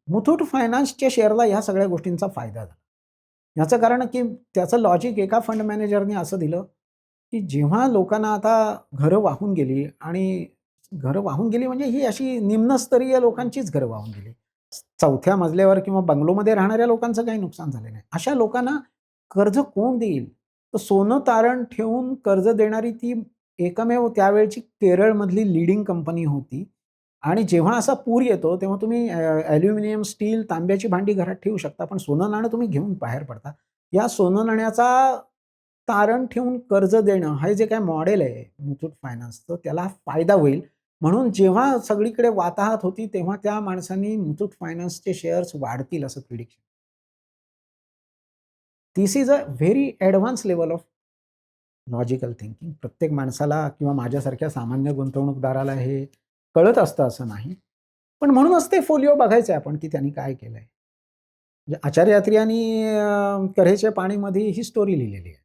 मुथूट फायनान्सच्या शेअरला ह्या सगळ्या गोष्टींचा फायदा झाला. याचं कारण की त्याचं लॉजिक एका फंड मॅनेजरने असं दिलं, की जेव्हा लोकांना आता घरं वाहून गेली आणि घरं वाहून गेली म्हणजे ही अशी निम्नस्तरीय लोकांचीच घरं वाहून गेली. 4थ्या मजल्यावर किंवा बंगलोमध्ये राहणाऱ्या लोकांचं काही नुकसान झालं नाही. अशा लोकांना कर्ज कोण देईल? तर सोनं तारण ठेवून कर्ज देणारी ती एकमेव त्यावेळची केरळमधली लीडिंग कंपनी होती. आणि जेव्हा असा पूर येतो तेव्हा तुम्ही ॲल्युमिनियम, स्टील, तांब्याची भांडी घरात ठेवू शकता, पण सोनं नाणं तुम्ही घेऊन बाहेर पडता. या सोनं नाण्याचा तारण ठेवून कर्ज देणं हे जे काही मॉडेल आहे मुथूट फायनान्सचं त्याला फायदा होईल. म्हणून जेव्हा सगळीकडे वाताहत होती तेव्हा त्या माणसांनी मुथूट फायनान्सचे शेअर्स वाढतील असं prediction. This is a very advance level of logical thinking. प्रत्येक माणसाला किंवा माझ्यासारख्या सामान्य गुंतवणूकदाराला हे कळत असतं असं नाही. पण म्हणूनच ते फोलिओ बघायचे आपण की त्यांनी काय केलंय. म्हणजे आचार्य अत्रेयांनी कऱ्हेच्या पाणीमध्ये ही स्टोरी लिहिलेली आहे,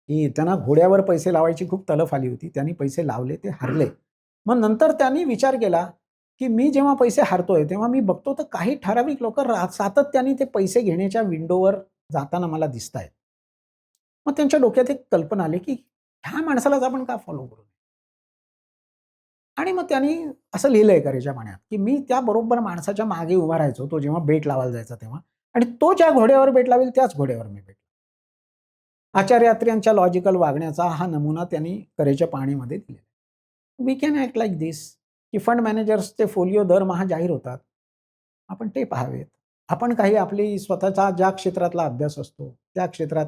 की त्यांना घोड्यावर पैसे लावायची खूप तलफ आली होती. त्यांनी पैसे लावले, ते हारले. मग नंतर त्यांनी विचार केला, की मी जेव्हा पैसे हारतोय, तेव्हा मी बघतो तर काही ठराविक लोकं सातत्याने ते पैसे घेण्याच्या विंडोवर जाताना मला दिसतायत. मग त्यांच्या डोक्यात एक कल्पना आली, की ह्या माणसालाच आपण का फॉलो करू? आणि मग त्यांनी असं लिहिलंय करेच्या पाण्यात, की मी त्या बरोबर माणसाच्या मागे उभा राहायचो, तो जेव्हा बेट लावायला जायचा तेव्हा आणि तो ज्या घोड्यावर बेट लावेल त्याच घोड्यावर मी बेट. आचार्य अत्रेयांच्या लॉजिकल वागण्याचा हा नमुना त्यांनी करेच्या पाणीमध्ये दिलेला. वी कॅन ॲक्ट लाइक दिस, की फंड मॅनेजर्सचे फोलिओ दरमहा जाहीर होतात. आपण ते पाहावेत. आपण काही आपली स्वतःचा ज्या क्षेत्रातला अभ्यास असतो, त्या क्षेत्रात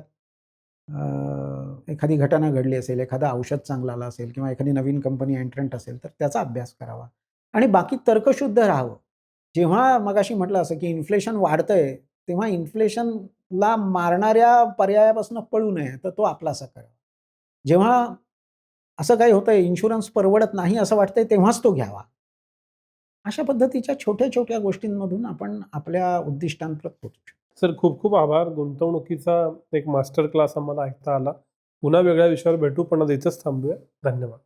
एखादी घटना घडली असेल, एखादं औषध चांगलं आलं असेल किंवा एखादी नवीन कंपनी एंट्रंट असेल, तर त्याचा अभ्यास करावा आणि बाकी तर्कशुद्ध राहावं. जेव्हा मगाशी म्हटलं असं, की इन्फ्लेशन वाढतंय, तेव्हा इन्फ्लेशनला मारणाऱ्या पर्यायापासून पळू नये, तर तो आपलासा करावा. जेव्हा असं काही होतंय, इन्शुरन्स परवडत नाही असं वाटतंय, तेव्हाच तो घ्यावा. अशा पद्धतीच्या छोट्या-छोट्या गोष्टींमधून आपण आपल्या उद्दिष्टांपर्यंत पोहोचू शकतो. सर, खूप खूप आभार. गुंतवणुकीचा एक मास्टर क्लास आम्हाला ऐकता आला. पुन्हा वेगळ्या विषयावर भेटू, पण आज इथंच थांबूया. धन्यवाद.